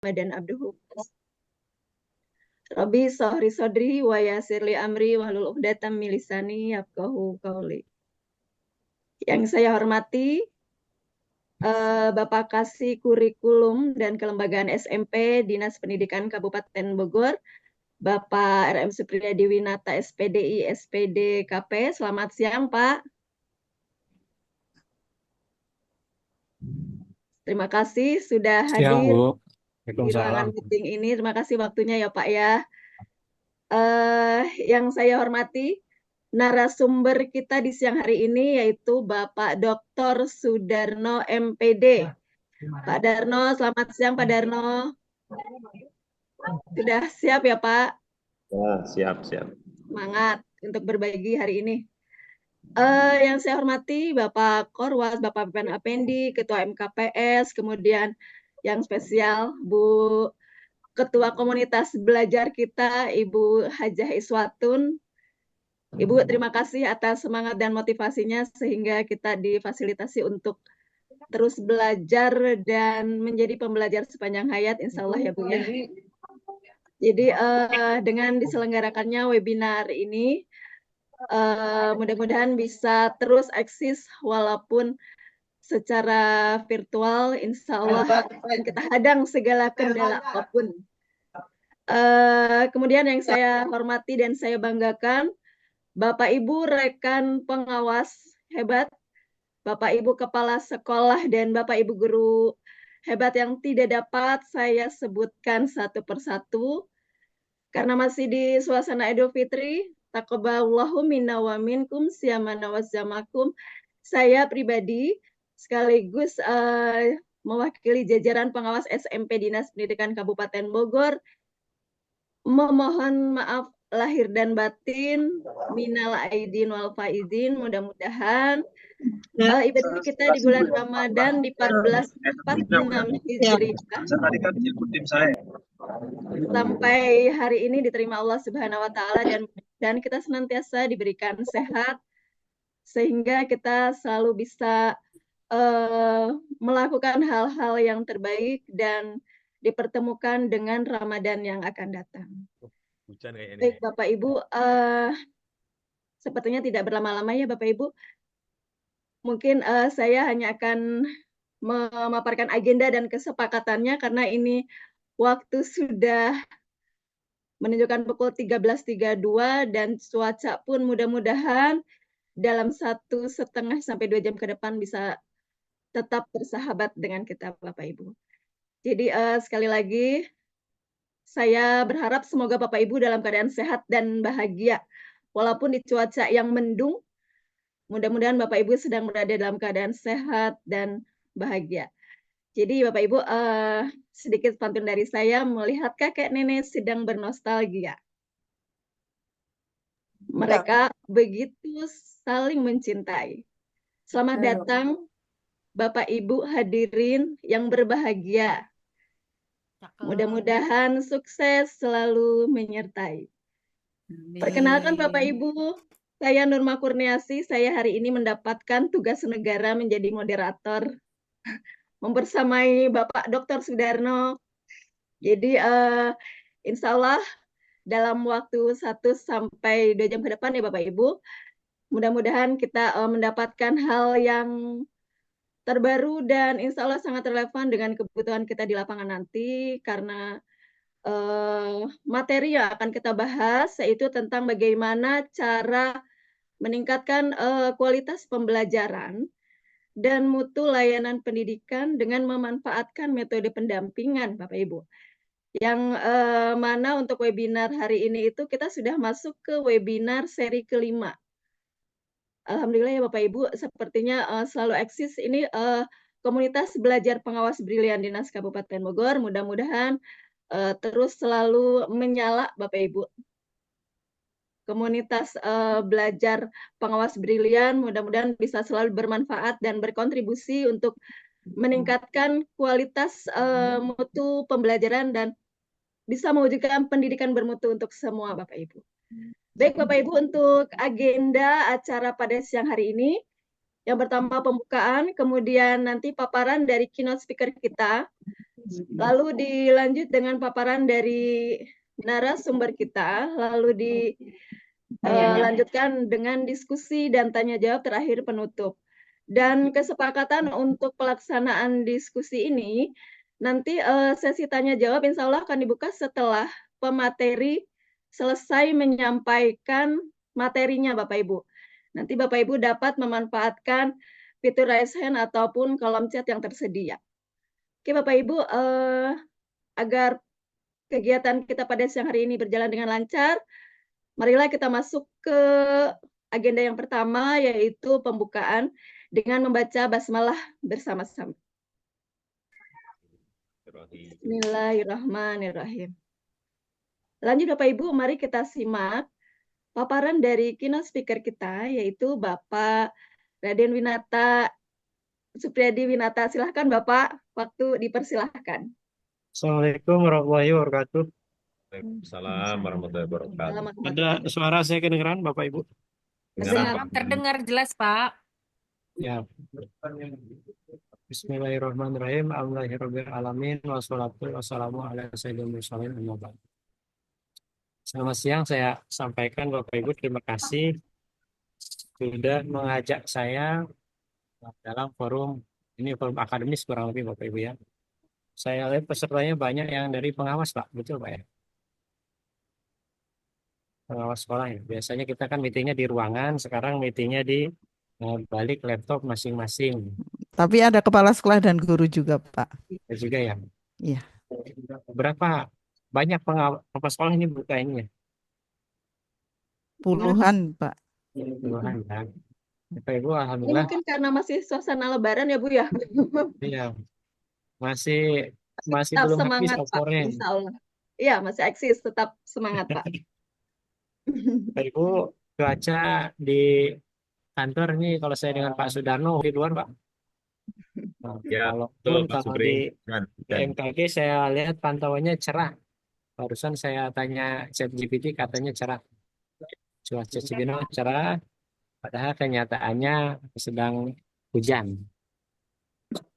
dan abduhu. Rabbi sahri sodri wa yasirli amri wahlul uqdatam min lisani yafqahu qauli. Yang saya hormati Bapak Kasih Kurikulum dan Kelembagaan SMP Dinas Pendidikan Kabupaten Bogor, Bapak RM Supriyadi Winata SPDI SPDKP. Selamat siang, Pak. Terima kasih sudah Siang, hadir Bu. di ruangan Waalaikumsalam. meeting ini. Terima kasih waktunya ya, Pak ya. Yang saya hormati narasumber kita di siang hari ini yaitu Bapak Dr. Sudarno MPD. Pak Darno, selamat siang Pak Darno. Sudah siap ya Pak? Ya, siap. Semangat untuk berbagi hari ini. Yang saya hormati Bapak Korwas, Bapak Pipan Apendi, Ketua MKPS, kemudian yang spesial Bu Ketua Komunitas Belajar kita, Ibu Hajah Iswatun. Ibu, terima kasih atas semangat dan motivasinya sehingga kita difasilitasi untuk terus belajar dan menjadi pembelajar sepanjang hayat, insya Allah ya Bu ya. Jadi dengan diselenggarakannya webinar ini, mudah-mudahan bisa terus eksis walaupun secara virtual, insya Allah kita hadang segala kendala apapun. Kemudian yang saya hormati dan saya banggakan, Bapak Ibu rekan pengawas hebat, Bapak Ibu kepala sekolah dan Bapak Ibu guru hebat yang tidak dapat saya sebutkan satu persatu karena masih di suasana Idul Fitri. Taqabbalallahu minna wa minkum siyamana wazzamakum. Saya pribadi sekaligus mewakili jajaran pengawas SMP Dinas Pendidikan Kabupaten Bogor memohon maaf lahir dan batin, minal aidin wal faizin. Mudah-mudahan ibadah kita di bulan Ramadan di 1446 Hijriah sampai hari ini diterima Allah Subhanahu wa taala dan kita senantiasa diberikan sehat sehingga kita selalu bisa melakukan hal-hal yang terbaik dan dipertemukan dengan Ramadan yang akan datang. Baik Bapak Ibu, sepertinya tidak berlama-lama ya Bapak Ibu. Mungkin saya hanya akan memaparkan agenda dan kesepakatannya karena ini waktu sudah menunjukkan pukul 13.32 dan cuaca pun mudah-mudahan dalam 1,5 sampai 2 jam ke depan bisa tetap bersahabat dengan kita Bapak Ibu. Jadi sekali lagi saya berharap semoga Bapak Ibu dalam keadaan sehat dan bahagia walaupun di cuaca yang mendung. Mudah-mudahan Bapak Ibu sedang berada dalam keadaan sehat dan bahagia. Jadi Bapak Ibu, sedikit pantun dari saya melihat kakek nenek sedang bernostalgia. Mereka begitu saling mencintai. Selamat datang Bapak Ibu hadirin yang berbahagia. Mudah-mudahan sukses selalu menyertai. Perkenalkan Bapak Ibu, saya Nurma Kurniasi. Saya hari ini mendapatkan tugas negara menjadi moderator membersamai Bapak Dr. Sudarno. Jadi insya Allah dalam waktu 1 sampai 2 jam ke depan ya Bapak Ibu, mudah-mudahan kita mendapatkan hal yang terbaru dan insya Allah sangat relevan dengan kebutuhan kita di lapangan nanti karena materi yang akan kita bahas yaitu tentang bagaimana cara meningkatkan kualitas pembelajaran dan mutu layanan pendidikan dengan memanfaatkan metode pendampingan Bapak Ibu. Yang mana untuk webinar hari ini itu kita sudah masuk ke webinar seri kelima. Alhamdulillah ya Bapak Ibu, sepertinya selalu eksis ini komunitas belajar pengawas brilian Dinas Kabupaten Bogor. Mudah-mudahan terus selalu menyala Bapak Ibu. Komunitas belajar pengawas brilian mudah-mudahan bisa selalu bermanfaat dan berkontribusi untuk meningkatkan kualitas mutu pembelajaran dan bisa mewujudkan pendidikan bermutu untuk semua Bapak Ibu. Baik Bapak Ibu, untuk agenda acara pada siang hari ini, Yang pertama pembukaan, kemudian nanti paparan dari keynote speaker kita, lalu dilanjut dengan paparan dari narasumber kita, lalu dilanjutkan dengan diskusi dan tanya jawab terakhir penutup. Dan kesepakatan untuk pelaksanaan diskusi ini, nanti sesi tanya jawab insya Allah akan dibuka setelah pemateri selesai menyampaikan materinya Bapak Ibu. Nanti Bapak Ibu dapat memanfaatkan fitur raise hand ataupun kolom chat yang tersedia. Oke Bapak Ibu, agar kegiatan kita pada siang hari ini berjalan dengan lancar, marilah kita masuk ke agenda yang pertama, yaitu pembukaan dengan membaca basmalah bersama-sama. Bismillahirrahmanirrahim. Lanjut Bapak Ibu, mari kita simak paparan dari keynote speaker kita, yaitu Bapak Raden Winata Supriyadi Winata. Silahkan Bapak, waktu dipersilahkan. Assalamualaikum warahmatullahi wabarakatuh. Waalaikumsalam warahmatullahi wabarakatuh. Ada suara saya kedengeran Bapak Ibu? Dengar. Terdengar jelas, Pak. Ya. Bismillahirrahmanirrahim. Alhamdulillahirrahmanirrahim. Wassalatu wassalamu ala sayyidil mursalin. Selamat siang, saya sampaikan Bapak Ibu terima kasih sudah mengajak saya dalam forum ini, forum akademis kurang lebih Bapak Ibu ya. Saya lihat pesertanya banyak yang dari pengawas Pak, betul Pak ya? Pengawas sekolah ya. Biasanya kita kan meetingnya di ruangan, sekarang meetingnya di balik laptop masing-masing. Tapi ada kepala sekolah dan guru juga, Pak. Ya juga ya. Iya. Berapa banyak kepala sekolah ini buka ini ya? Puluhan, Pak. Puluhan ya. Bapak Ibu, Ini alhamdulillah. mungkin karena masih suasana Lebaran ya Bu ya. Iya. Masih Tetap belum habis semangat Pak, opornya. insya Allah. Iya, masih eksis, tetap semangat Pak. Bapak Ibu, cuaca di kantor ini kalau saya dengan Pak Sudarno di luar Pak. Nah, Ya, walaupun betul, Pak kalau Supri. di Dan BMKG saya lihat pantauannya cerah. Barusan saya tanya ChatGPT katanya cerah. Cuaca Cibinong cerah, padahal kenyataannya sedang hujan.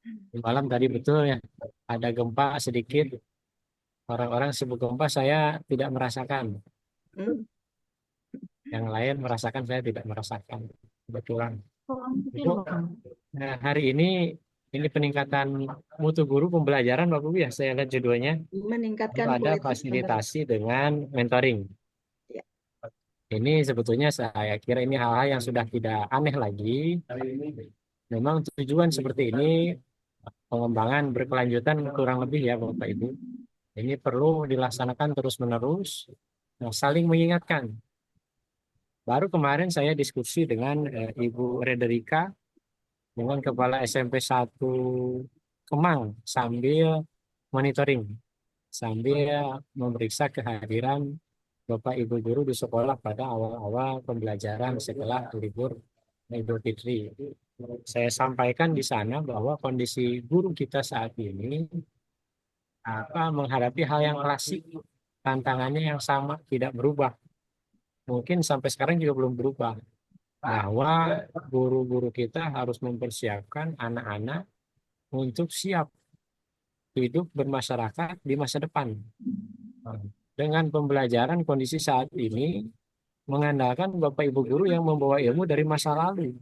Di malam tadi betul ya, ada gempa sedikit. Orang-orang sibuk gempa, saya tidak merasakan. Yang lain merasakan, saya tidak merasakan. Kebetulan. Ibu, nah, hari ini peningkatan mutu guru pembelajaran Bapak Ibu ya, saya lihat judulnya. Meningkatkan Ada kualitas fasilitasi dengan mentoring. Ya. Ini sebetulnya saya kira ini hal-hal yang sudah tidak aneh lagi. Memang tujuan seperti ini pengembangan berkelanjutan kurang lebih ya Bapak Ibu. Ini perlu dilaksanakan terus-menerus, saling mengingatkan. Baru kemarin saya diskusi dengan Ibu Rederika dengan Kepala SMP 1 Kemang sambil monitoring, sambil memeriksa kehadiran Bapak Ibu guru di sekolah pada awal-awal pembelajaran setelah libur Idul Fitri. Saya sampaikan di sana bahwa kondisi guru kita saat ini menghadapi hal yang klasik, tantangannya yang sama, tidak berubah. Mungkin sampai sekarang juga belum berubah. Bahwa guru-guru kita harus mempersiapkan anak-anak untuk siap hidup bermasyarakat di masa depan. Dengan pembelajaran kondisi saat ini mengandalkan Bapak Ibu guru yang membawa ilmu dari masa lalu.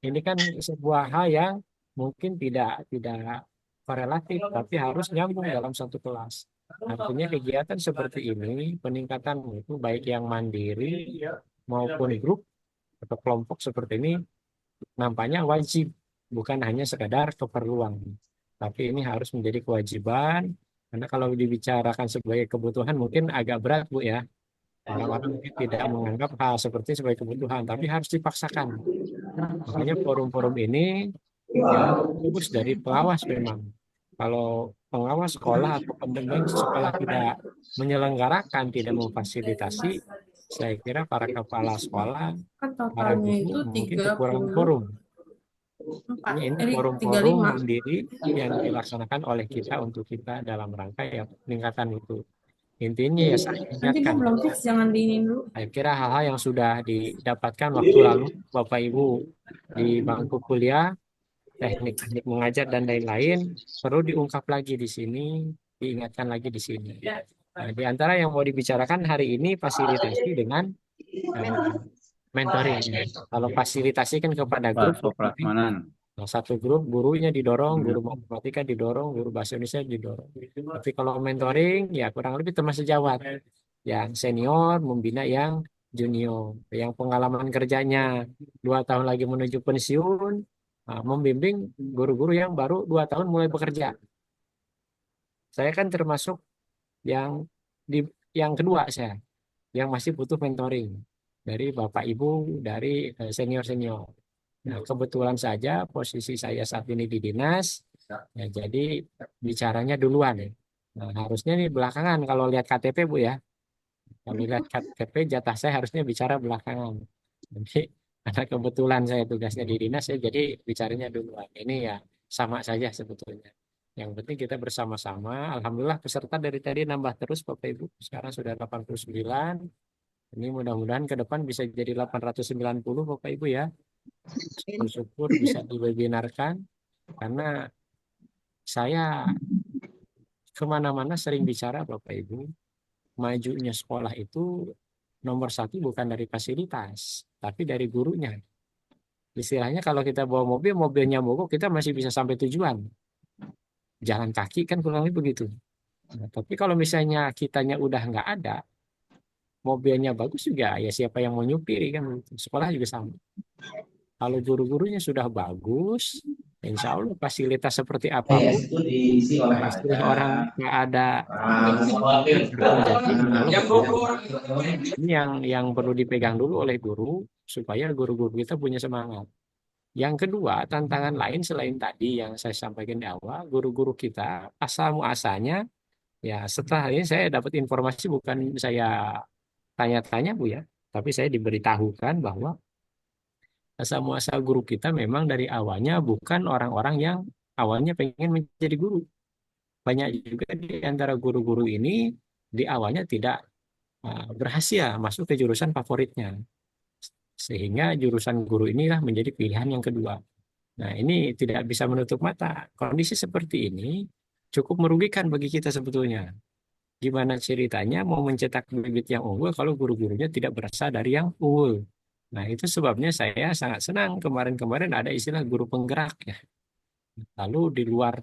Ini kan sebuah hal yang mungkin tidak korelatif, tapi harus nyambung dalam satu kelas. Artinya kegiatan seperti ini, peningkatan itu baik yang mandiri maupun grup atau kelompok seperti ini nampaknya wajib, bukan hanya sekadar keperluan. Tapi ini harus menjadi kewajiban, karena kalau dibicarakan sebagai kebutuhan mungkin agak berat Bu ya. Orang-orang mungkin tidak menganggap hal seperti sebagai kebutuhan, tapi harus dipaksakan. Makanya forum-forum ini ya fokus dari pengawas memang. Kalau pengawas sekolah atau pendamping sekolah tidak menyelenggarakan, tidak memfasilitasi, saya kira para kepala sekolah, para guru mungkin kekurangan forum. Ini forum-forum mandiri yang dilaksanakan oleh kita untuk kita dalam rangka ya peningkatan itu. Intinya ya saya Nanti ingatkan. belum fix, jangan diinin dulu. Saya kira hal-hal yang sudah didapatkan waktu lalu Bapak Ibu di bangku kuliah, teknik-teknik mengajar dan lain-lain perlu diungkap lagi di sini, diingatkan lagi di sini. Nah, di antara yang mau dibicarakan hari ini fasilitasi dengan eh, mentoring. Kalau fasilitasi kan kepada grup, nah, satu grup gurunya didorong, guru matematika didorong, guru bahasa Indonesia didorong. Tapi kalau mentoring ya kurang lebih teman sejawat. Yang senior membina yang junior, yang pengalaman kerjanya 2 tahun lagi menuju pensiun, membimbing guru-guru yang baru 2 tahun mulai bekerja. Saya kan termasuk yang di yang kedua saya, yang masih butuh mentoring dari Bapak Ibu, dari senior-senior. Nah, kebetulan saja posisi saya saat ini di dinas, ya, jadi bicaranya duluan ya. Nah, harusnya nih belakangan kalau lihat KTP Bu ya. Kalau lihat KTP jatah saya harusnya bicara belakangan. Jadi karena kebetulan saya tugasnya di dinas, saya jadi bicaranya duluan. Ini ya sama saja sebetulnya. Yang penting kita bersama-sama. Alhamdulillah peserta dari tadi nambah terus Bapak Ibu. Sekarang sudah 89. Ini mudah-mudahan ke depan bisa jadi 890 Bapak Ibu ya. Syukur bisa diwebinarkan. Karena saya kemana-mana sering bicara Bapak Ibu. Majunya sekolah itu nomor satu bukan dari fasilitas, tapi dari gurunya. Istilahnya kalau kita bawa mobil, mobilnya mogok, kita masih bisa sampai tujuan. Jalan kaki kan kurang lebih begitu. Nah, tapi kalau misalnya kitanya udah nggak ada, mobilnya bagus juga, ya siapa yang mau nyupiri kan? Sekolah juga sama. Kalau guru-gurunya sudah bagus, insya Allah fasilitas seperti apapun, istilah orang nggak ada berpenjati, ini yang perlu dipegang dulu oleh guru supaya guru-guru kita punya semangat. Yang kedua, tantangan lain selain tadi yang saya sampaikan di awal, guru-guru kita asal muasalnya ya setelah ini saya dapat informasi bukan saya tanya-tanya Bu ya, tapi saya diberitahukan bahwa asal muasal guru kita memang dari awalnya bukan orang-orang yang awalnya pengen menjadi guru. Banyak juga di antara guru-guru ini di awalnya tidak berhasil masuk ke jurusan favoritnya. Sehingga jurusan guru inilah menjadi pilihan yang kedua. Nah, ini tidak bisa menutup mata. Kondisi seperti ini cukup merugikan bagi kita sebetulnya. Gimana ceritanya mau mencetak bibit yang unggul kalau guru-gurunya tidak berasal dari yang unggul. Nah, itu sebabnya saya sangat senang kemarin-kemarin ada istilah guru penggerak ya. Lalu di luar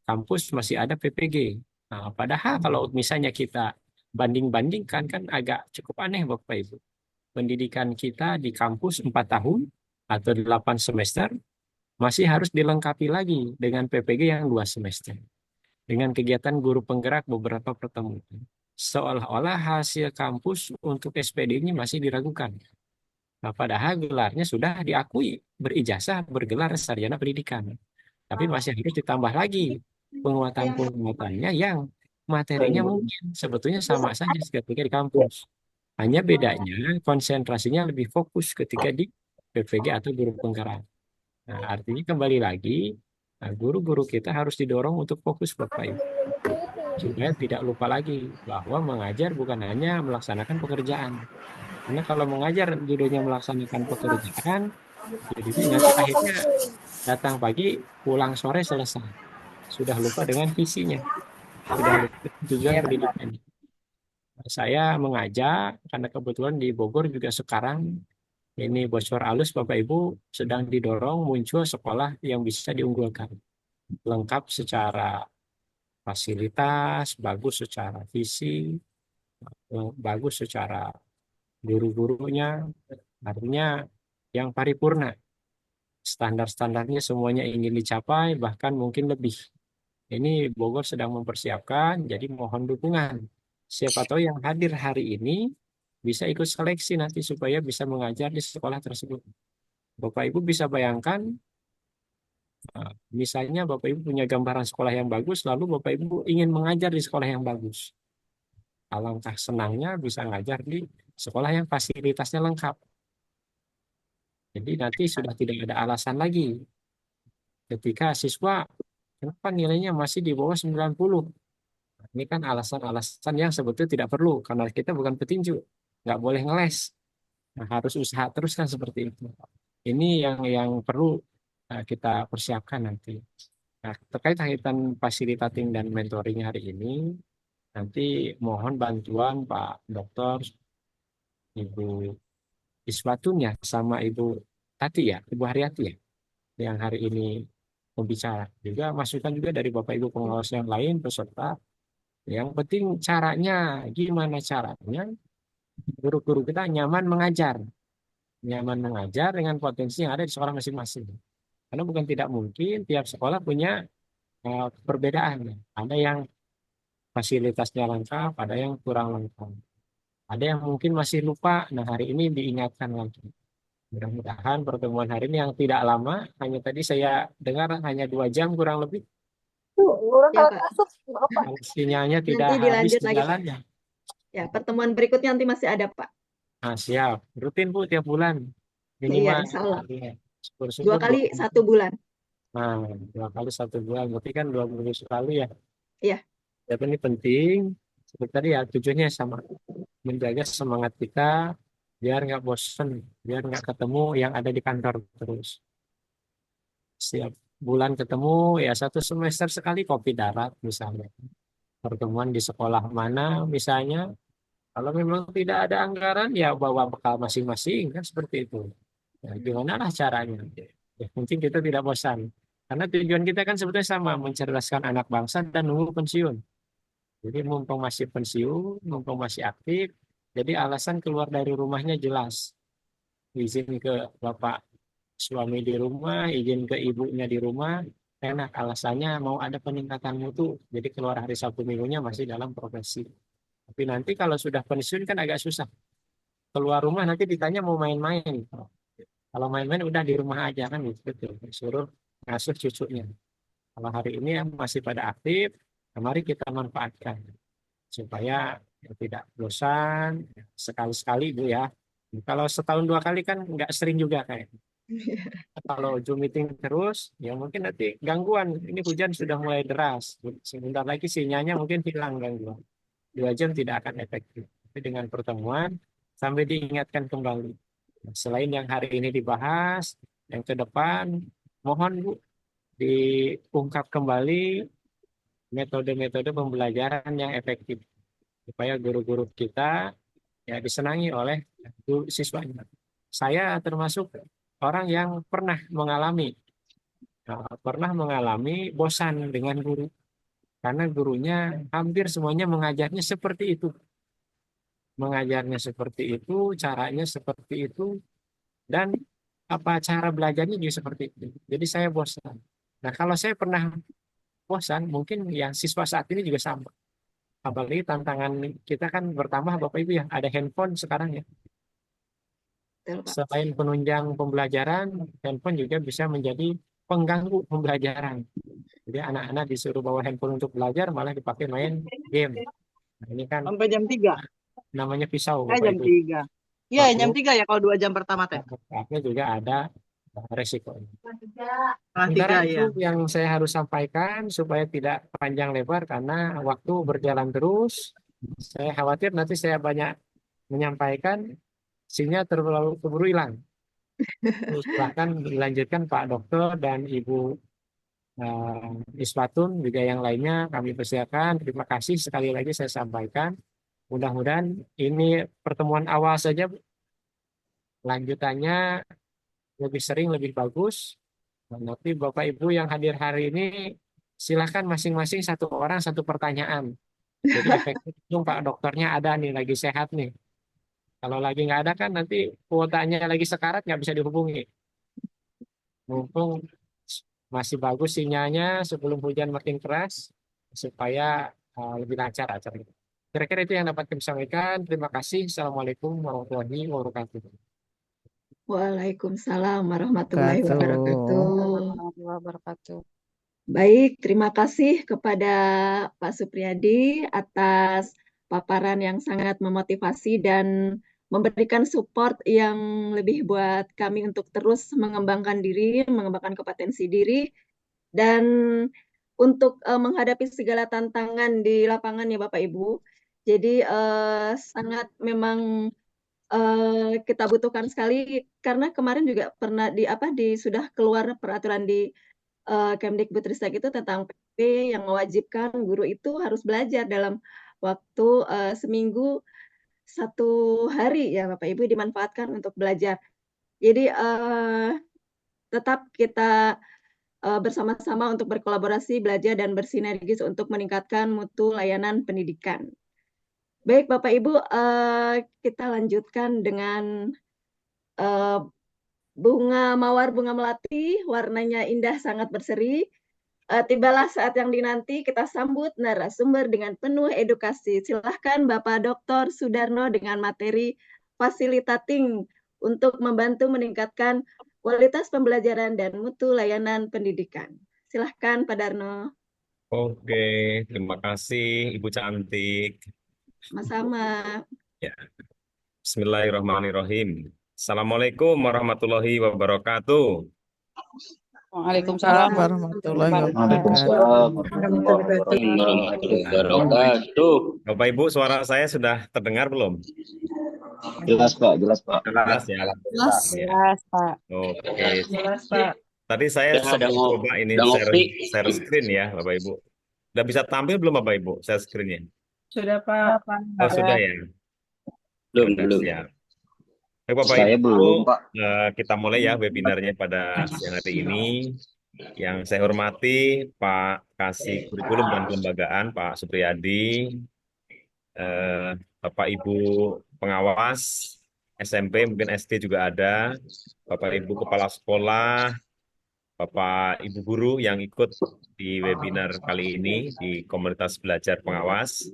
kampus masih ada PPG. Nah, padahal kalau misalnya kita banding-bandingkan kan agak cukup aneh Bapak Ibu. Pendidikan kita di kampus 4 tahun atau 8 semester masih harus dilengkapi lagi dengan PPG yang 2 semester. Dengan kegiatan guru penggerak beberapa pertemuan. Seolah-olah hasil kampus untuk SPD-nya masih diragukan. Nah, padahal gelarnya sudah diakui berijazah bergelar sarjana pendidikan. Tapi masih harus ditambah lagi penguatan-penguatannya yang materinya mungkin sebetulnya sama saja ketika di kampus. Hanya bedanya konsentrasinya lebih fokus ketika di PPG atau guru penggerak. Nah, artinya kembali lagi, guru-guru kita harus didorong untuk fokus Bapak Ibu. Supaya tidak lupa lagi bahwa mengajar bukan hanya melaksanakan pekerjaan. Karena kalau mengajar judulnya melaksanakan pekerjaan, jadi nanti akhirnya datang pagi, pulang sore selesai. Sudah lupa dengan visinya, sudah lupa tujuan pendidikan. Saya mengajak karena kebetulan di Bogor juga sekarang ini bocor alus Bapak Ibu sedang didorong muncul sekolah yang bisa diunggulkan. Lengkap secara fasilitas, bagus secara visi, bagus secara guru-gurunya, artinya yang paripurna. Standar-standarnya semuanya ingin dicapai, bahkan mungkin lebih. Ini Bogor sedang mempersiapkan, jadi mohon dukungan. Siapa tahu yang hadir hari ini bisa ikut seleksi nanti supaya bisa mengajar di sekolah tersebut. Bapak Ibu bisa bayangkan, misalnya Bapak Ibu punya gambaran sekolah yang bagus, lalu Bapak Ibu ingin mengajar di sekolah yang bagus. Alangkah senangnya bisa ngajar di sekolah yang fasilitasnya lengkap. Jadi nanti sudah tidak ada alasan lagi ketika siswa kenapa nilainya masih di bawah 90. Ini kan alasan-alasan yang sebetulnya tidak perlu karena kita bukan petinju, nggak boleh ngeles. Nah, harus usaha terus kan seperti itu. Ini yang perlu kita persiapkan nanti. Nah, terkait kaitan fasilitating dan mentoring hari ini, nanti mohon bantuan Pak Dokter, Ibu Iswatun ya, sama Ibu Tati ya, Ibu Haryati ya, yang hari ini membicara. Juga masukan juga dari Bapak Ibu pengawas yang lain, peserta. Yang penting caranya, gimana caranya guru-guru kita nyaman mengajar dengan potensi yang ada di sekolah masing-masing. Karena bukan tidak mungkin tiap sekolah punya perbedaan. Ada yang fasilitasnya lengkap, ada yang kurang lengkap. Ada yang mungkin masih lupa. Nah, hari ini diingatkan lagi. Mudah-mudahan pertemuan hari ini yang tidak lama, hanya tadi saya dengar hanya 2 jam kurang lebih. Ya, Pak. Kalau sinyalnya tidak Nanti habis dilanjut di lagi, Pak. jalannya. Ya, pertemuan berikutnya nanti masih ada, Pak. Nah, siap. Rutin Bu tiap bulan. Iya, Minimal. insya Allah. Iya. 2 Syukur-syukur kali 1 bulan. Nah, 2 kali 1 bulan. Berarti kan 2 minggu sekali ya. Iya. Tapi ini penting. Seperti tadi ya, tujuannya sama. Menjaga semangat kita biar nggak bosen, biar nggak ketemu yang ada di kantor terus. Setiap bulan ketemu ya 1 semester sekali kopi darat misalnya. Pertemuan di sekolah mana misalnya. Kalau memang tidak ada anggaran ya bawa bekal masing-masing kan seperti itu. Ya, gimana lah caranya? Ya, mungkin kita tidak bosan. Karena tujuan kita kan sebetulnya sama, mencerdaskan anak bangsa dan nunggu pensiun. Jadi mumpung masih pensiun, mumpung masih aktif, jadi alasan keluar dari rumahnya jelas. Izin ke bapak suami di rumah, izin ke ibunya di rumah, enak alasannya mau ada peningkatan mutu. Jadi keluar hari Sabtu Minggunya masih dalam profesi. Tapi nanti kalau sudah pensiun kan agak susah. Keluar rumah nanti ditanya mau main-main. Kalau main-main udah di rumah aja kan gitu. Suruh ngasuh cucunya. Kalau hari ini yang masih pada aktif, mari kita manfaatkan supaya tidak bosan sekali-sekali Bu ya. Kalau setahun 2 kali kan nggak sering juga kayak. Kalau Zoom meeting terus, ya mungkin nanti gangguan. Ini hujan sudah mulai deras. Sebentar lagi sinyalnya mungkin hilang gangguan. 2 jam tidak akan efektif. Tapi dengan pertemuan sampai diingatkan kembali. Selain yang hari ini dibahas, yang ke depan, mohon Bu diungkap kembali metode-metode pembelajaran yang efektif supaya guru-guru kita ya disenangi oleh siswanya. Saya termasuk orang yang pernah mengalami bosan dengan guru karena gurunya hampir semuanya mengajarnya seperti itu, caranya seperti itu, dan apa cara belajarnya juga seperti itu. Jadi saya bosan. Nah, kalau saya pernah bosan, mungkin yang siswa saat ini juga sama. Apalagi tantangan kita kan bertambah Bapak Ibu ya, ada handphone sekarang ya. Betul, Pak. Selain penunjang pembelajaran, handphone juga bisa menjadi pengganggu pembelajaran. Jadi anak-anak disuruh bawa handphone untuk belajar, malah dipakai main game. Nah, ini kan Sampai jam 3. namanya pisau Bapak Jam Ibu. 3. Iya, jam Waktu 3 ya kalau 2 jam pertama teh. manfaatnya juga ada resiko. Setengah 3 Sementara itu ya. yang saya harus sampaikan supaya tidak panjang lebar karena waktu berjalan terus. Saya khawatir nanti saya banyak menyampaikan, sinyal terlalu keburu hilang. Silahkan dilanjutkan Pak Dokter dan Ibu Iswatun juga yang lainnya kami persiapkan. Terima kasih sekali lagi saya sampaikan. Mudah-mudahan ini pertemuan awal saja, Bu. Lanjutannya lebih sering, lebih bagus. Nanti Bapak Ibu yang hadir hari ini, silahkan masing-masing 1 orang 1 pertanyaan. Jadi efektif dong Pak Dokternya ada nih, lagi sehat nih. Kalau lagi nggak ada kan nanti kuotanya lagi sekarat nggak bisa dihubungi. Mumpung masih bagus sinyalnya sebelum hujan makin keras, supaya lebih lancar acaranya. Kira-kira itu yang dapat kami sampaikan. Terima kasih. Assalamualaikum warahmatullahi wabarakatuh. Waalaikumsalam warahmatullahi wabarakatuh. Warahmatullahi wabarakatuh. Baik, terima kasih kepada Pak Supriyadi atas paparan yang sangat memotivasi dan memberikan support yang lebih buat kami untuk terus mengembangkan diri, mengembangkan kompetensi diri. Dan untuk menghadapi segala tantangan di lapangan ya Bapak Ibu. Jadi sangat memang kita butuhkan sekali karena kemarin juga pernah sudah keluar peraturan di Kemdikbudristek itu tentang PP yang mewajibkan guru itu harus belajar dalam waktu seminggu 1 hari ya Bapak Ibu dimanfaatkan untuk belajar. Jadi tetap kita bersama-sama untuk berkolaborasi, belajar dan bersinergis untuk meningkatkan mutu layanan pendidikan. Baik Bapak Ibu, kita lanjutkan dengan bunga mawar bunga melati, warnanya indah sangat berseri. Tibalah saat yang dinanti, kita sambut narasumber dengan penuh edukasi. Silahkan Bapak Dr. Sudarno dengan materi fasilitating untuk membantu meningkatkan kualitas pembelajaran dan mutu layanan pendidikan. Silahkan Pak Darno. Oke, terima kasih Ibu Cantik. Sama-sama. Ya. Bismillahirrahmanirrahim. Assalamualaikum warahmatullahi wabarakatuh. Waalaikumsalam warahmatullahi Waalaikumsalam wabarakatuh. warahmatullahi wabarakatuh. Bapak Ibu, suara saya sudah terdengar belum? Jelas Pak, jelas Pak. Jelas ya. Jelas, Pak. Oke. Jelas, Pak. Tadi saya Ya, sempat coba ini udah ngopi. share screen ya, Bapak Ibu. Udah bisa tampil belum Bapak Ibu share screen-nya? Sudah, Pak. Oh, sudah ya. Belum. Siap. Baik, Bapak Saya Ibu, belum, Pak. kita mulai ya webinarnya pada siang hari ini. Yang saya hormati Pak Kasih Kurikulum dan Kelembagaan, Pak Supriyadi, Bapak Ibu pengawas SMP, mungkin SD juga ada, Bapak Ibu kepala sekolah, Bapak Ibu guru yang ikut di webinar kali ini di komunitas belajar pengawas.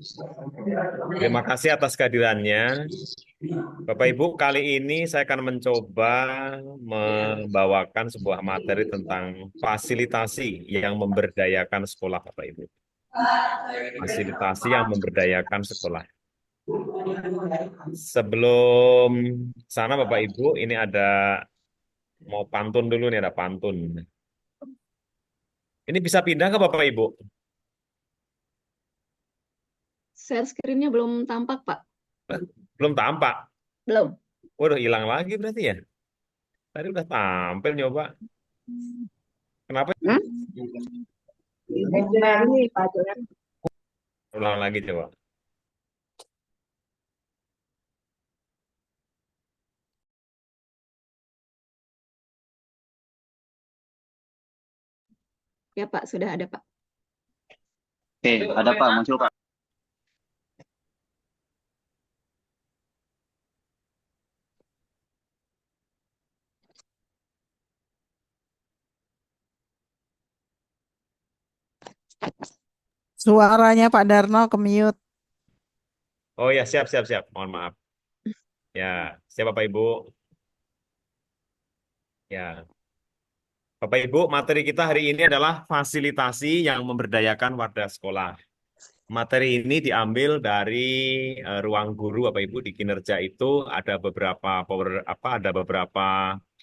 Terima kasih atas kehadirannya. Bapak Ibu, kali ini saya akan mencoba membawakan sebuah materi tentang fasilitasi yang memberdayakan sekolah, Bapak Ibu. Fasilitasi yang memberdayakan sekolah. Sebelum sana Bapak Ibu, ini ada mau pantun dulu nih, ada pantun. Ini bisa pindah ke Bapak Ibu? Share screen-nya belum tampak, Pak. Belum tampak. Belum. Waduh, hilang lagi berarti ya? Tadi udah tampil nyoba. Kenapa? Ulang lagi coba. Ya Pak, sudah ada Pak. Oke, ada Pak, muncul Pak. Suaranya Pak Darno ke-mute. Oh ya, siap. Mohon maaf. Ya, siap Bapak Ibu. Ya. Bapak Ibu, materi kita hari ini adalah fasilitasi yang memberdayakan warga sekolah. Materi ini diambil dari ruang guru Bapak Ibu di kinerja itu ada beberapa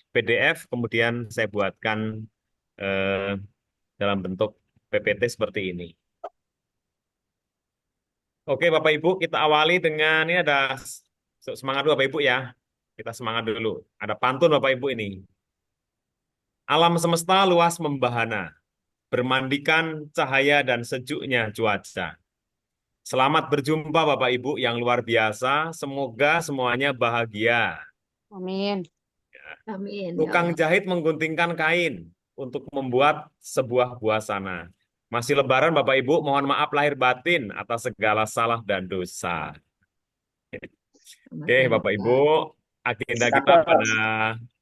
PDF, kemudian saya buatkan dalam bentuk PPT seperti ini. Oke Bapak Ibu, kita awali dengan ini ada semangat dulu Bapak Ibu ya. Kita semangat dulu. Ada pantun Bapak Ibu ini. Alam semesta luas membahana, bermandikan cahaya dan sejuknya cuaca. Selamat berjumpa Bapak Ibu yang luar biasa, semoga semuanya bahagia. Amin. Amin. Ya Tukang Allah. jahit mengguntingkan kain untuk membuat sebuah busana. Masih lebaran Bapak Ibu, mohon maaf lahir batin atas segala salah dan dosa. Oke Bapak Ibu, agenda kita pada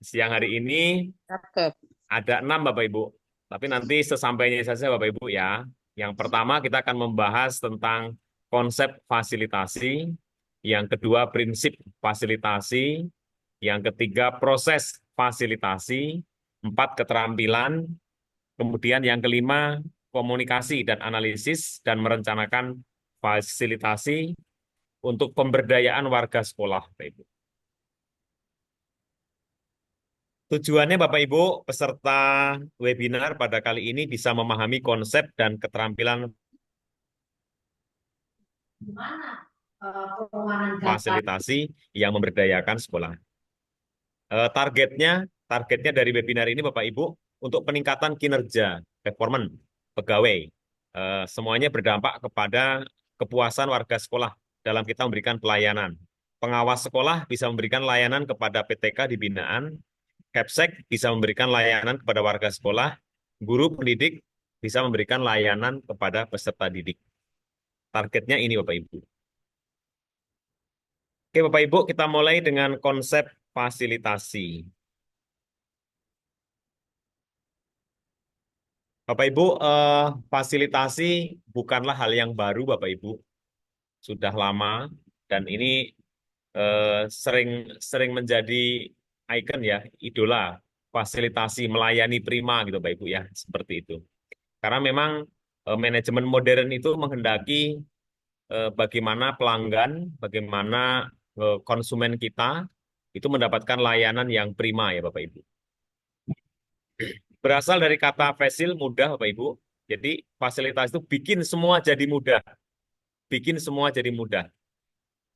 siang hari ini Cakep. ada 6 Bapak Ibu. Tapi nanti sesampainya saja Bapak Ibu ya. Yang pertama kita akan membahas tentang konsep fasilitasi. Yang kedua prinsip fasilitasi. Yang ketiga proses fasilitasi. 4 keterampilan. Kemudian yang kelima komunikasi dan analisis dan merencanakan fasilitasi untuk pemberdayaan warga sekolah Bapak Ibu. Tujuannya Bapak Ibu peserta webinar pada kali ini bisa memahami konsep dan keterampilan fasilitasi yang memberdayakan sekolah. Targetnya dari webinar ini Bapak Ibu untuk peningkatan kinerja, performance pegawai. Semuanya berdampak kepada kepuasan warga sekolah dalam kita memberikan pelayanan. Pengawas sekolah bisa memberikan layanan kepada PTK di binaan, Kepsek bisa memberikan layanan kepada warga sekolah, guru pendidik bisa memberikan layanan kepada peserta didik. Targetnya ini Bapak Ibu. Oke Bapak Ibu, kita mulai dengan konsep fasilitasi. Bapak Ibu, fasilitasi bukanlah hal yang baru Bapak Ibu. Sudah lama dan ini sering menjadi ikon ya, idola fasilitasi melayani prima gitu Bapak Ibu ya, seperti itu. Karena memang manajemen modern itu menghendaki bagaimana pelanggan, bagaimana konsumen kita itu mendapatkan layanan yang prima ya Bapak Ibu. Berasal dari kata fasil, mudah Bapak Ibu. Jadi fasilitas itu bikin semua jadi mudah. Bikin semua jadi mudah.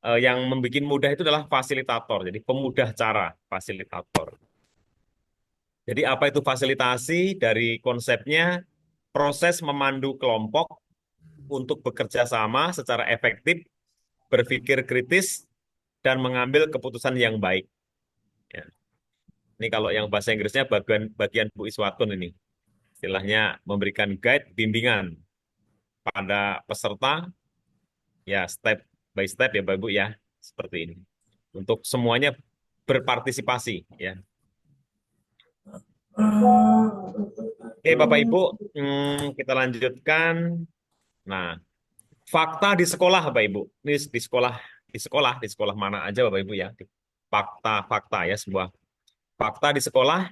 Yang membuat mudah itu adalah fasilitator. Jadi pemudah cara, fasilitator. Jadi apa itu fasilitasi? Dari konsepnya, proses memandu kelompok untuk bekerja sama secara efektif, berpikir kritis, dan mengambil keputusan yang baik. Ya. Ini kalau yang bahasa Inggrisnya bagian Bu Iswatun ini. Istilahnya memberikan guide, bimbingan pada peserta, ya step by step ya Bapak Ibu ya, seperti ini. Untuk semuanya berpartisipasi ya. Oke Bapak Ibu, kita lanjutkan. Nah, fakta di sekolah Bapak Ibu. Ini di sekolah mana aja Bapak Ibu ya. Fakta ya, sebuah fakta di sekolah.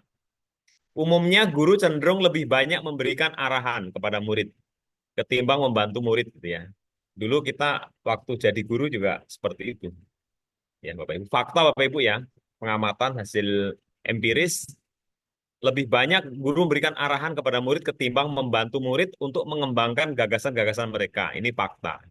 Umumnya guru cenderung lebih banyak memberikan arahan kepada murid ketimbang membantu murid gitu ya. Dulu kita waktu jadi guru juga seperti itu. Ya Bapak Ibu, fakta Bapak Ibu ya, pengamatan hasil empiris lebih banyak guru memberikan arahan kepada murid ketimbang membantu murid untuk mengembangkan gagasan-gagasan mereka. Ini fakta.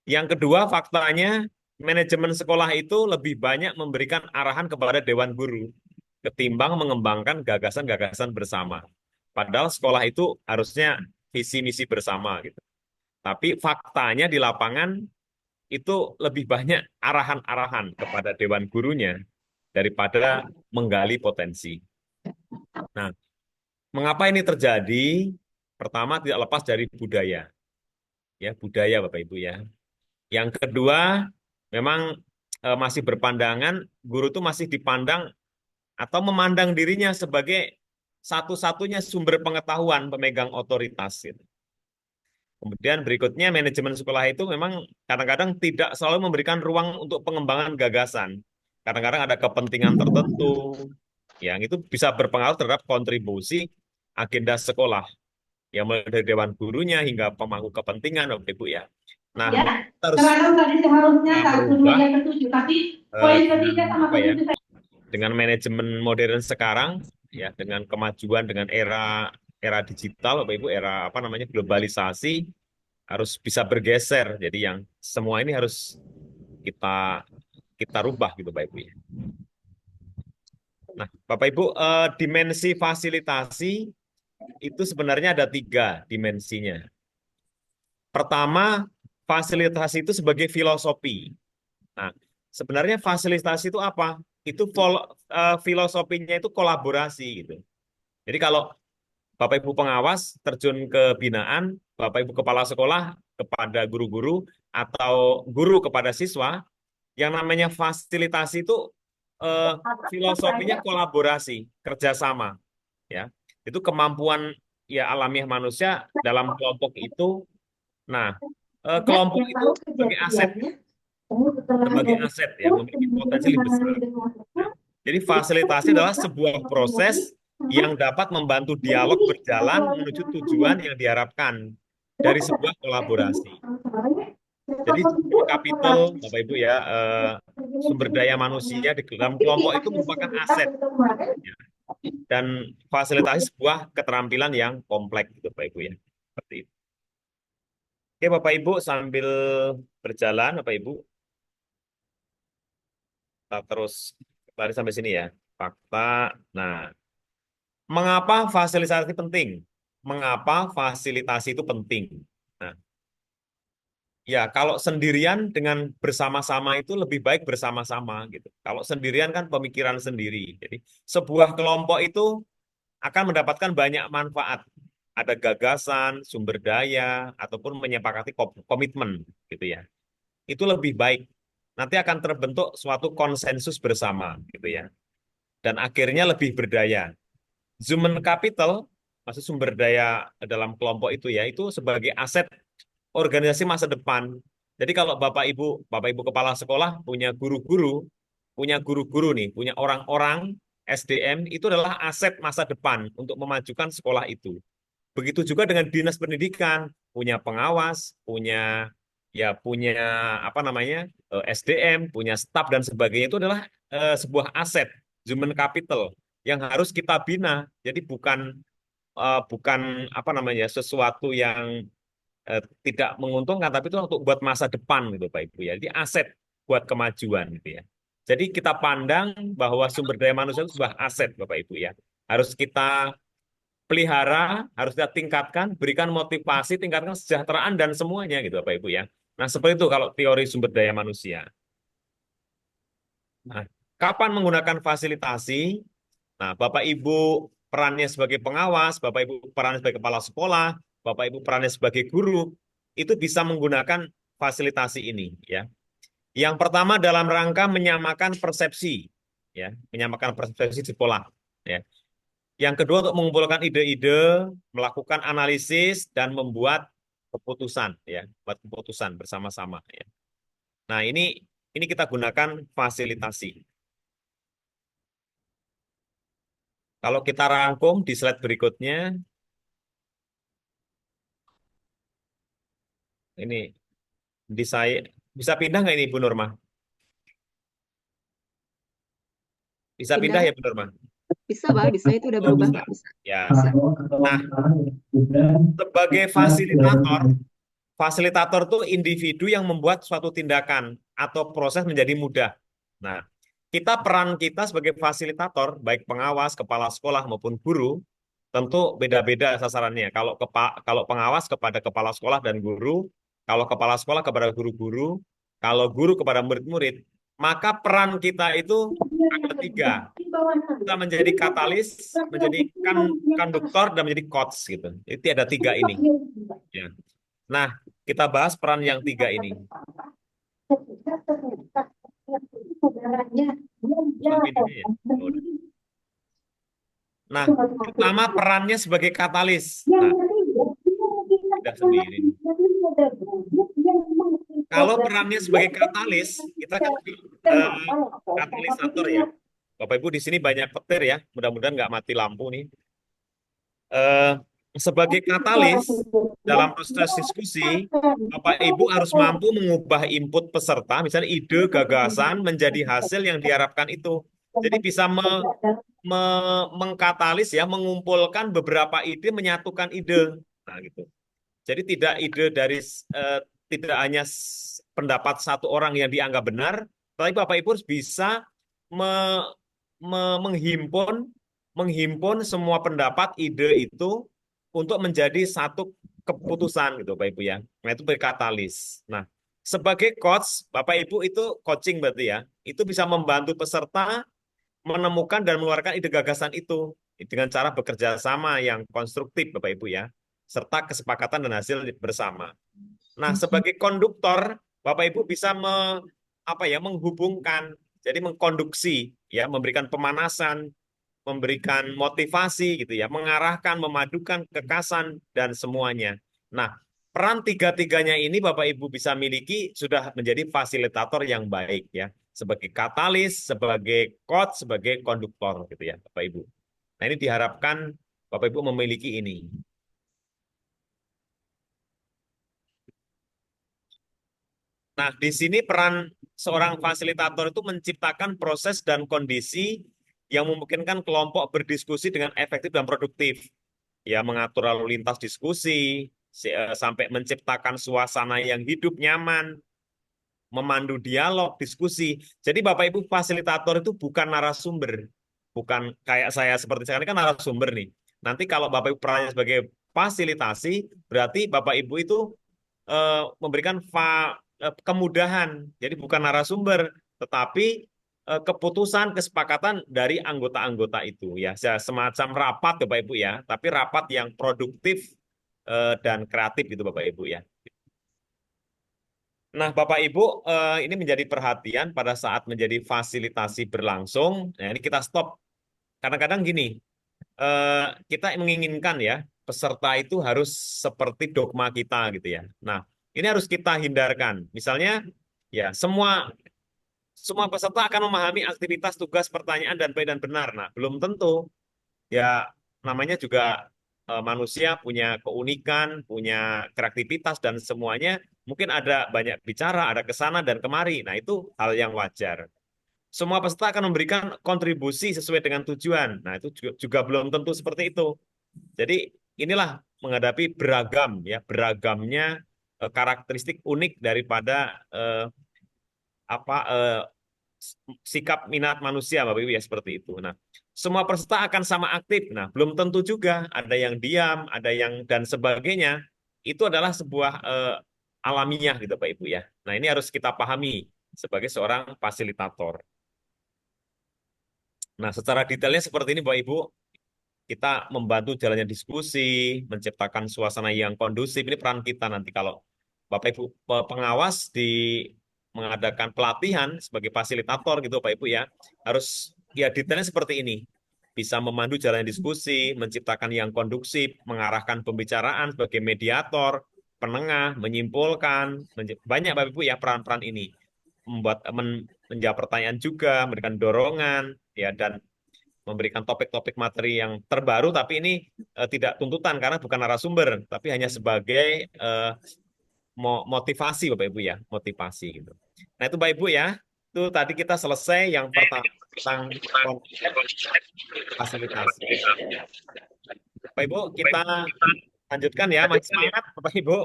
Yang kedua, faktanya manajemen sekolah itu lebih banyak memberikan arahan kepada dewan guru ketimbang mengembangkan gagasan-gagasan bersama. Padahal sekolah itu harusnya visi misi bersama gitu. Tapi faktanya di lapangan itu lebih banyak arahan-arahan kepada dewan gurunya daripada menggali potensi. Nah, mengapa ini terjadi? Pertama, tidak lepas dari budaya. Ya, budaya Bapak Ibu ya. Yang kedua, memang masih berpandangan guru itu masih dipandang atau memandang dirinya sebagai satu-satunya sumber pengetahuan pemegang otoritas. Gitu. Kemudian berikutnya manajemen sekolah itu memang kadang-kadang tidak selalu memberikan ruang untuk pengembangan gagasan. Kadang-kadang ada kepentingan tertentu yang itu bisa berpengaruh terhadap kontribusi agenda sekolah. Yang mulai dari dewan gurunya hingga pemangku kepentingan, Bapak Ibu ya. Nah, kita harus merubah dengan manajemen modern sekarang ya, dengan kemajuan, dengan era digital Bapak Ibu, era globalisasi harus bisa bergeser. Jadi yang semua ini harus kita rubah gitu Bapak Ibu ya. Nah, Bapak Ibu, dimensi fasilitasi itu sebenarnya ada 3 dimensinya. Pertama, fasilitasi itu sebagai filosofi. Nah, sebenarnya fasilitasi itu apa? Itu filosofinya itu kolaborasi gitu. Jadi kalau Bapak Ibu pengawas terjun ke binaan, Bapak Ibu kepala sekolah kepada guru-guru atau guru kepada siswa, yang namanya fasilitasi itu filosofinya kolaborasi, kerjasama, ya. Itu kemampuan ya alamiah manusia dalam kelompok itu. Nah, kelompok itu sebagai aset ya, memiliki potensi lebih besar. Jadi fasilitasi adalah sebuah proses yang dapat membantu dialog berjalan menuju tujuan yang diharapkan dari sebuah kolaborasi. Jadi kapital, Bapak Ibu ya, sumber daya manusia di dalam kelompok itu merupakan aset. Ya. dan fasilitasi sebuah keterampilan yang kompleks gitu Bapak Ibu ya. Seperti itu. Oke Bapak Ibu sambil berjalan Bapak Ibu kita terus lari sampai sini ya. Fakta. Nah, mengapa fasilitasi penting? Mengapa fasilitasi itu penting? Nah, ya, kalau sendirian dengan bersama-sama itu lebih baik bersama-sama gitu. Kalau sendirian kan pemikiran sendiri. Jadi sebuah kelompok itu akan mendapatkan banyak manfaat. Ada gagasan, sumber daya, ataupun menyepakati komitmen gitu ya. Itu lebih baik. Nanti akan terbentuk suatu konsensus bersama gitu ya. Dan akhirnya lebih berdaya. Human capital, maksud sumber daya dalam kelompok itu ya, itu sebagai aset organisasi masa depan. Jadi kalau Bapak Ibu kepala sekolah punya guru-guru nih, punya orang-orang SDM itu adalah aset masa depan untuk memajukan sekolah itu. Begitu juga dengan dinas pendidikan, punya pengawas, punya apa namanya? SDM, punya staf dan sebagainya itu adalah sebuah aset human capital yang harus kita bina. Jadi bukan apa namanya? Sesuatu yang tidak menguntungkan, tapi itu untuk buat masa depan gitu Pak Ibu ya. Jadi aset buat kemajuan gitu ya. Jadi kita pandang bahwa sumber daya manusia itu sebuah aset Bapak Ibu ya. Harus kita pelihara, harus kita tingkatkan, berikan motivasi, tingkatkan kesejahteraan dan semuanya gitu Bapak Ibu ya. Nah seperti itu kalau teori sumber daya manusia. Nah, kapan menggunakan fasilitasi? Nah, Bapak Ibu perannya sebagai pengawas, Bapak Ibu perannya sebagai kepala sekolah, Bapak Ibu perannya sebagai guru, itu bisa menggunakan fasilitasi ini ya. Yang pertama dalam rangka menyamakan persepsi ya, menyamakan persepsi di sekolah ya. Yang kedua untuk mengumpulkan ide-ide, melakukan analisis dan membuat keputusan ya, buat keputusan bersama-sama ya. Nah, ini kita gunakan fasilitasi. Kalau kita rangkum di slide berikutnya, ini di saya bisa pindah nggak ini Bu Nurma? Bisa pindah Pindah, ya Bu Nurma? bisa Pak, bisa itu udah Oh berubah bisa. Pak, bisa. Ya. Bisa. Nah, sebagai fasilitator tuh individu yang membuat suatu tindakan atau proses menjadi mudah. Nah, peran kita sebagai fasilitator, baik pengawas, kepala sekolah maupun guru, tentu beda-beda sasarannya. Kalau pengawas kepada kepala sekolah dan guru, kalau kepala sekolah kepada guru-guru, kalau guru kepada murid-murid, maka peran kita itu ada tiga. Kita menjadi katalis, menjadi konduktor, dan menjadi coach gitu. Itu ada tiga ini. Ya. Nah, kita bahas peran yang tiga ini. Ya. Nah, pertama perannya sebagai katalis. Nah, tidak sendiri. Kalau perannya sebagai katalis, kita kan katalisator ya. Bapak Ibu di sini banyak petir ya. Mudah-mudahan nggak mati lampu nih. Eh, sebagai katalis dalam proses diskusi, Bapak Ibu harus mampu mengubah input peserta, misalnya ide, gagasan, menjadi hasil yang diharapkan itu. Jadi bisa mengkatalis ya, mengumpulkan beberapa ide, menyatukan ide. Nah, gitu. Jadi eh, tidak hanya pendapat satu orang yang dianggap benar, tapi Bapak Ibu harus bisa me- menghimpun semua pendapat, ide itu untuk menjadi satu keputusan gitu Bapak Ibu ya. Nah, itu berkatalis. Nah, sebagai coach, Bapak Ibu itu coaching berarti ya. Itu bisa membantu peserta menemukan dan mengeluarkan ide gagasan itu dengan cara bekerja sama yang konstruktif Bapak Ibu ya, serta kesepakatan dan hasil bersama. Nah, sebagai konduktor, Bapak Ibu bisa menghubungkan, jadi mengkonduksi ya, memberikan pemanasan, memberikan motivasi gitu ya, mengarahkan, memadukan kekasan dan semuanya. Nah, peran tiga-tiganya ini Bapak Ibu bisa miliki sudah menjadi fasilitator yang baik ya, sebagai katalis, sebagai coach, sebagai konduktor gitu ya, Bapak Ibu. Nah, ini diharapkan Bapak Ibu memiliki ini. Nah, di sini peran seorang fasilitator itu menciptakan proses dan kondisi yang memungkinkan kelompok berdiskusi dengan efektif dan produktif. Ya, mengatur lalu lintas diskusi, sampai menciptakan suasana yang hidup nyaman, memandu dialog, diskusi. Jadi Bapak Ibu fasilitator itu bukan narasumber. Bukan kayak saya seperti saya ini kan narasumber nih. Nanti kalau Bapak Ibu perannya sebagai fasilitasi, berarti Bapak Ibu itu memberikan kemudahan. Jadi bukan narasumber, tetapi keputusan, kesepakatan dari anggota-anggota itu. Ya, semacam rapat Bapak Ibu ya, tapi rapat yang produktif dan kreatif itu Bapak Ibu ya. Nah, Bapak Ibu, ini menjadi perhatian pada saat menjadi fasilitasi berlangsung. Nah, ini kita stop. Kadang-kadang gini, kita menginginkan ya, peserta itu harus seperti dogma kita gitu ya. Nah, ini harus kita hindarkan. Misalnya, ya semua peserta akan memahami aktivitas, tugas, pertanyaan, dan baik dan benar. Nah, belum tentu. Ya, namanya juga manusia punya keunikan, punya kreativitas, dan semuanya mungkin ada banyak bicara, ada kesana dan kemari. Nah, itu hal yang wajar. Semua peserta akan memberikan kontribusi sesuai dengan tujuan. Nah, itu juga belum tentu seperti itu. Jadi, inilah menghadapi beragam, ya, beragamnya karakteristik unik daripada sikap minat manusia, Bapak Ibu ya, seperti itu. Nah, semua peserta akan sama aktif. Nah, belum tentu juga, ada yang diam, ada yang dan sebagainya. Itu adalah sebuah alamiah gitu Bapak Ibu ya. Nah, ini harus kita pahami sebagai seorang fasilitator. Nah, secara detailnya seperti ini Bapak Ibu, kita membantu jalannya diskusi, menciptakan suasana yang kondusif. Ini peran kita nanti kalau Bapak Ibu pengawas mengadakan pelatihan sebagai fasilitator gitu Pak Ibu ya, harus ya detailnya seperti ini. Bisa memandu jalan diskusi, menciptakan yang kondusif, mengarahkan pembicaraan sebagai mediator, penengah, menyimpulkan, banyak Bapak Ibu ya peran-peran ini. Menjawab pertanyaan juga, memberikan dorongan ya, dan memberikan topik-topik materi yang terbaru, tapi ini tidak tuntutan karena bukan narasumber, tapi hanya sebagai motivasi Bapak Ibu ya, motivasi gitu. Nah, itu Bapak Ibu ya. Itu tadi kita selesai yang pertama tentang konsep fasilitasi. Bapak Ibu, kita lanjutkan ya, masih semangat Bapak Ibu.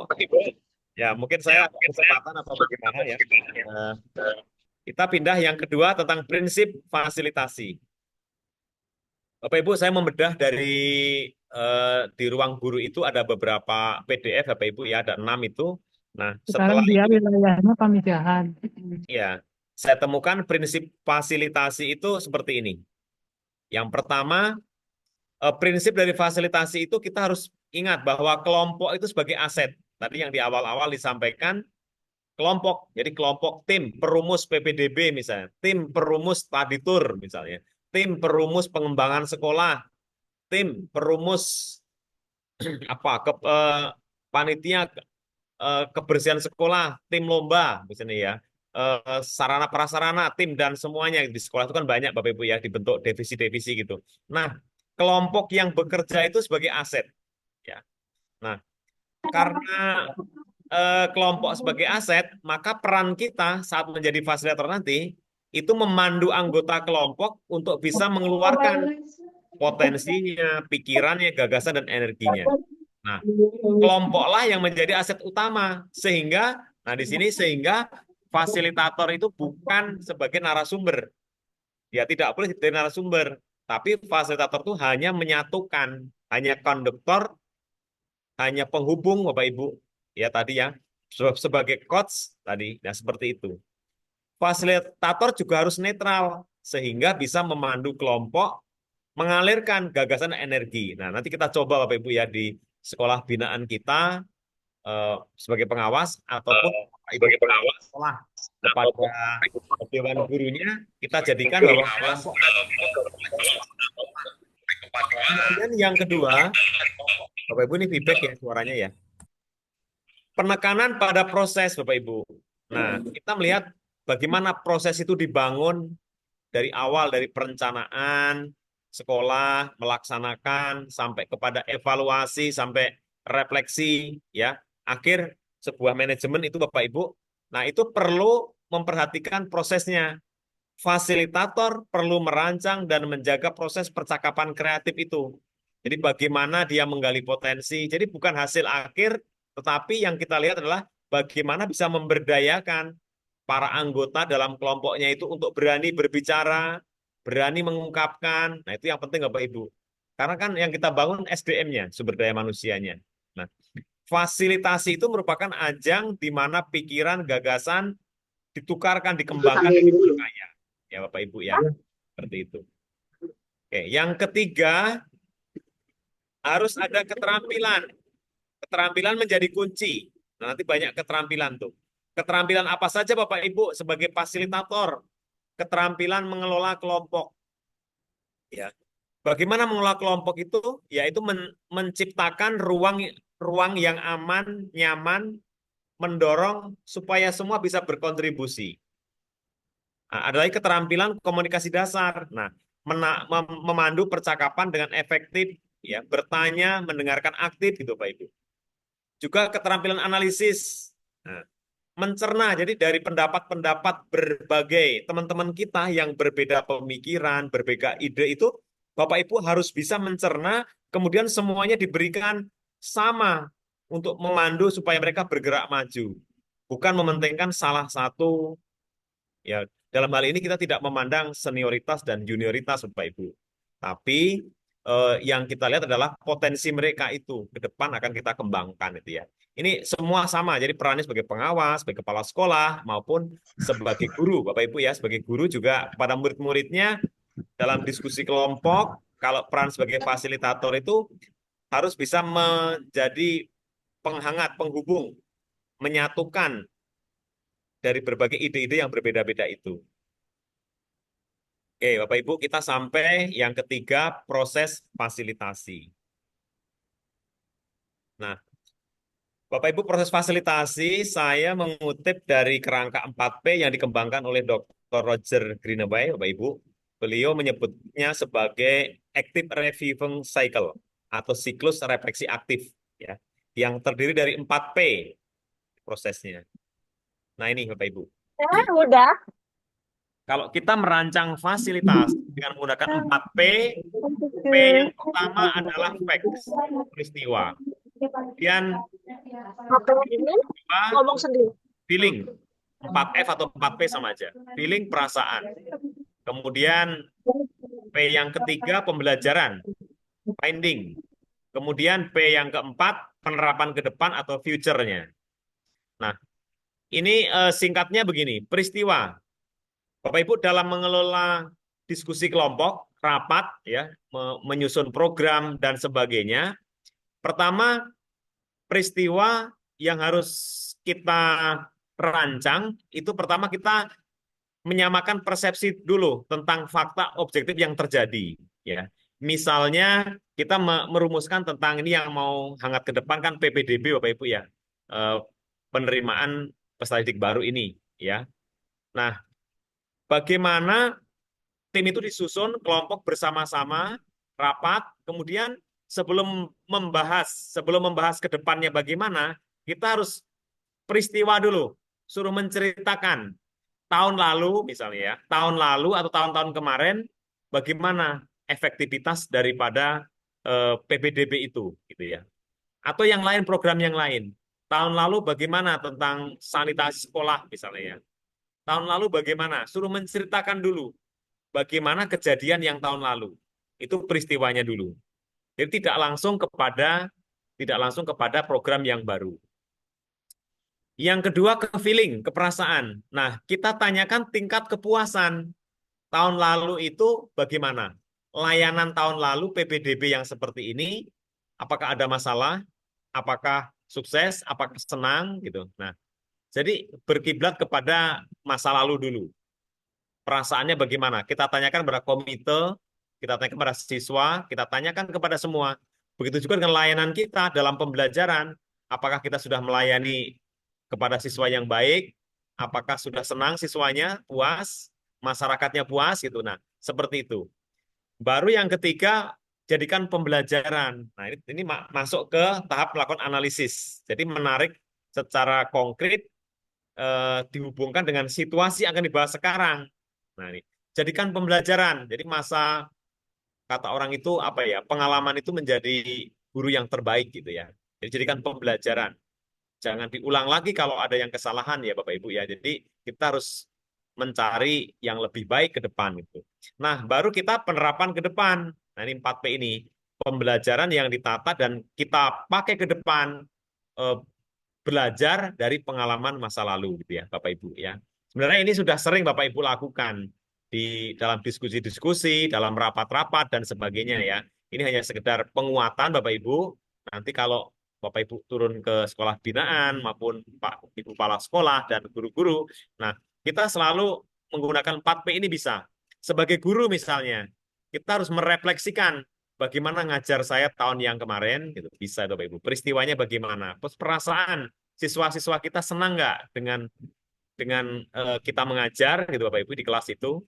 Ya, mungkin saya kesempatan atau bagaimana ya. Kita pindah yang kedua tentang prinsip fasilitasi. Bapak Ibu, saya membedah dari di ruang guru itu ada beberapa PDF Bapak Ibu ya, ada 6 itu. Nah, Sekarang setelah dia itu wilayahnya pemijahan. ya, saya temukan prinsip fasilitasi itu seperti ini. Yang pertama, prinsip dari fasilitasi itu kita harus ingat bahwa kelompok itu sebagai aset. Tadi yang di awal-awal disampaikan, kelompok. Jadi kelompok tim perumus PPDB misalnya, tim perumus staditur misalnya, tim perumus pengembangan sekolah, tim perumus panitia kebersihan sekolah, tim lomba misalnya ya, sarana prasarana, tim dan semuanya di sekolah itu kan banyak Bapak Ibu ya, dibentuk divisi-divisi gitu. Nah, kelompok yang bekerja itu sebagai aset ya. Nah, karena kelompok sebagai aset, maka peran kita saat menjadi fasilitator nanti itu memandu anggota kelompok untuk bisa mengeluarkan potensinya, pikirannya, gagasan dan energinya. Nah, kelompoklah yang menjadi aset utama sehingga di sini fasilitator itu bukan sebagai narasumber. Ya tidak boleh jadi narasumber, tapi fasilitator itu hanya menyatukan, hanya konduktor, hanya penghubung Bapak Ibu. Ya tadi ya, sebagai coach tadi, nah seperti itu. Fasilitator juga harus netral sehingga bisa memandu kelompok, mengalirkan gagasan dan energi. Nah, nanti kita coba Bapak Ibu ya di sekolah binaan kita sebagai pengawas ataupun sebagai pengawas sekolah kepada dewan gurunya, kita jadikan bahwa kelompok. Kemudian yang kedua, Bapak Ibu ini feedback ya suaranya ya. Penekanan pada proses Bapak Ibu. Nah, kita melihat bagaimana proses itu dibangun dari awal, dari perencanaan sekolah, melaksanakan sampai kepada evaluasi, sampai refleksi ya. Akhir sebuah manajemen itu Bapak Ibu. Nah, itu perlu memperhatikan prosesnya. fasilitator perlu merancang dan menjaga proses percakapan kreatif itu. Jadi bagaimana dia menggali potensi. Jadi bukan hasil akhir, tetapi yang kita lihat adalah bagaimana bisa memberdayakan para anggota dalam kelompoknya itu untuk berani berbicara, berani mengungkapkan. Nah, itu yang penting Bapak Ibu. Karena kan yang kita bangun SDM-nya, sumber daya manusianya. Nah, fasilitasi itu merupakan ajang di mana pikiran, gagasan ditukarkan, dikembangkan, dan diperkaya. Ya Bapak Ibu ya, seperti itu. Oke, yang ketiga harus ada keterampilan. Keterampilan menjadi kunci. Nah, nanti banyak keterampilan tuh. Keterampilan apa saja Bapak Ibu sebagai fasilitator? Keterampilan mengelola kelompok. Ya. Bagaimana mengelola kelompok itu? Yaitu menciptakan ruang yang aman, nyaman, mendorong supaya semua bisa berkontribusi. Nah, ada lagi keterampilan komunikasi dasar. Nah, memandu percakapan dengan efektif, ya, bertanya, mendengarkan aktif gitu, Pak Ibu. Juga keterampilan analisis. Nah, mencerna, jadi dari pendapat-pendapat berbagai teman-teman kita yang berbeda pemikiran, berbeda ide itu, Bapak Ibu harus bisa mencerna, kemudian semuanya diberikan sama untuk memandu supaya mereka bergerak maju. Bukan mementingkan salah satu. Ya, dalam hal ini kita tidak memandang senioritas dan junioritas, Bapak Ibu. Tapi yang kita lihat adalah potensi mereka itu ke depan akan kita kembangkan itu ya. Ini semua sama, jadi perannya sebagai pengawas, sebagai kepala sekolah maupun sebagai guru, Bapak Ibu ya, sebagai guru juga kepada murid-muridnya dalam diskusi kelompok. Kalau peran sebagai fasilitator itu harus bisa menjadi penghangat, penghubung, menyatukan dari berbagai ide-ide yang berbeda-beda itu. Oke, Bapak Ibu, kita sampai yang ketiga, proses fasilitasi. Nah, Bapak Ibu, proses fasilitasi saya mengutip dari kerangka 4P yang dikembangkan oleh Dr. Roger Greenaway, Bapak Ibu. Beliau menyebutnya sebagai Active Reviewing Cycle atau siklus refleksi aktif, ya, yang terdiri dari 4P prosesnya. Nah, ini Bapak Ibu. Udah. Kalau kita merancang fasilitas dengan menggunakan 4P, P yang pertama adalah facts, peristiwa. Kemudian Ngomong sendiri. feeling, 4F atau 4P sama aja. Feeling, perasaan. Kemudian P yang ketiga, pembelajaran, finding. Kemudian P yang keempat, penerapan ke depan atau future-nya. Nah, ini singkatnya begini, peristiwa. Bapak Ibu dalam mengelola diskusi kelompok, rapat, ya, menyusun program dan sebagainya. Pertama, peristiwa yang harus kita rancang itu pertama kita menyamakan persepsi dulu tentang fakta objektif yang terjadi. Ya, misalnya kita merumuskan tentang ini yang mau hangat ke depan kan PPDB, Bapak Ibu ya, penerimaan peserta didik baru ini. Ya, nah. Bagaimana tim itu disusun, kelompok bersama-sama, rapat, kemudian sebelum membahas ke depannya bagaimana, kita harus peristiwa dulu, suruh menceritakan tahun lalu misalnya ya, tahun lalu atau tahun-tahun kemarin, bagaimana efektivitas daripada PPDB itu, gitu ya. Atau yang lain, program yang lain. Tahun lalu bagaimana tentang sanitasi sekolah misalnya ya. Tahun lalu bagaimana? Suruh menceritakan dulu bagaimana kejadian yang tahun lalu. Itu peristiwanya dulu. Jadi tidak langsung kepada program yang baru. Yang kedua ke feeling, ke perasaan. Nah, kita tanyakan tingkat kepuasan. Tahun lalu itu bagaimana? Layanan tahun lalu PPDB yang seperti ini, apakah ada masalah? Apakah sukses? Apakah senang gitu. Nah, jadi berkiblat kepada masa lalu dulu. Perasaannya bagaimana? Kita tanyakan kepada komite, kita tanyakan kepada siswa, kita tanyakan kepada semua. Begitu juga dengan layanan kita dalam pembelajaran. Apakah kita sudah melayani kepada siswa yang baik? Apakah sudah senang siswanya, puas, masyarakatnya puas gitu. Nah, seperti itu. Baru yang ketiga, jadikan pembelajaran. Nah, ini masuk ke tahap melakukan analisis. Jadi menarik secara konkret dihubungkan dengan situasi yang akan dibahas sekarang. Nah, ini jadikan pembelajaran. Jadi masa kata orang itu apa ya? Pengalaman itu menjadi guru yang terbaik gitu ya. Jadi jadikan pembelajaran. Jangan diulang lagi kalau ada yang kesalahan ya Bapak Ibu ya. Jadi kita harus mencari yang lebih baik ke depan itu. Nah, baru kita penerapan ke depan. Nah, ini 4P ini. Pembelajaran yang ditata dan kita pakai ke depan, eh, belajar dari pengalaman masa lalu gitu ya Bapak Ibu ya. Sebenarnya ini sudah sering Bapak Ibu lakukan di dalam diskusi-diskusi, dalam rapat-rapat dan sebagainya ya. Ini hanya sekedar penguatan Bapak Ibu. Nanti kalau Bapak Ibu turun ke sekolah binaan maupun Pak Ibu kepala sekolah dan guru-guru, nah kita selalu menggunakan 4P ini bisa. Sebagai guru misalnya, kita harus merefleksikan bagaimana ngajar saya tahun yang kemarin, gitu. Bisa Bapak Ibu. Peristiwanya bagaimana? Terus perasaan siswa-siswa kita senang nggak dengan kita mengajar gitu Bapak Ibu di kelas itu.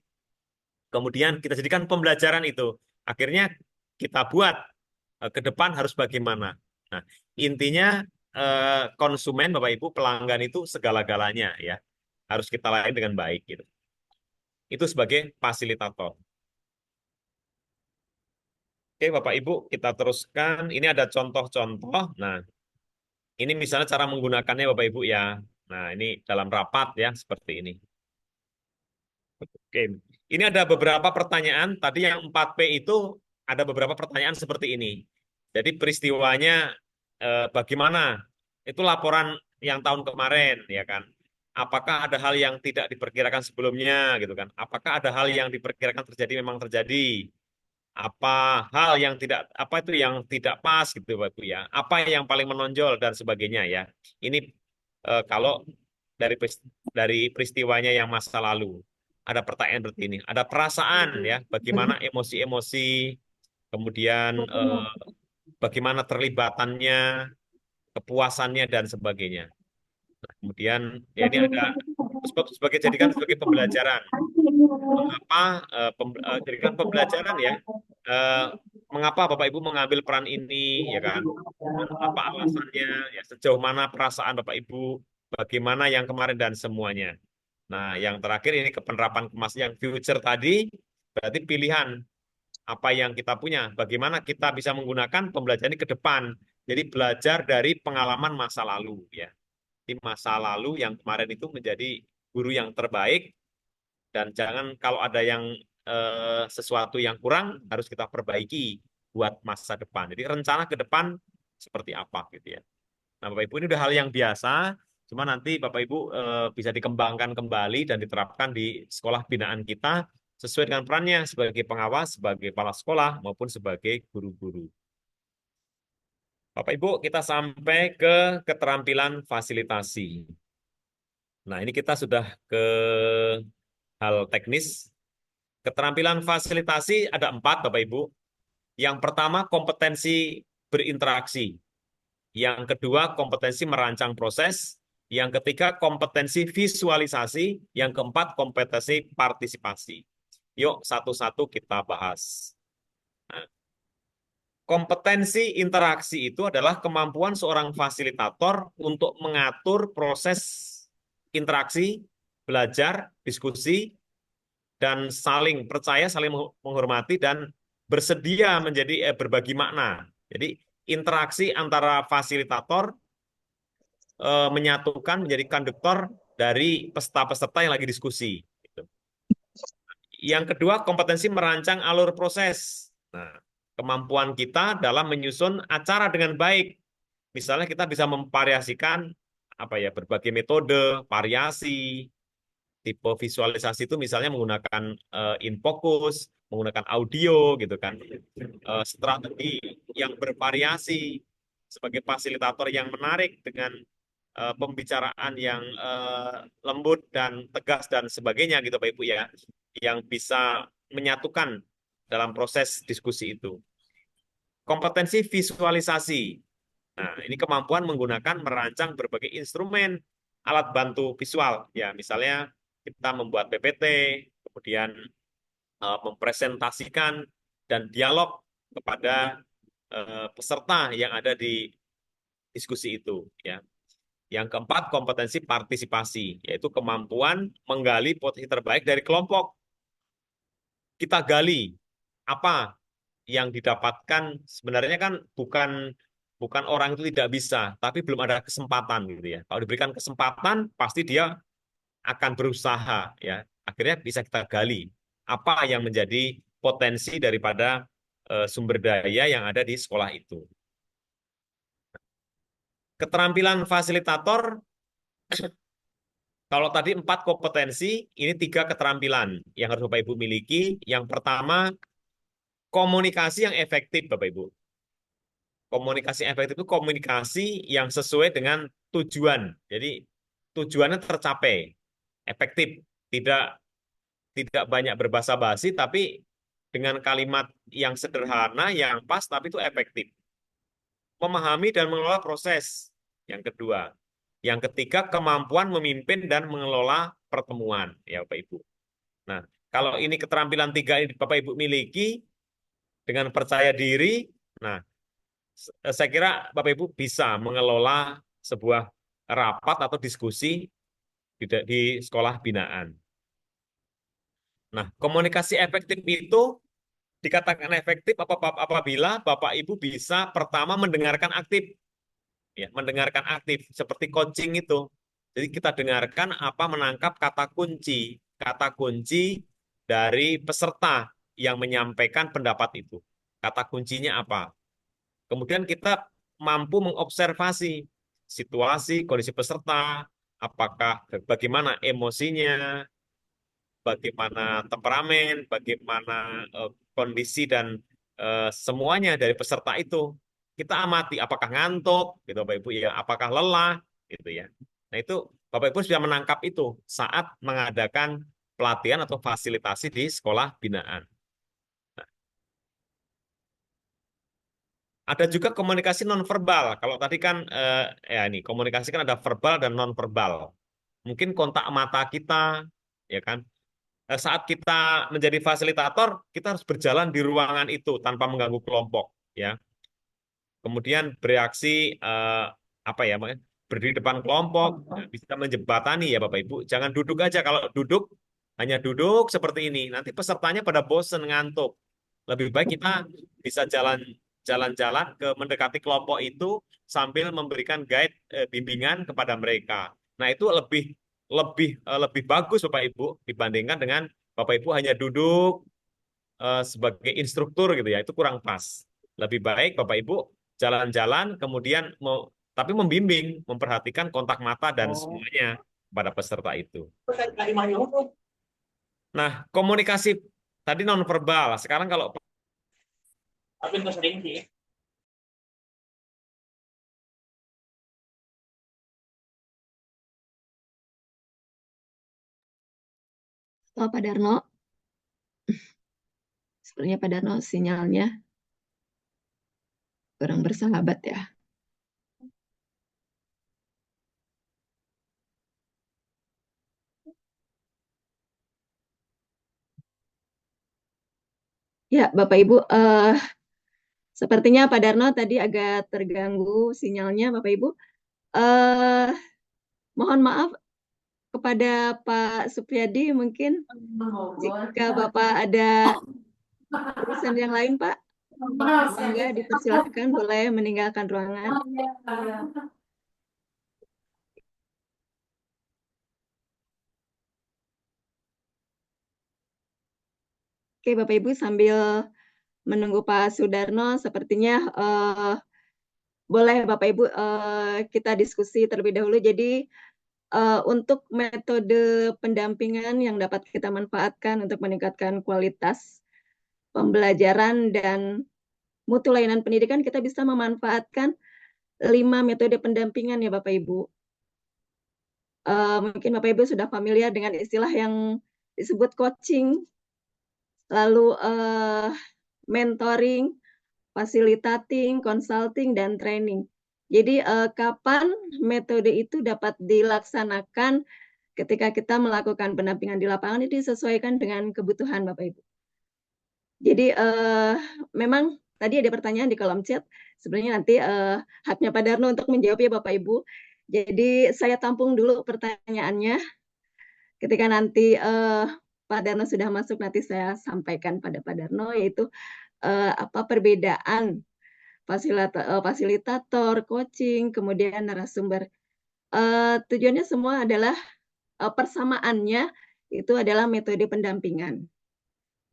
Kemudian kita jadikan pembelajaran itu. Akhirnya kita buat ke depan harus bagaimana. Nah, intinya konsumen Bapak Ibu pelanggan itu segala-galanya ya. Harus kita layani dengan baik gitu. Itu sebagai fasilitator. Oke, Bapak Ibu, kita teruskan. Ini ada contoh-contoh. Nah, ini misalnya cara menggunakannya Bapak Ibu ya. Nah, ini dalam rapat ya, seperti ini. Oke, ini ada beberapa pertanyaan. Tadi yang 4P itu ada beberapa pertanyaan seperti ini. Jadi peristiwanya bagaimana? Itu laporan yang tahun kemarin, ya kan? Apakah ada hal yang tidak diperkirakan sebelumnya, gitu kan? Apakah ada hal yang diperkirakan terjadi memang terjadi? Apa hal yang tidak apa itu yang tidak pas gitu Bapak Ibu ya, apa yang paling menonjol dan sebagainya ya. Ini kalau dari peristiwanya yang masa lalu ada pertanyaan seperti ini, ada perasaan ya, bagaimana emosi-emosi, kemudian bagaimana terlibatannya, kepuasannya dan sebagainya. Kemudian ya ini ada sebagai jadikan sebagai pembelajaran. Mengapa jadikan pembelajaran ya, eh, mengapa Bapak Ibu mengambil peran ini ya kan, apa alasannya ya, sejauh mana perasaan Bapak Ibu, bagaimana yang kemarin dan semuanya. Nah yang terakhir ini ke penerapan kemas yang future tadi, berarti pilihan apa yang kita punya, bagaimana kita bisa menggunakan pembelajaran ini ke depan. Jadi belajar dari pengalaman masa lalu ya, di masa lalu yang kemarin itu menjadi guru yang terbaik. Dan jangan kalau ada yang sesuatu yang kurang harus kita perbaiki buat masa depan. Jadi rencana ke depan seperti apa gitu ya. Nah Bapak Ibu ini udah hal yang biasa, cuma nanti Bapak Ibu bisa dikembangkan kembali dan diterapkan di sekolah binaan kita sesuai dengan perannya sebagai pengawas, sebagai kepala sekolah maupun sebagai guru-guru. Bapak Ibu kita sampai ke keterampilan fasilitasi. Nah ini kita sudah ke hal teknis. Keterampilan fasilitasi ada 4, Bapak Ibu. Yang pertama, kompetensi berinteraksi. Yang kedua, kompetensi merancang proses. Yang ketiga, kompetensi visualisasi. Yang keempat, kompetensi partisipasi. Yuk, satu-satu kita bahas. Nah, kompetensi interaksi itu adalah kemampuan seorang fasilitator untuk mengatur proses interaksi, belajar, diskusi, dan saling percaya, saling menghormati, dan bersedia menjadi berbagi makna. Jadi interaksi antara fasilitator menyatukan menjadi konduktor dari peserta-peserta yang lagi diskusi. Yang kedua, kompetensi merancang alur proses. Nah, kemampuan kita dalam menyusun acara dengan baik. Misalnya kita bisa memvariasikan apa ya, berbagai metode, variasi, tipe visualisasi itu misalnya menggunakan infocus, menggunakan audio gitu kan. Strategi yang bervariasi sebagai fasilitator yang menarik dengan pembicaraan yang lembut dan tegas dan sebagainya gitu Pak Ibu ya, yang bisa menyatukan dalam proses diskusi itu. Kompetensi visualisasi. Nah, ini kemampuan menggunakan merancang berbagai instrumen alat bantu visual ya, misalnya kita membuat PPT, kemudian mempresentasikan dan dialog kepada peserta yang ada di diskusi itu ya. Yang keempat, kompetensi partisipasi, yaitu kemampuan menggali potensi terbaik dari kelompok. kita gali apa yang didapatkan. Sebenarnya kan bukan orang itu tidak bisa, tapi belum ada kesempatan gitu ya. Kalau diberikan kesempatan, pasti dia akan berusaha ya. Akhirnya bisa kita gali apa yang menjadi potensi daripada sumber daya yang ada di sekolah itu. Keterampilan fasilitator, kalau tadi 4 kompetensi, ini 3 keterampilan yang harus Bapak Ibu miliki. Yang pertama, komunikasi yang efektif, Bapak Ibu. Komunikasi efektif itu komunikasi yang sesuai dengan tujuan. Jadi tujuannya tercapai, efektif, tidak banyak berbahasa basi, tapi dengan kalimat yang sederhana, yang pas, tapi itu efektif. Memahami dan mengelola proses. Yang kedua. Yang ketiga, kemampuan memimpin dan mengelola pertemuan, ya Bapak Ibu. Nah, kalau ini keterampilan 3 ini Bapak Ibu miliki dengan percaya diri, nah, saya kira Bapak Ibu bisa mengelola sebuah rapat atau diskusi di sekolah binaan. Nah, komunikasi efektif itu dikatakan efektif apabila Bapak Ibu bisa pertama mendengarkan aktif. Ya, mendengarkan aktif seperti coaching itu. Jadi kita dengarkan apa menangkap kata kunci dari peserta yang menyampaikan pendapat itu. Kata kuncinya apa? Kemudian kita mampu mengobservasi situasi, kondisi peserta, apakah bagaimana emosinya, bagaimana temperamen, bagaimana kondisi dan semuanya dari peserta itu. Kita amati apakah ngantuk, gitu Bapak Ibu ya, apakah lelah, gitu ya. Nah itu Bapak Ibu sudah menangkap itu saat mengadakan pelatihan atau fasilitasi di sekolah binaan. Ada juga komunikasi nonverbal. Kalau tadi kan ya ini komunikasi kan ada verbal dan nonverbal. Mungkin kontak mata kita, ya kan. Saat kita menjadi fasilitator, kita harus berjalan di ruangan itu tanpa mengganggu kelompok, ya. Kemudian bereaksi apa ya, berdiri depan kelompok, bisa menjembatani ya Bapak Ibu. Jangan duduk aja. Kalau duduk hanya duduk seperti ini, nanti pesertanya pada bosen ngantuk. Lebih baik kita bisa jalan-jalan ke mendekati kelompok itu sambil memberikan guide bimbingan kepada mereka. Nah, itu lebih bagus Bapak Ibu dibandingkan dengan Bapak Ibu hanya duduk sebagai instruktur gitu ya. Itu kurang pas. Lebih baik Bapak Ibu jalan-jalan kemudian tapi membimbing, memperhatikan kontak mata dan semuanya pada peserta itu. Nah, komunikasi tadi nonverbal. Sekarang kalau Pak Darno, sepertinya Pak Darno sinyalnya kurang bersahabat ya. Ya, Bapak Ibu, sepertinya Pak Darno tadi agak terganggu sinyalnya, Bapak Ibu. Mohon maaf kepada Pak Supriyadi, mungkin jika Bapak ada urusan yang lain, Pak, monggo dipersilakan boleh meninggalkan ruangan. Oke, Bapak Ibu, sambil menunggu Pak Sudarno, sepertinya boleh Bapak Ibu kita diskusi terlebih dahulu. Jadi untuk metode pendampingan yang dapat kita manfaatkan untuk meningkatkan kualitas pembelajaran dan mutu layanan pendidikan, kita bisa memanfaatkan 5 metode pendampingan ya Bapak Ibu. Mungkin Bapak Ibu sudah familiar dengan istilah yang disebut coaching, lalu mentoring, facilitating, consulting, dan training. Jadi kapan metode itu dapat dilaksanakan ketika kita melakukan pendampingan di lapangan, itu disesuaikan dengan kebutuhan Bapak Ibu. Jadi memang tadi ada pertanyaan di kolom chat, sebenarnya nanti haknya Pak Darno untuk menjawab ya Bapak Ibu. Jadi saya tampung dulu pertanyaannya. Ketika nanti Pak Darno sudah masuk, nanti saya sampaikan pada Pak Darno, yaitu apa perbedaan fasilitator, coaching, kemudian narasumber. Tujuannya semua adalah persamaannya itu adalah metode pendampingan.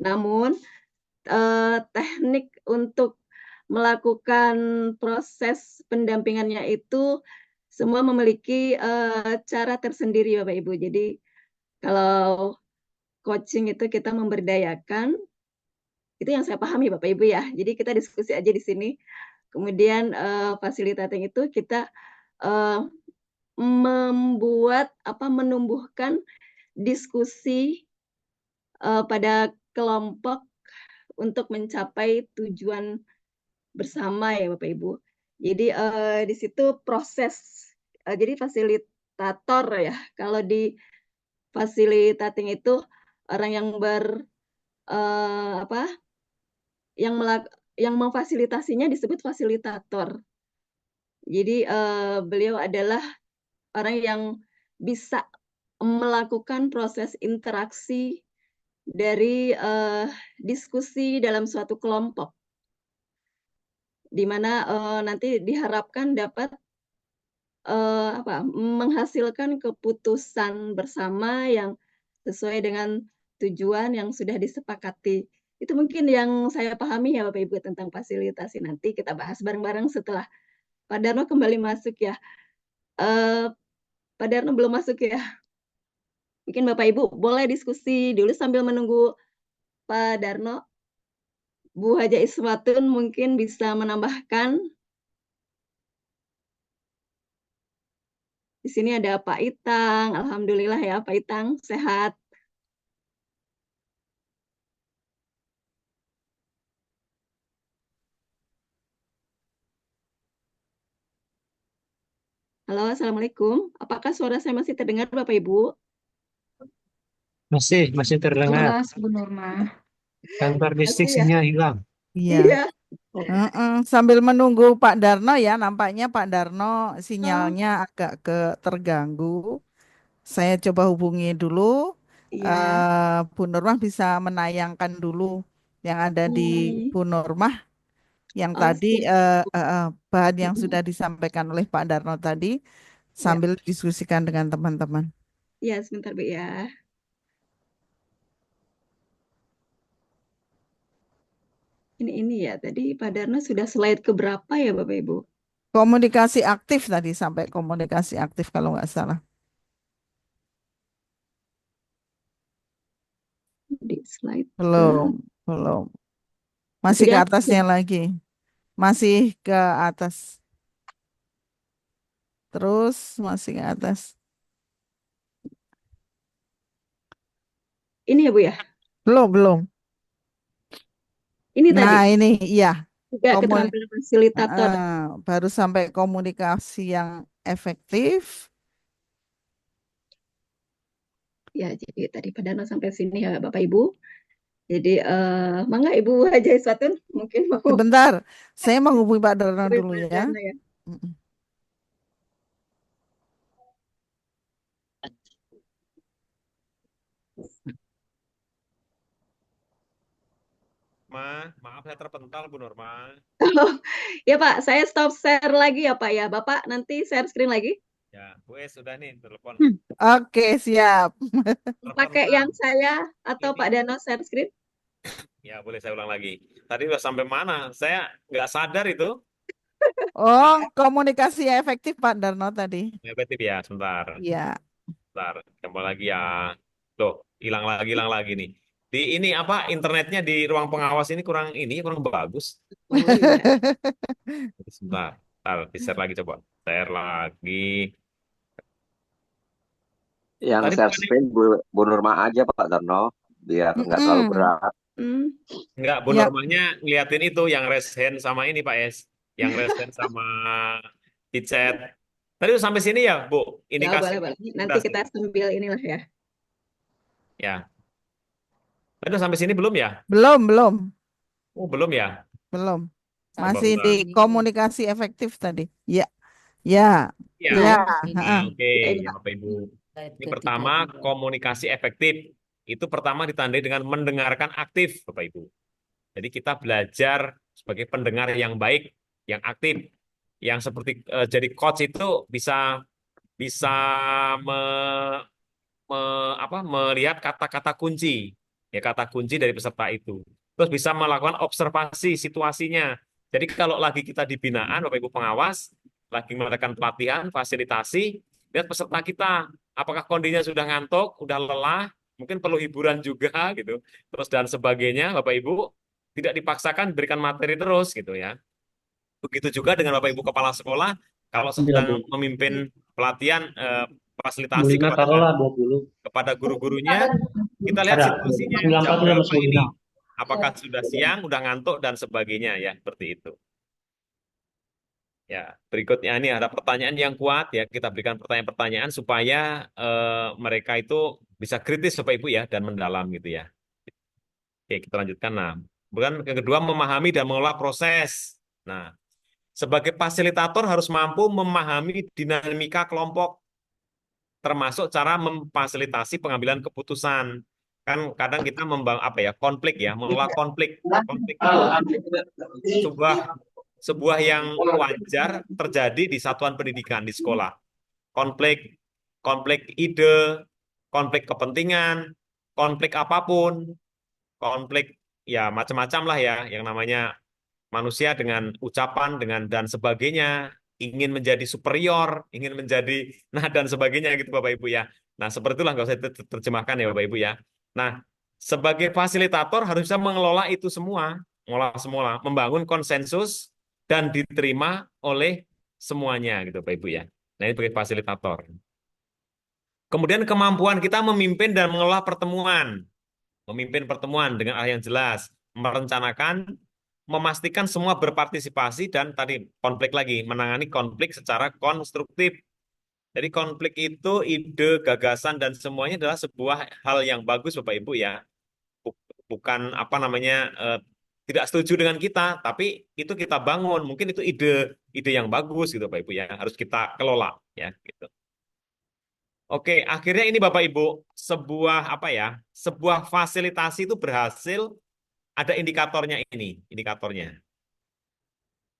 Namun teknik untuk melakukan proses pendampingannya itu semua memiliki cara tersendiri Bapak Ibu. Jadi kalau coaching itu kita memberdayakan, itu yang saya pahami Bapak Ibu ya. Jadi kita diskusi aja di sini. Kemudian facilitating itu kita menumbuhkan diskusi pada kelompok untuk mencapai tujuan bersama ya Bapak Ibu. Jadi di situ proses, jadi fasilitator ya. Kalau di facilitating itu orang yang yang memfasilitasinya disebut fasilitator. Jadi beliau adalah orang yang bisa melakukan proses interaksi dari diskusi dalam suatu kelompok, di mana nanti diharapkan dapat menghasilkan keputusan bersama yang sesuai dengan tujuan yang sudah disepakati. Itu mungkin yang saya pahami ya Bapak Ibu tentang fasilitasi. Nanti kita bahas bareng-bareng setelah Pak Darno kembali masuk ya. Pak Darno belum masuk ya. Mungkin Bapak Ibu boleh diskusi dulu sambil menunggu Pak Darno. Bu Haja Iswatun mungkin bisa menambahkan. Di sini ada Pak Itang. Alhamdulillah ya Pak Itang, sehat. Halo, Assalamualaikum. Apakah suara saya masih terdengar Bapak Ibu? Masih terdengar. Jelas, Bu Nurma. Kantor distrik Masih ya? sinyal hilang. Iya. Iya. Sambil menunggu Pak Darno ya, nampaknya Pak Darno sinyalnya agak terganggu. Saya coba hubungi dulu. Iya. Bu Nurmah bisa menayangkan dulu yang ada di Bu Nurmah yang Oh, tadi siap. bahan yang sudah disampaikan oleh Pak Darno tadi Ya. sambil diskusikan dengan teman-teman. Ya, sebentar Bu ya. Ini ya, tadi Pak Darno sudah slide ke berapa ya Bapak Ibu? Komunikasi aktif tadi sampai komunikasi aktif kalau nggak salah. Di slide ke... Belum. Masih Jadi ke apa atasnya ya? lagi. Masih ke atas. Terus masih ke atas. Ini ya Bu ya? Belum. Ini tadi, Nah, ini iya. juga keterampilan fasilitator. Baru sampai komunikasi yang efektif. Ya, jadi tadi Pak Darno sampai sini ya Bapak Ibu. Jadi, mangga Ibu Haja Iswatun mungkin mau Sebentar, saya menghubungi Pak Darno dari dulu Pak ya. Darno ya. Mm-mm. Maaf saya terpental Bu Norma. Ya Pak, saya stop share lagi ya Pak ya. Bapak nanti share screen lagi. Ya, Bu Es sudah nih telepon. Oke, siap. Pakai yang saya atau Ini. Pak Dano share screen. Ya, boleh saya ulang lagi. Tadi udah sampai mana? Saya nggak sadar itu. Oh, komunikasi efektif Pak Darno tadi. Efektif ya, sebentar. Iya. Bentar, coba lagi ya. Loh, hilang lagi nih. Di ini apa internetnya di ruang pengawas ini kurang bagus. Oh iya. Sebentar, di-share lagi coba. Share lagi. Yang Tadi share bukan screen Bu Nurma aja Pak Darno, biar nggak terlalu Mm-mm. berat. enggak, Bu Ya. Normanya ngeliatin itu yang raise hand sama ini Pak Es. Yang raise hand sama di chat. Tadi udah sampai sini ya, Bu? Ya Indikasi. boleh. Nanti kita sambil inilah ya. Ya. Tadi udah sampai sini belum ya? Belum. Oh, belum ya? Belum. Coba Masih bentar. di komunikasi efektif tadi. Ya. Ya. Ya. Ya. Nah, oke, Ya, ini, ya Pak. Bapak Ibu. Ini pertama komunikasi efektif. itu pertama ditandai dengan mendengarkan aktif, Bapak Ibu. Jadi kita belajar sebagai pendengar yang baik, yang aktif, yang seperti jadi coach itu bisa bisa melihat kata-kata kunci, ya kata kunci dari peserta itu. Terus bisa melakukan observasi situasinya. Jadi kalau lagi kita di binaan, Bapak Ibu pengawas, lagi melakukan pelatihan, fasilitasi, lihat peserta kita, apakah kondisinya sudah ngantuk, sudah lelah, mungkin perlu hiburan juga gitu. Terus dan sebagainya, Bapak Ibu tidak dipaksakan berikan materi terus gitu ya. Begitu juga dengan Bapak Ibu kepala sekolah, kalau sedang memimpin pelatihan fasilitasi kepada guru-gurunya, kita lihat situasinya jam berapa ini. Apakah sudah siang, udah ngantuk, dan sebagainya ya, seperti itu. Ya, berikutnya ini ada pertanyaan yang kuat ya, kita berikan pertanyaan-pertanyaan supaya mereka itu bisa kritis Bapak Ibu ya, dan mendalam gitu ya. Oke, kita lanjutkan. Nah, kemudian yang kedua, memahami dan mengelola proses. Nah, sebagai fasilitator harus mampu memahami dinamika kelompok, termasuk cara memfasilitasi pengambilan keputusan. Kan kadang kita membangun konflik ya, mengelola konflik. Konflik itu sebuah yang wajar terjadi di satuan pendidikan di sekolah. Konflik ide, konflik kepentingan, konflik apapun, konflik ya macam-macam lah ya, yang namanya manusia dengan ucapan dan sebagainya, ingin menjadi superior, ingin menjadi dan sebagainya gitu Bapak Ibu ya. Nah, seperti itulah, nggak usah terjemahkan ya Bapak Ibu ya. Nah, sebagai fasilitator harus bisa mengelola itu semua, membangun konsensus dan diterima oleh semuanya gitu Bapak Ibu ya. Nah, ini sebagai fasilitator. Kemudian kemampuan kita memimpin dan mengelola pertemuan. Memimpin pertemuan dengan arah yang jelas, merencanakan, memastikan semua berpartisipasi, dan tadi konflik lagi, menangani konflik secara konstruktif. Jadi konflik itu ide, gagasan, dan semuanya adalah sebuah hal yang bagus Bapak Ibu ya. Bukan tidak setuju dengan kita, tapi itu kita bangun. Mungkin itu ide yang bagus gitu Bapak Ibu ya. Harus kita kelola ya gitu. Oke, akhirnya ini Bapak Ibu, sebuah fasilitasi itu berhasil, ada indikatornya ini, indikatornya.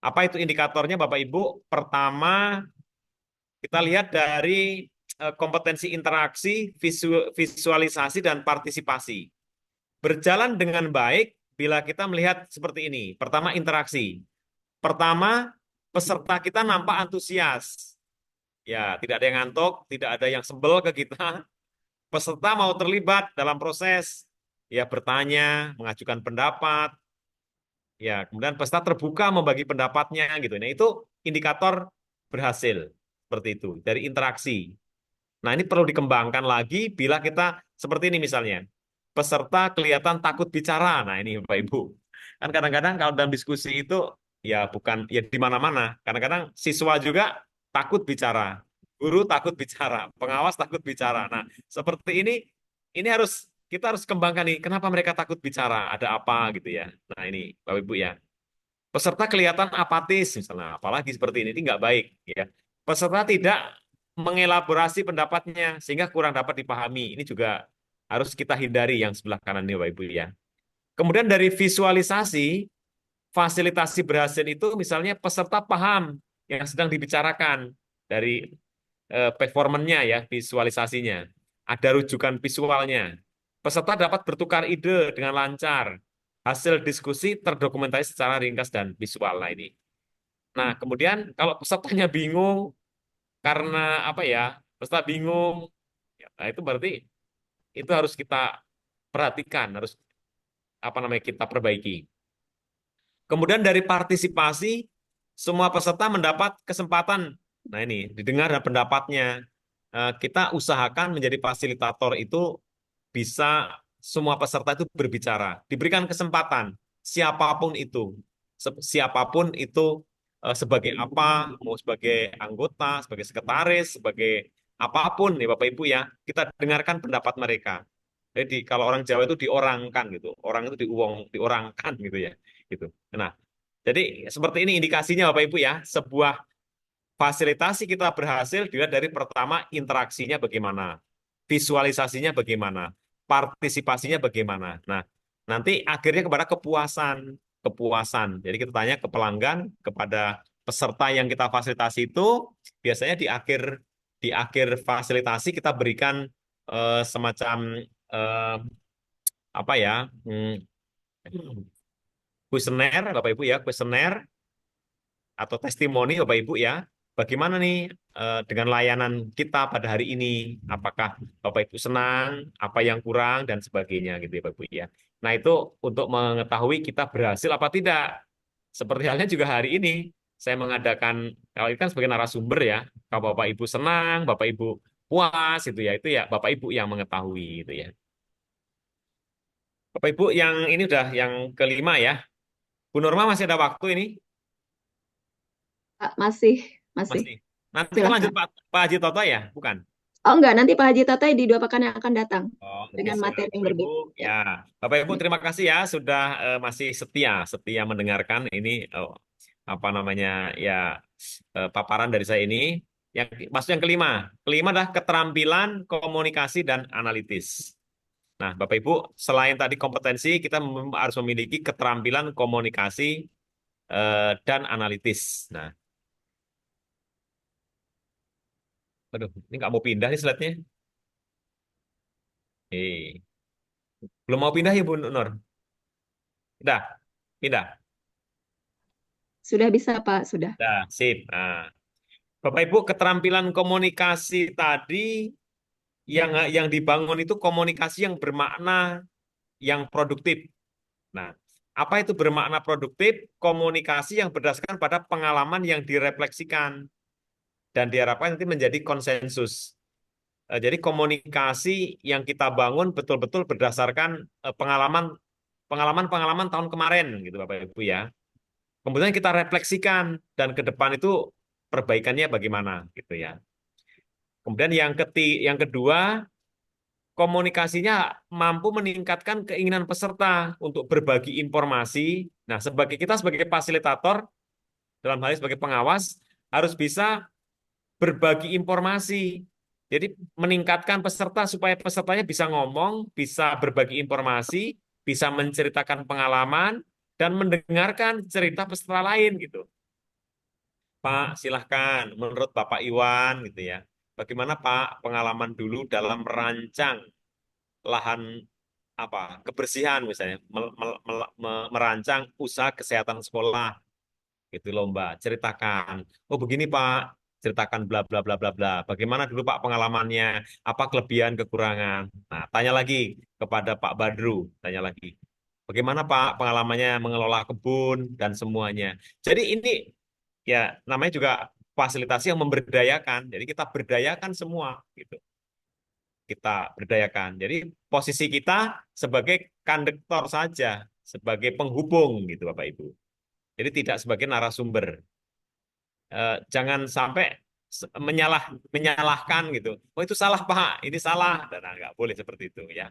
Apa itu indikatornya Bapak Ibu? Pertama, kita lihat dari kompetensi interaksi, visualisasi, dan partisipasi. Berjalan dengan baik bila kita melihat seperti ini. Pertama, interaksi. Pertama, peserta kita nampak antusias. Ya, tidak ada yang ngantuk, tidak ada yang sebel ke kita. Peserta mau terlibat dalam proses, ya bertanya, mengajukan pendapat, ya kemudian peserta terbuka membagi pendapatnya gitu. Nah, itu indikator berhasil seperti itu dari interaksi. Nah, ini perlu dikembangkan lagi bila kita seperti ini misalnya. Peserta kelihatan takut bicara. Nah, ini Bapak Ibu. Kan kadang-kadang kalau dalam diskusi itu ya bukan ya di mana-mana. Kadang-kadang siswa juga takut bicara. Guru takut bicara, pengawas takut bicara. Nah, seperti ini kita harus kembangkan nih. Kenapa mereka takut bicara? Ada apa gitu ya? Nah, ini Bapak Ibu ya. Peserta kelihatan apatis misalnya, apalagi seperti ini nggak baik ya. Peserta tidak mengelaborasi pendapatnya sehingga kurang dapat dipahami. Ini juga harus kita hindari yang sebelah kanan nih Bapak Ibu ya. Kemudian dari visualisasi, fasilitasi berhasil itu misalnya peserta paham yang sedang dibicarakan dari performanya ya, visualisasinya. Ada rujukan visualnya. Peserta dapat bertukar ide dengan lancar. Hasil diskusi terdokumentasi secara ringkas dan visual. Nah, ini. Nah, kemudian kalau pesertanya bingung karena peserta bingung, nah itu berarti itu harus kita perhatikan, harus kita perbaiki. Kemudian dari partisipasi, semua peserta mendapat kesempatan. Nah, ini didengar dan pendapatnya. Kita usahakan menjadi fasilitator itu bisa semua peserta itu berbicara, diberikan kesempatan, siapapun itu, sebagai apa, mau sebagai anggota, sebagai sekretaris, sebagai apapun nih Bapak Ibu ya, kita dengarkan pendapat mereka. Jadi kalau orang Jawa itu diorangkan gitu, orang itu diorangkan gitu ya, gitu. Nah, jadi seperti ini indikasinya Bapak Ibu ya, sebuah fasilitasi kita berhasil dilihat dari pertama interaksinya bagaimana, visualisasinya bagaimana, partisipasinya bagaimana. Nah, nanti akhirnya kepada kepuasan, kepuasan. Jadi kita tanya ke pelanggan, kepada peserta yang kita fasilitasi itu, biasanya di akhir fasilitasi kita berikan semacam eh, apa ya, kuesioner, Bapak Ibu ya, kuesioner atau testimoni Bapak Ibu ya. Bagaimana nih dengan layanan kita pada hari ini? Apakah Bapak Ibu senang, apa yang kurang dan sebagainya gitu ya Bapak Ibu ya. Nah, itu untuk mengetahui kita berhasil apa tidak. Seperti halnya juga hari ini saya mengadakan, kalau ini kan sebagai narasumber ya, kalau Bapak Ibu senang, Bapak Ibu puas itu ya Bapak Ibu yang mengetahui itu ya. Bapak Ibu yang ini udah yang kelima ya. Bu Norma masih ada waktu ini? Pak, masih, masih. Masih. Nanti kan lanjut Silahkan. Pak Haji Toto ya, bukan? Oh enggak, nanti Pak Haji Tatai di 2 pekan yang akan datang Oh, oke dengan siap. materi yang Bapak Ibu, berbeda. ya. Ya. Bapak Ibu Ya. terima kasih ya sudah masih setia mendengarkan ini apa namanya ya paparan dari saya ini. Yang maksud yang kelima. Kelima adalah keterampilan komunikasi dan analitis. Nah, Bapak Ibu, selain tadi kompetensi, kita harus memiliki keterampilan komunikasi dan analitis. Nah, aduh, ini nggak mau pindah nih slide-nya. Belum mau pindah ya Bu Nur? Udah, pindah. Sudah bisa Pak, sudah. Nah, sip. Nah, Bapak Ibu, keterampilan komunikasi tadi yang dibangun itu komunikasi yang bermakna, yang produktif. Nah, apa itu bermakna produktif? Komunikasi yang berdasarkan pada pengalaman yang direfleksikan dan diharapkan nanti menjadi konsensus. Jadi komunikasi yang kita bangun betul-betul berdasarkan pengalaman tahun kemarin gitu Bapak Ibu ya. Kemudian kita refleksikan dan ke depan itu perbaikannya bagaimana gitu ya. Kemudian yang kedua, komunikasinya mampu meningkatkan keinginan peserta untuk berbagi informasi. Nah, kita sebagai fasilitator dalam hal ini sebagai pengawas harus bisa berbagi informasi. Jadi meningkatkan peserta supaya pesertanya bisa ngomong, bisa berbagi informasi, bisa menceritakan pengalaman dan mendengarkan cerita peserta lain gitu. Pak, silahkan. Menurut Bapak Iwan gitu ya. Bagaimana Pak pengalaman dulu dalam merancang lahan apa kebersihan misalnya, merancang usaha kesehatan sekolah gitu lomba. Ceritakan. Oh begini Pak, ceritakan bla bla bla bla bla. Bagaimana dulu Pak pengalamannya? Apa kelebihan kekurangan? Nah, tanya lagi kepada Pak Badru, tanya lagi. Bagaimana Pak pengalamannya mengelola kebun dan semuanya. Jadi ini ya namanya juga fasilitasi yang memberdayakan. Jadi kita berdayakan semua gitu. Kita berdayakan. Jadi posisi kita sebagai konduktor saja, sebagai penghubung gitu Bapak Ibu. Jadi tidak sebagai narasumber. Jangan sampai menyalahkan gitu. Oh itu salah Pak, ini salah. Dan nggak boleh seperti itu ya.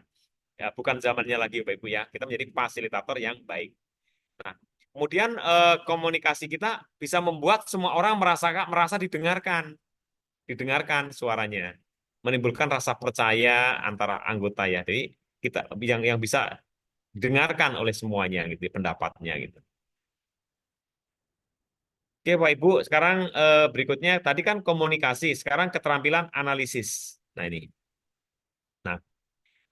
Ya bukan zamannya lagi Bapak Ibu ya. Kita menjadi fasilitator yang baik. Nah, kemudian komunikasi kita bisa membuat semua orang merasa didengarkan suaranya, menimbulkan rasa percaya antara anggota ya. Jadi kita yang bisa didengarkan oleh semuanya gitu pendapatnya gitu. Oke, Pak Ibu, sekarang berikutnya tadi kan komunikasi, sekarang keterampilan analisis. Nah, ini. Nah,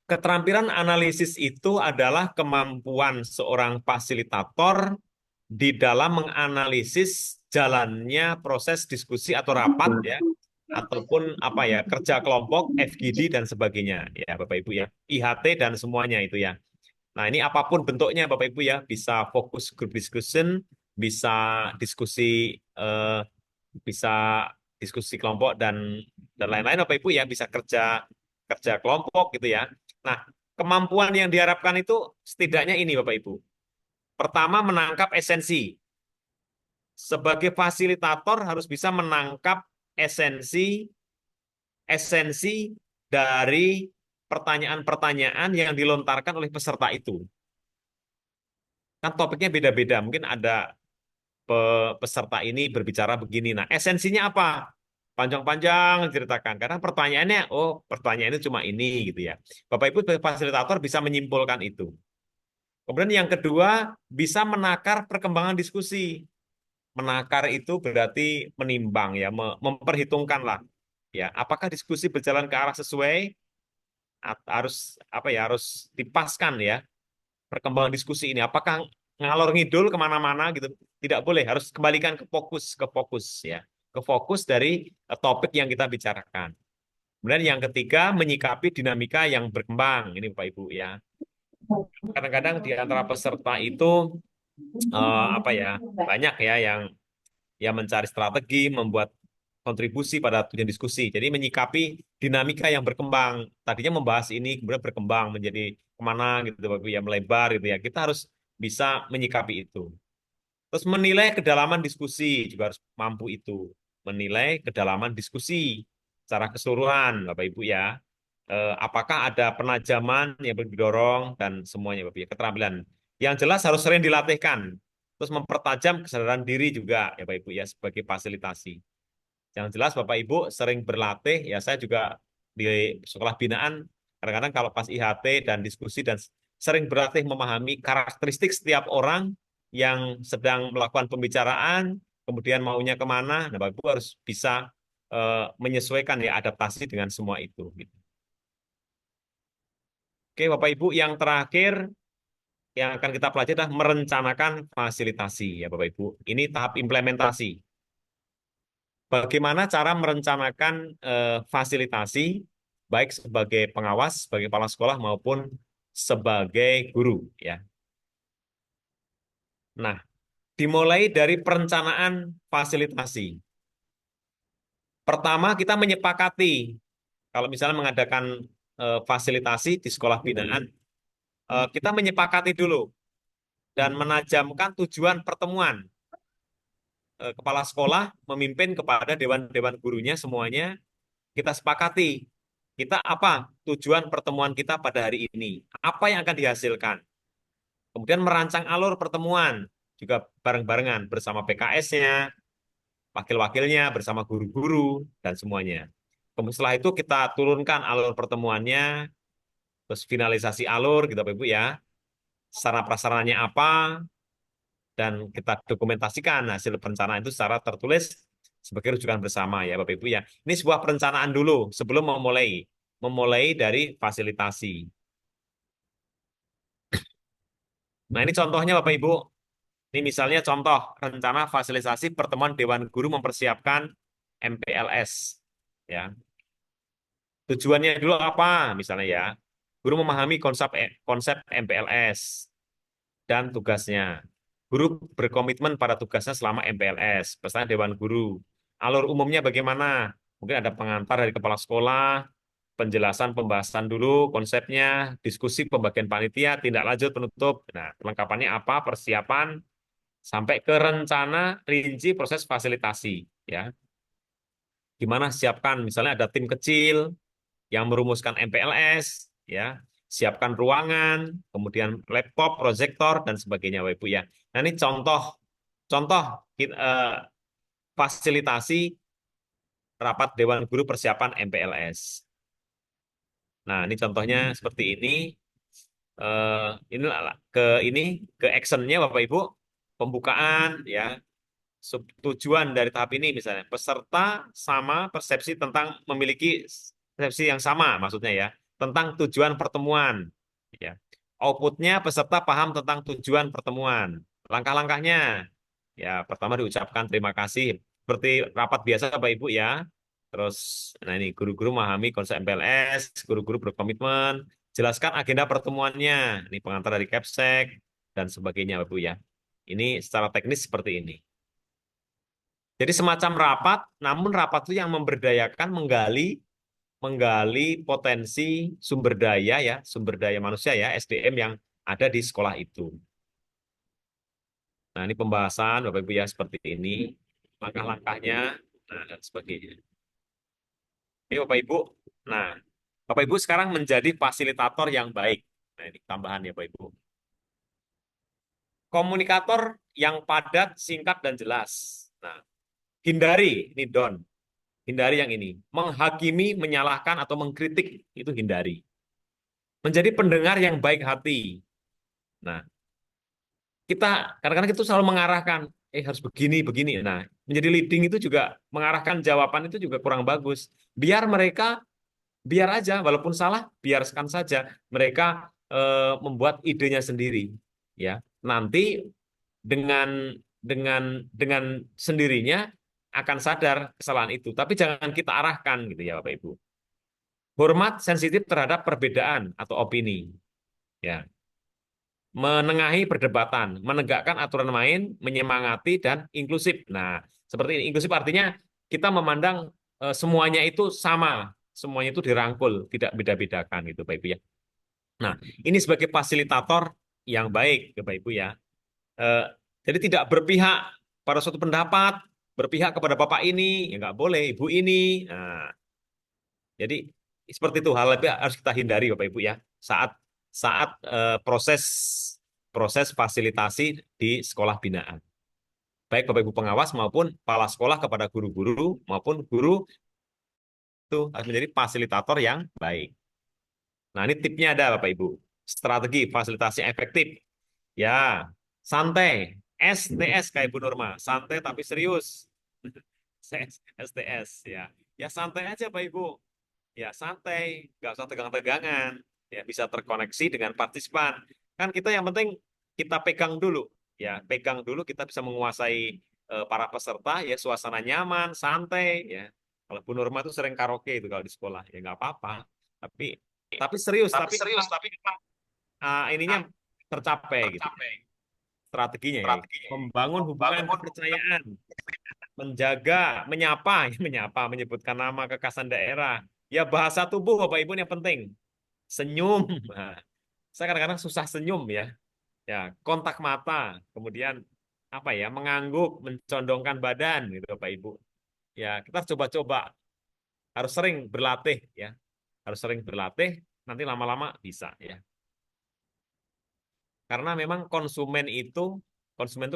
keterampilan analisis itu adalah kemampuan seorang fasilitator di dalam menganalisis jalannya proses diskusi atau rapat ya, ataupun apa ya, kerja kelompok, FGD dan sebagainya ya, Bapak Ibu ya, IHT dan semuanya itu ya. Nah, ini apapun bentuknya Bapak Ibu ya, bisa fokus group discussion, bisa diskusi eh, bisa diskusi kelompok dan lain-lain Bapak Ibu ya, bisa kerja kerja kelompok gitu ya. Nah, kemampuan yang diharapkan itu setidaknya ini Bapak Ibu. Pertama, menangkap esensi. Sebagai fasilitator harus bisa menangkap esensi esensi dari pertanyaan-pertanyaan yang dilontarkan oleh peserta itu. Kan topiknya beda-beda. Mungkin ada peserta ini berbicara begini. Nah, esensinya apa? panjang-panjang ceritakan. Karena pertanyaannya, oh pertanyaannya cuma ini gitu ya. Bapak Ibu sebagai fasilitator bisa menyimpulkan itu. Kemudian yang kedua, bisa menakar perkembangan diskusi. Menakar itu berarti menimbang ya, memperhitungkan lah. Ya, apakah diskusi berjalan ke arah sesuai? Harus apa ya? Harus dipaskan ya perkembangan diskusi ini. Apakah ngalor ngidul kemana-mana gitu? Tidak boleh. Harus kembalikan ke fokus ya, ke fokus dari topik yang kita bicarakan. Kemudian yang ketiga, menyikapi dinamika yang berkembang. Ini Bapak Ibu ya. Kadang-kadang di antara peserta itu apa ya, banyak ya yang mencari strategi, membuat kontribusi pada tujuan diskusi. Jadi menyikapi dinamika yang berkembang. Tadinya membahas ini, kemudian berkembang menjadi kemana gitu, Bapak Ibu, ya melebar gitu ya. Kita harus bisa menyikapi itu. Terus menilai kedalaman diskusi juga harus mampu itu. Menilai kedalaman diskusi secara keseluruhan, Bapak Ibu ya. Apakah ada penajaman yang didorong dan semuanya, Bapak Ibu, ya, keterampilan. Yang jelas harus sering dilatihkan. Terus mempertajam kesadaran diri juga, ya Bapak Ibu ya, sebagai fasilitasi. Yang jelas Bapak Ibu sering berlatih, ya saya juga di sekolah binaan, kadang-kadang kalau pas IHT dan diskusi dan sering berlatih memahami karakteristik setiap orang yang sedang melakukan pembicaraan, kemudian maunya kemana, nah Bapak Ibu harus bisa menyesuaikan ya, adaptasi dengan semua itu. Gitu. Oke Bapak Ibu, yang terakhir yang akan kita pelajari adalah merencanakan fasilitasi ya Bapak Ibu. Ini tahap implementasi. Bagaimana cara merencanakan fasilitasi baik sebagai pengawas, sebagai kepala sekolah maupun sebagai guru ya. Nah, dimulai dari perencanaan fasilitasi. Pertama kita menyepakati kalau misalnya mengadakan fasilitasi di sekolah binaan, kita menyepakati dulu dan menajamkan tujuan pertemuan. Kepala sekolah memimpin kepada dewan-dewan gurunya semuanya, kita sepakati kita apa tujuan pertemuan kita pada hari ini, apa yang akan dihasilkan. Kemudian merancang alur pertemuan juga bareng-barengan bersama PKS-nya, wakil-wakilnya, bersama guru-guru dan semuanya. Kemudian setelah itu kita turunkan alur pertemuannya, terus finalisasi alur gitu Bapak Ibu ya, sarana prasarananya apa, dan kita dokumentasikan hasil perencanaan itu secara tertulis sebagai rujukan bersama ya Bapak Ibu ya. Ini sebuah perencanaan dulu sebelum memulai dari fasilitasi. Nah, ini contohnya Bapak Ibu. Ini misalnya contoh rencana fasilitasi pertemuan Dewan Guru mempersiapkan MPLS ya. Tujuannya dulu apa? Misalnya ya, guru memahami konsep MPLS dan tugasnya. Guru berkomitmen pada tugasnya selama MPLS, pesan Dewan Guru. Alur umumnya bagaimana? Mungkin ada pengantar dari kepala sekolah, penjelasan pembahasan dulu konsepnya, diskusi pembagian panitia, tindak lanjut penutup. Nah, kelengkapannya apa? Persiapan sampai ke rencana rinci proses fasilitasi ya. Gimana siapkan misalnya ada tim kecil yang merumuskan MPLS ya, siapkan ruangan, kemudian laptop, proyektor dan sebagainya Bapak Ibu ya. Nah, ini contoh contoh fasilitasi rapat Dewan Guru persiapan MPLS. Nah, ini contohnya seperti ini. Ini ke actionnya Bapak Ibu, pembukaan ya, tujuan dari tahap ini misalnya peserta sama persepsi tentang memiliki persepsi yang sama maksudnya ya tentang tujuan pertemuan ya, outputnya peserta paham tentang tujuan pertemuan, langkah-langkahnya ya pertama diucapkan terima kasih seperti rapat biasa Bapak Ibu ya. Terus, nah ini guru-guru memahami konsep MPLS, guru-guru berkomitmen, jelaskan agenda pertemuannya, ini pengantar dari Capsek, dan sebagainya Bapak Ibu ya. Ini secara teknis seperti ini. Jadi semacam rapat, namun rapat itu yang memberdayakan, menggali potensi sumber daya manusia ya, SDM yang ada di sekolah itu. Nah ini pembahasan Bapak Ibu ya seperti ini, langkah-langkahnya, nah, dan sebagainya. Ini Bapak Ibu. Nah, Bapak Ibu sekarang menjadi fasilitator yang baik. Nah, ini tambahan ya Bapak Ibu. Komunikator yang padat, singkat, dan jelas. Nah, hindari, ini Don. Hindari yang ini. Menghakimi, menyalahkan, atau mengkritik, itu hindari. Menjadi pendengar yang baik hati. Nah, kita kadang-kadang itu selalu mengarahkan, harus begini, begini. Nah, menjadi leading itu juga mengarahkan jawaban itu juga kurang bagus. Biar mereka, biar aja, walaupun salah, biarkan saja. Mereka membuat idenya sendiri. Ya, nanti dengan dengan dengan sendirinya akan sadar kesalahan itu. Tapi jangan kita arahkan gitu ya Bapak Ibu. Hormat sensitif terhadap perbedaan atau opini. Ya, menengahi perdebatan, menegakkan aturan main, menyemangati dan inklusif. Nah, seperti ini. Inklusif artinya kita memandang semuanya itu sama, semuanya itu dirangkul, tidak beda-bedakan gitu Bapak Ibu ya. Nah, ini sebagai fasilitator yang baik Bapak Ibu ya. Eh, jadi tidak berpihak pada suatu pendapat, berpihak kepada bapak ini, ya nggak boleh, ibu ini. Nah, jadi seperti itu hal itu harus kita hindari Bapak Ibu ya saat saat proses proses fasilitasi di sekolah binaan. Baik Bapak Ibu pengawas maupun kepala sekolah kepada guru-guru maupun guru itu harus menjadi fasilitator yang baik. Nah, ini tipnya ada Bapak Ibu. Strategi fasilitasi efektif. Ya, santai. STS kayak Bu Norma. Santai tapi serius. STS ya. Ya santai aja Pak Ibu. Ya santai, nggak usah tegang-tegangan, ya bisa terkoneksi dengan partisipan. Kan kita yang penting kita pegang dulu, ya pegang dulu kita bisa menguasai para peserta, ya suasana nyaman, santai, ya. Kalau Bu Nurma itu sering karaoke itu kalau di sekolah, ya nggak apa-apa. Tapi serius, tapi ininya tercapai gitu. Strateginya ya, membangun hubungan kepercayaan, menjaga, menyapa, menyapa, menyebutkan nama kekasan daerah. Ya bahasa tubuh Bapak Ibu yang penting. Senyum. Nah, saya kadang-kadang susah senyum ya. Ya, kontak mata, kemudian apa ya, mengangguk, mencondongkan badan gitu Bapak Ibu. Ya, kita harus coba-coba, harus sering berlatih ya. Harus sering berlatih, nanti lama-lama bisa ya. Karena memang konsumen itu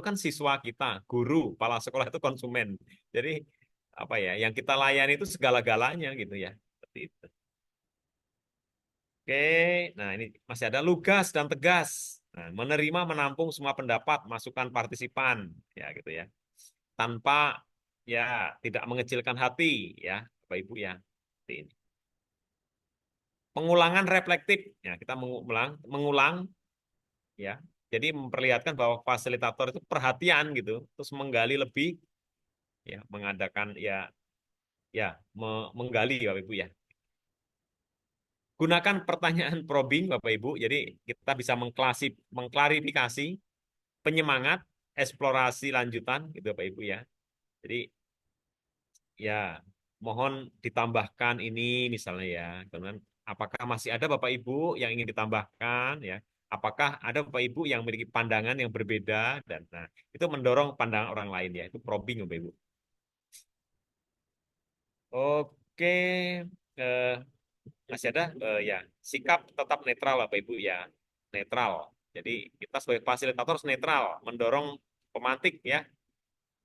kan siswa kita, guru, kepala sekolah itu konsumen. Jadi apa ya, yang kita layani itu segala-galanya gitu ya. Seperti itu. Oke, nah ini masih ada lugas dan tegas. Nah, menerima, menampung semua pendapat, masukan partisipan, ya gitu ya. Tanpa ya tidak mengecilkan hati, ya, Bapak Ibu ya. Seperti ini. Pengulangan reflektif, ya kita mengulang, ya. Jadi memperlihatkan bahwa fasilitator itu perhatian gitu, terus menggali lebih, ya, mengadakan menggali Bapak Ibu ya. Gunakan pertanyaan probing Bapak Ibu, jadi kita bisa mengklarifikasi, penyemangat, eksplorasi lanjutan gitu Bapak Ibu ya. Jadi ya mohon ditambahkan ini misalnya ya, kemudian apakah masih ada Bapak Ibu yang ingin ditambahkan ya? Apakah ada Bapak Ibu yang memiliki pandangan yang berbeda dan nah itu mendorong pandangan orang lain ya, itu probing Bapak Ibu. Oke, eh, masih ada ya sikap tetap netral Bapak Ibu ya, netral. Jadi kita sebagai fasilitator harus netral, mendorong pemantik ya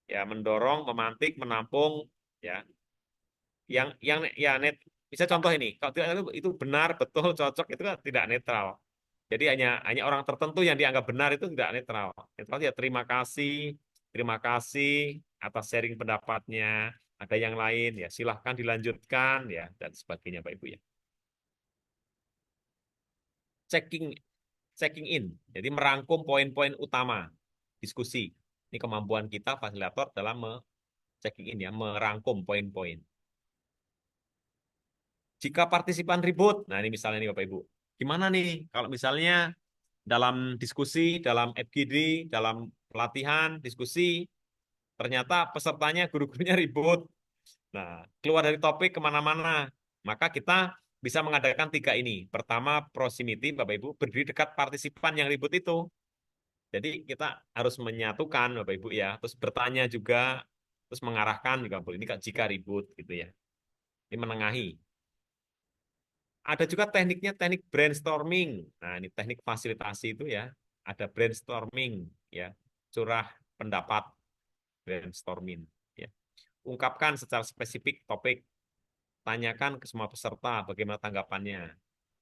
mendorong, memantik, menampung ya. Yang ya net bisa contoh ini. Kalau tidak itu benar, betul, cocok itu kan tidak netral. Jadi hanya orang tertentu yang dianggap benar itu tidak netral. Netral ya terima kasih atas sharing pendapatnya. Ada yang lain ya silahkan dilanjutkan ya dan sebagainya Pak Ibu ya. Checking checking in. Jadi merangkum poin-poin utama diskusi. Ini kemampuan kita fasilitator dalam checking in ya, merangkum poin-poin. Jika partisipan ribut, nah ini misalnya nih Bapak Ibu, gimana nih kalau misalnya dalam diskusi, dalam FGD, dalam pelatihan, diskusi, ternyata pesertanya guru-gurunya ribut. Nah, keluar dari topik kemana-mana, maka kita bisa mengadakan 3 ini. Pertama, proximity, Bapak Ibu, berdiri dekat partisipan yang ribut itu. Jadi kita harus menyatukan, Bapak Ibu ya, terus bertanya juga, terus mengarahkan juga boleh. Ini jika ribut gitu ya. Ini menengahi. Ada juga tekniknya teknik brainstorming. Nah, ini teknik fasilitasi itu ya. Ada brainstorming ya, curah pendapat brainstorming ya. ungkapkan secara spesifik topik, tanyakan ke semua peserta bagaimana tanggapannya.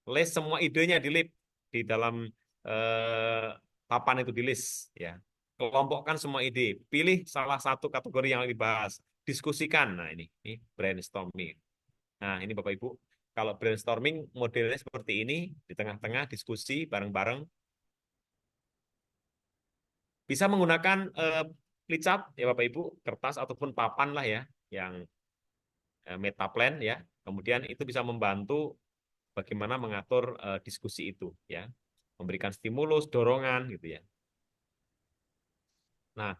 List semua idenya di dalam eh, papan itu di list ya. Kelompokkan semua ide, pilih salah satu kategori yang dibahas, diskusikan. Nah, ini brainstorming. Nah, ini Bapak Ibu, kalau brainstorming modelnya seperti ini, di tengah-tengah diskusi bareng-bareng, bisa menggunakan flipchart ya Bapak Ibu, kertas ataupun papan lah ya, yang metaplan ya. Kemudian itu bisa membantu bagaimana mengatur diskusi itu ya, memberikan stimulus, dorongan gitu ya. Nah,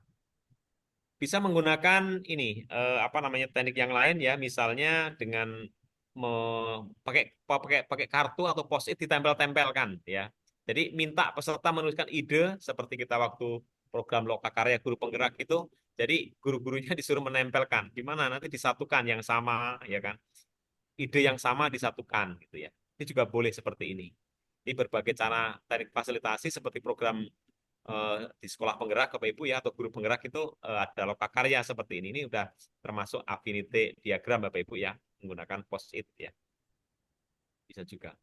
bisa menggunakan ini apa namanya teknik yang lain ya, misalnya dengan pakai pakai kartu atau post-it ditempel-tempelkan ya. Jadi minta peserta menuliskan ide seperti kita waktu program Lokakarya Guru Penggerak itu. Jadi guru-gurunya disuruh menempelkan, gimana nanti disatukan yang sama ya kan, ide yang sama disatukan gitu ya. Ini juga boleh seperti ini. Ini berbagai cara teknik fasilitasi seperti program di sekolah penggerak Bapak Ibu ya, atau guru penggerak itu ada lokakarya seperti ini. Ini udah termasuk affinity diagram Bapak Ibu ya, menggunakan post-it ya. Bisa juga.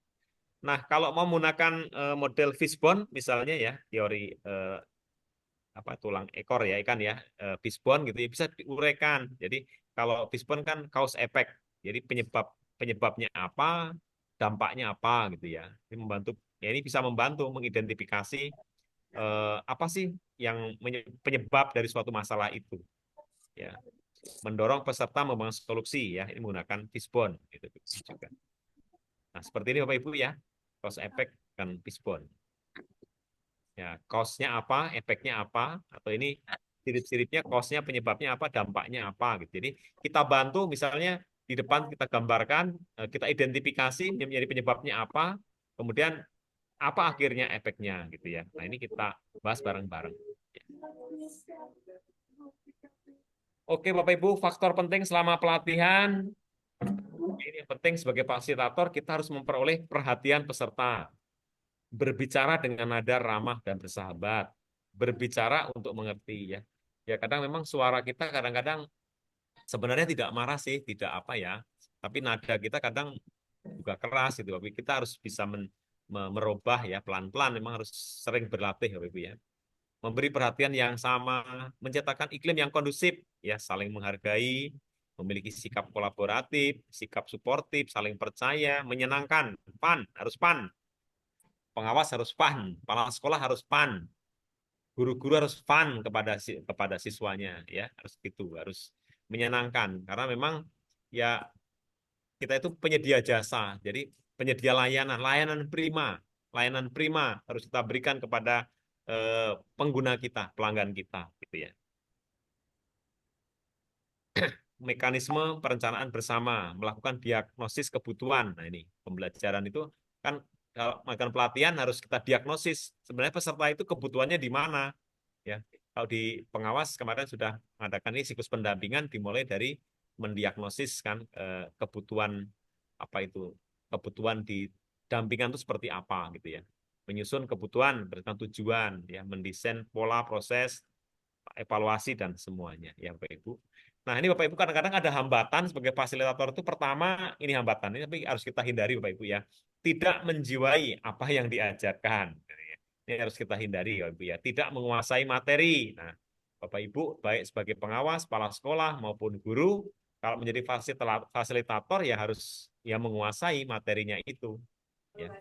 Nah, kalau mau menggunakan model fishbone misalnya ya, teori apa tulang ekor ya ikan ya, fishbone gitu ya, bisa diuraikan. Jadi kalau fishbone kan cause effect. Jadi penyebabnya apa, dampaknya apa gitu ya. Ini membantu ya, ini bisa membantu mengidentifikasi apa sih yang penyebab dari suatu masalah itu ya, mendorong peserta membangun solusi ya, ini menggunakan fishbone gitu juga. Nah, seperti ini Bapak Ibu ya, cause effect dan fishbone ya, cause-nya apa, efeknya apa, atau ini sirip-siripnya, cause-nya, penyebabnya apa, dampaknya apa gitu. Jadi kita bantu misalnya di depan kita gambarkan, kita identifikasi menjadi penyebabnya apa, kemudian apa akhirnya efeknya gitu ya. Nah, ini kita bahas bareng-bareng. Oke Bapak Ibu, faktor penting selama pelatihan, ini yang penting sebagai fasilitator kita harus memperoleh perhatian peserta, berbicara dengan nada ramah dan bersahabat, berbicara untuk mengerti ya. Ya kadang memang suara kita kadang-kadang sebenarnya tidak marah sih, tidak apa ya, tapi nada kita kadang juga keras gitu. Tapi kita harus bisa merubah ya pelan-pelan, memang harus sering berlatih Bapak Ibu ya. Memberi perhatian yang sama, menciptakan iklim yang kondusif, ya saling menghargai, memiliki sikap kolaboratif, sikap suportif, saling percaya, menyenangkan, fun, harus fun, pengawas harus fun, kepala sekolah harus fun, guru-guru harus fun kepada siswanya, ya harus gitu, harus menyenangkan, karena memang ya kita itu penyedia jasa, jadi penyedia layanan, layanan prima harus kita berikan kepada pengguna kita, pelanggan kita, gitu ya. Mekanisme perencanaan bersama, melakukan diagnosis kebutuhan. Nah ini pembelajaran itu kan kalau melakukan pelatihan harus kita diagnosis. Sebenarnya peserta itu kebutuhannya di mana, ya. Kalau di pengawas kemarin sudah mengadakan ini siklus pendampingan dimulai dari mendiagnosis kan kebutuhan apa itu, kebutuhan di dampingan itu seperti apa gitu ya. Menyusun kebutuhan berdasarkan tujuan, ya, mendesain pola proses, evaluasi dan semuanya, ya Bapak Ibu. Nah ini Bapak Ibu kadang-kadang ada hambatan sebagai fasilitator itu, pertama ini hambatan ini tapi harus kita hindari Bapak Ibu ya. Tidak menjiwai apa yang diajarkan. Ini harus kita hindari Bapak Ibu ya. Tidak menguasai materi. Nah Bapak Ibu baik sebagai pengawas, kepala sekolah maupun guru, kalau menjadi fasilitator ya harus ya menguasai materinya itu. Ya.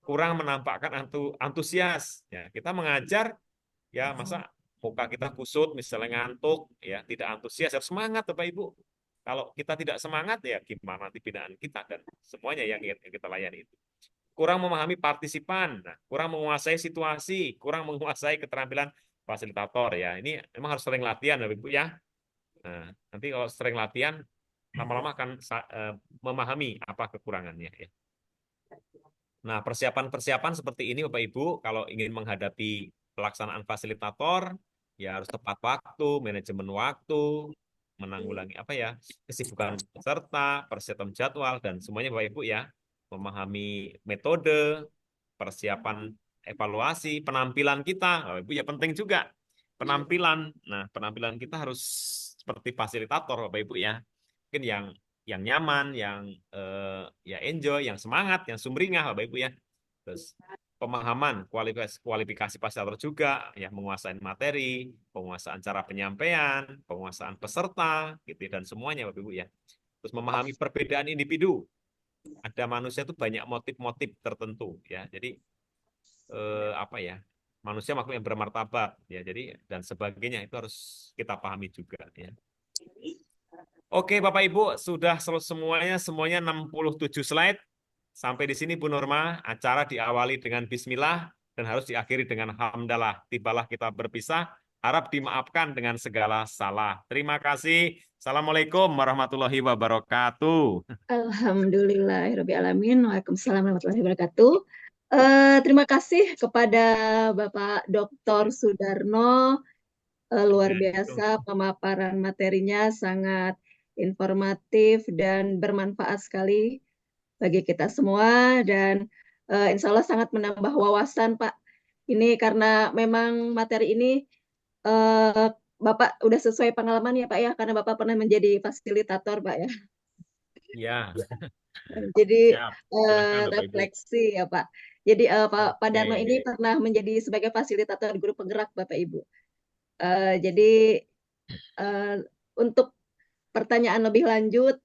Kurang menampakkan antusias. Ya, kita mengajar ya masa muka kita kusut misalnya, ngantuk ya, tidak antusias, harus semangat Bapak Ibu. Kalau kita tidak semangat ya gimana nanti binaan kita dan semuanya yang kita layani itu. Kurang memahami partisipan, nah, kurang menguasai situasi, kurang menguasai keterampilan fasilitator ya. Ini memang harus sering latihan Bapak Ibu ya. Nah, nanti kalau sering latihan lama-lama akan memahami apa kekurangannya ya. Nah, persiapan-persiapan seperti ini Bapak Ibu, kalau ingin menghadapi pelaksanaan fasilitator, ya harus tepat waktu, manajemen waktu, menanggulangi apa ya, kesibukan peserta, persiapan jadwal, dan semuanya Bapak Ibu ya, memahami metode, persiapan evaluasi, penampilan kita, Bapak Ibu ya penting juga. Penampilan, nah penampilan kita harus seperti fasilitator Bapak Ibu ya. Mungkin yang nyaman, yang ya enjoy, yang semangat, yang sumringah Bapak Ibu ya. Terus pemahaman kualifikasi fasilitator juga ya, menguasai materi, penguasaan cara penyampaian, penguasaan peserta gitu ya, dan semuanya Bapak Ibu ya. Terus memahami perbedaan individu. Ada manusia itu banyak motif-motif tertentu ya. Jadi apa ya? Manusia makhluk yang bermartabat ya. Jadi dan sebagainya itu harus kita pahami juga ya. Oke, Bapak Ibu, sudah selesai semuanya 67 slide. Sampai di sini Bu Norma, acara diawali dengan bismillah dan harus diakhiri dengan hamdalah. Tibalah kita berpisah, harap dimaafkan dengan segala salah. Terima kasih. Assalamualaikum warahmatullahi wabarakatuh. Alhamdulillahirrahmanirrahim. Waalaikumsalam warahmatullahi wabarakatuh. Terima kasih kepada Bapak Dr. Sudarno. Luar biasa pemaparan materinya, sangat informatif dan bermanfaat sekali bagi kita semua, dan insya Allah sangat menambah wawasan Pak. Ini karena memang materi ini Bapak udah sesuai pengalaman ya Pak ya, karena Bapak pernah menjadi fasilitator Pak ya. Ya, Jadi siap. Silakan Bapak Ibu. refleksi ya Pak. Jadi Pak Darno Oke. ini pernah menjadi sebagai fasilitator guru penggerak Bapak Ibu. Jadi untuk pertanyaan lebih lanjut,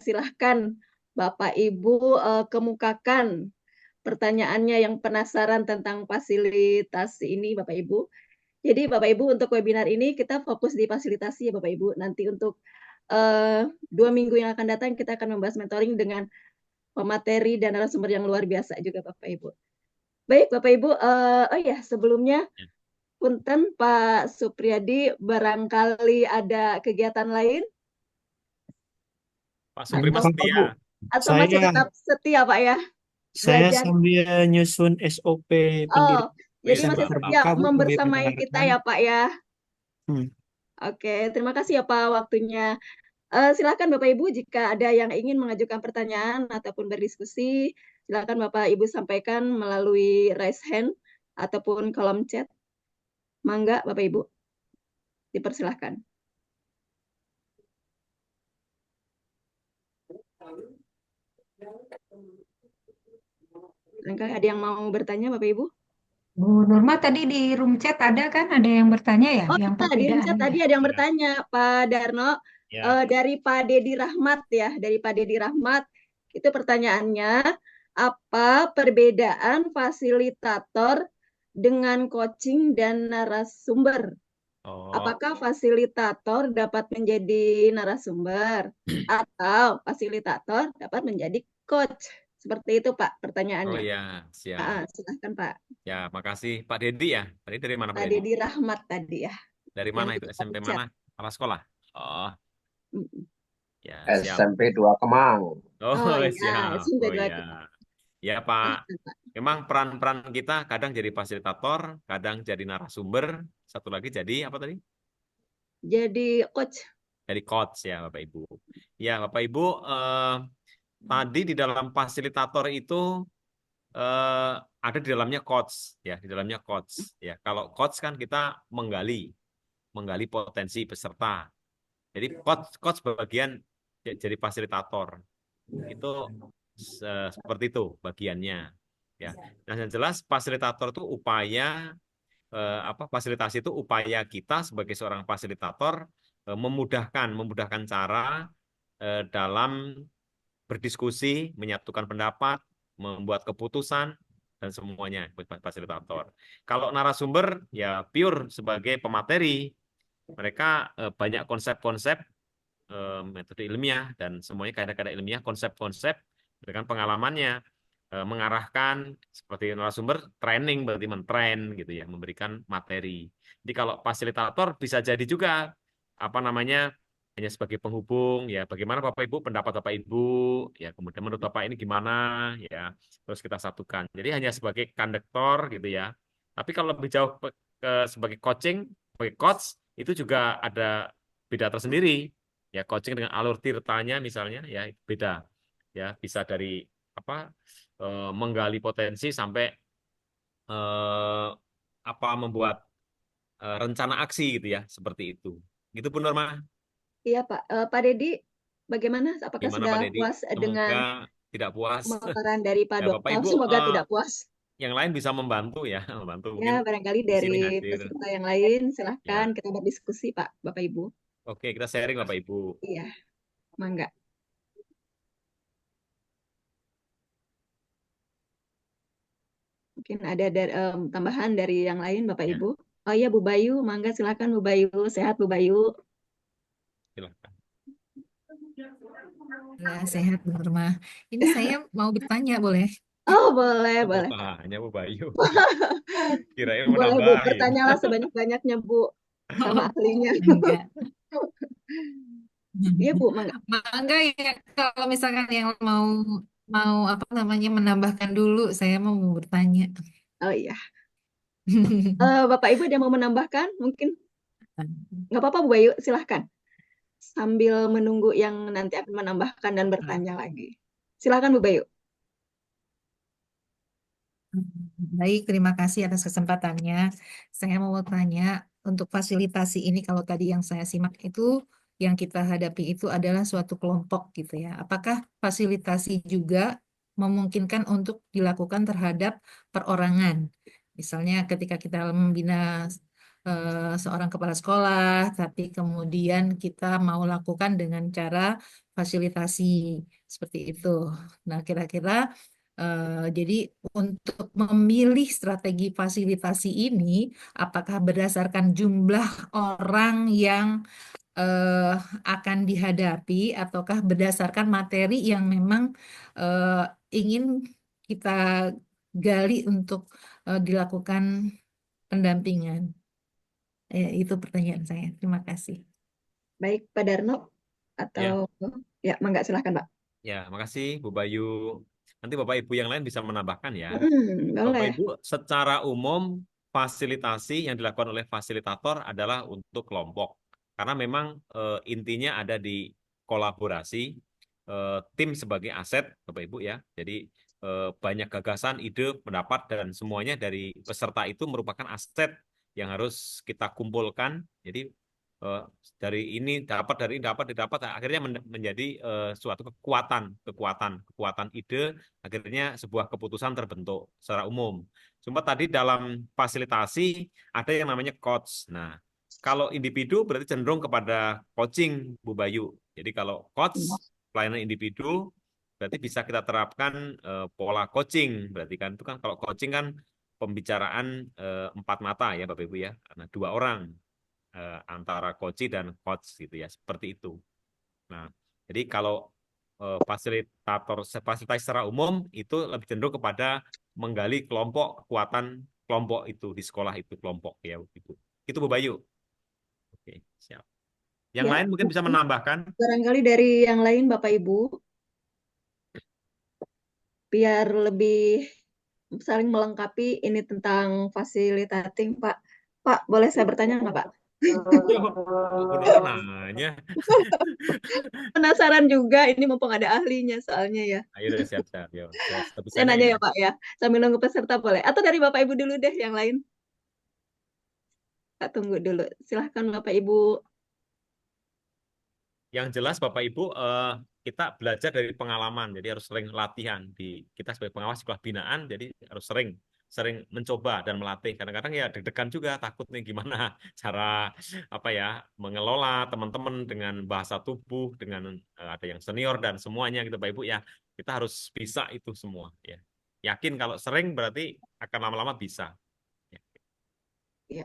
silahkan Bapak Ibu kemukakan pertanyaannya yang penasaran tentang fasilitasi ini Bapak Ibu. Jadi Bapak Ibu, untuk webinar ini kita fokus di fasilitasi ya Bapak Ibu. Nanti untuk 2 minggu yang akan datang kita akan membahas mentoring dengan pemateri dan narasumber yang luar biasa juga Bapak Ibu. Baik Bapak Ibu, oh ya sebelumnya punten Pak Supriyadi, barangkali ada kegiatan lain Pak Supri atau, setia. atau masih Saya tetap setia Pak ya saya belajar? sambil nyusun SOP Oh, jadi pendiri masih terbuka setia Bu membersamai kita webinar. ya Pak ya. Hmm. Oke, terima kasih ya Pak waktunya. Silakan Bapak Ibu jika ada yang ingin mengajukan pertanyaan ataupun berdiskusi, silakan Bapak Ibu sampaikan melalui raise hand ataupun kolom chat. Mangga Bapak Ibu, dipersilahkan. Barangkali ada yang mau bertanya Bapak Ibu? Bu Nurma tadi di room chat ada kan? Ada yang bertanya ya? Oh Yang iya, di room chat perbedaannya. tadi ada yang bertanya Pak Darno. Ya. Dari Pak Dedi Rahmat ya, dari Pak Dedi Rahmat itu pertanyaannya, apa perbedaan fasilitator dengan coaching dan narasumber? Oh, Apakah fasilitator dapat menjadi narasumber atau fasilitator dapat menjadi coach? Seperti itu Pak oh pertanyaannya. ya, siap. Silahkan Pak. Ya, makasih Pak Dedi ya. Tadi dari mana Pak Pak Dedi? Dedi Rahmat tadi ya. Dari Yang mana itu? di SMP chat. mana? Kepala sekolah? Oh, ya, siap. SMP 2 Kemang. Oh, Oh iya, siap. SMP Oh 2 ya. Ya, Pak. Memang peran-peran kita kadang jadi fasilitator, kadang jadi narasumber, satu lagi jadi apa tadi? Jadi coach. Jadi coach ya, Bapak Ibu. Ya, Bapak Ibu, tadi di dalam fasilitator itu ada di dalamnya coach ya, di dalamnya coach ya. Kalau coach kan kita menggali potensi peserta. Jadi coach bagian jadi fasilitator itu seperti itu bagiannya ya. Nah, yang jelas fasilitator itu upaya fasilitasi itu upaya kita sebagai seorang fasilitator memudahkan cara dalam berdiskusi, menyatukan pendapat, membuat keputusan, dan semuanya fasilitator. Kalau narasumber ya pure sebagai pemateri, mereka banyak konsep-konsep, metode ilmiah dan semuanya kaidah-kaidah ilmiah, konsep-konsep dengan pengalamannya mengarahkan seperti narasumber training, berarti mentrain gitu ya, memberikan materi. Jadi kalau fasilitator bisa jadi juga apa namanya hanya sebagai penghubung ya, bagaimana Bapak Ibu, pendapat Bapak Ibu ya, kemudian menurut Bapak ini gimana ya, terus kita satukan. Jadi hanya sebagai konduktor gitu ya. Tapi kalau lebih jauh sebagai coaching, sebagai coach itu juga ada beda tersendiri ya. Coaching dengan alur tirtanya misalnya ya beda ya, bisa dari apa menggali potensi sampai membuat rencana aksi gitu ya, seperti itu Gitu Bu Norma. Iya Pak. Pak Dedi, bagaimana? Apakah Gimana sudah Pak Dedi? puas dengan Semoga tidak puas. pemaparan dari Pak Ya Bapak Dokter? Ibu Semoga tidak puas. yang lain bisa membantu ya, membantu Ya, mungkin barangkali di sini dari hadir. peserta yang lain, silahkan Ya, kita berdiskusi Pak, Bapak Ibu. oke kita sharing Bapak Ibu. Iya, mangga. Mungkin ada tambahan dari yang lain Bapak Ya, Ibu. Oh iya Bu Bayu, mangga silakan Bu Bayu. Sehat Bu Bayu. silakan. Ya, sehat Bu Nurma. Ini saya mau bertanya, boleh? Oh boleh, Kok boleh. bertanya Bu Bayu? Kirain mau Boleh Bu, nambahin. bertanyalah sebanyak-banyaknya Bu sama ahlinya. Enggak. Iya Bu, mangga. Mangga ya, kalau misalkan yang mau mau apa namanya menambahkan dulu, saya mau bertanya. Oh iya. Bapak Ibu ada yang mau menambahkan? Mungkin nggak apa-apa Bu Bayu, silahkan. Sambil menunggu yang nanti akan menambahkan dan bertanya lagi. Silahkan Bu Bayu. Baik, terima kasih atas kesempatannya. Saya mau tanya, untuk fasilitasi ini kalau tadi yang saya simak itu yang kita hadapi itu adalah suatu kelompok gitu ya. Apakah fasilitasi juga memungkinkan untuk dilakukan terhadap perorangan? Misalnya ketika kita membina seorang kepala sekolah, tapi kemudian kita mau lakukan dengan cara fasilitasi seperti itu. Nah, kira-kira jadi untuk memilih strategi fasilitasi ini, apakah berdasarkan jumlah orang yang eh, akan dihadapi, ataukah berdasarkan materi yang memang eh, ingin kita gali untuk dilakukan pendampingan? Itu pertanyaan saya. Terima kasih. Baik Pak Darno atau Ya, ya mangga silahkan Pak. ya, makasih Bu Bayu. Nanti Bapak Ibu yang lain bisa menambahkan ya. Bapak Boleh. Ibu, secara umum fasilitasi yang dilakukan oleh fasilitator adalah untuk kelompok. Karena memang intinya ada di kolaborasi tim sebagai aset, Bapak Ibu ya. Jadi banyak gagasan, ide, pendapat dan semuanya dari peserta itu merupakan aset yang harus kita kumpulkan. Jadi eh, dari ini dapat, dari ini dapat, didapat, akhirnya menjadi suatu kekuatan ide, akhirnya sebuah keputusan terbentuk secara umum. Cuma tadi dalam fasilitasi ada yang namanya coach. Nah, kalau individu berarti cenderung kepada coaching, Bu Bayu. Jadi kalau coach, pelayanan individu, berarti bisa kita terapkan pola coaching. Berarti kan itu kan kalau coaching kan pembicaraan empat mata ya Bapak Ibu ya, karena dua orang antara coach dan coach gitu ya, seperti itu. Nah, jadi kalau fasilitas secara umum itu lebih cenderung kepada menggali kelompok, kekuatan kelompok itu di sekolah itu kelompok ya itu. Itu Bu Bayu. Oke, siap. Yang Ya, lain mungkin bisa menambahkan. barangkali dari yang lain Bapak Ibu biar lebih saling melengkapi ini tentang fasilitating Pak. Pak, boleh saya bertanya nggak Pak? Yo, Bu Nurma nanya. Penasaran juga ini mumpung ada ahlinya soalnya ya. Ayo udah siap-siap. Yo, Saya sebisanya nanya ya. ya Pak ya, sambil nunggu peserta boleh. Atau dari Bapak Ibu dulu deh yang lain. Pak tunggu dulu. Silahkan Bapak Ibu. Yang jelas Bapak Ibu kita belajar dari pengalaman, jadi harus sering latihan di kita sebagai pengawas sekolah binaan, jadi harus sering sering mencoba dan melatih. Kadang-kadang ya deg-degan juga, takut nih gimana cara apa ya mengelola teman-teman dengan bahasa tubuh, dengan ada yang senior dan semuanya gitu Bapak Ibu ya. Kita harus bisa itu semua ya. Yakin kalau sering berarti akan lama-lama bisa. Ya. Ya.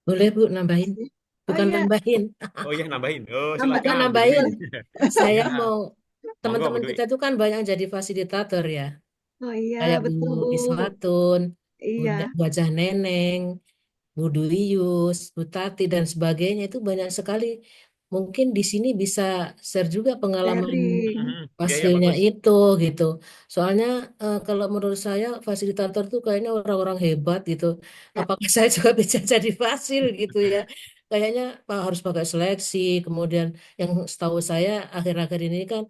Boleh Bu nambahin? Oh Bukan iya, nambahin. Oh iya nambahin. Oh nambah Bukan silakan Bu nambahin. Dwi. Saya Ya, mau monggo Bu teman-teman Dwi. kita itu kan banyak jadi fasilitator ya. oh iya Kayak Bu betul Bu. Iswatun, Iya, Wajah Neneng, Bu Dwiyus, Bu Tati dan sebagainya itu banyak sekali. Mungkin di sini bisa share juga pengalaman sharing. Iya ya hasilnya bagus. itu gitu. Soalnya kalau menurut saya fasilitator tuh kayaknya orang-orang hebat gitu. Ya, Apakah saya juga bisa jadi fasil gitu ya? Kayaknya harus pakai seleksi. Kemudian yang setahu saya akhir-akhir ini kan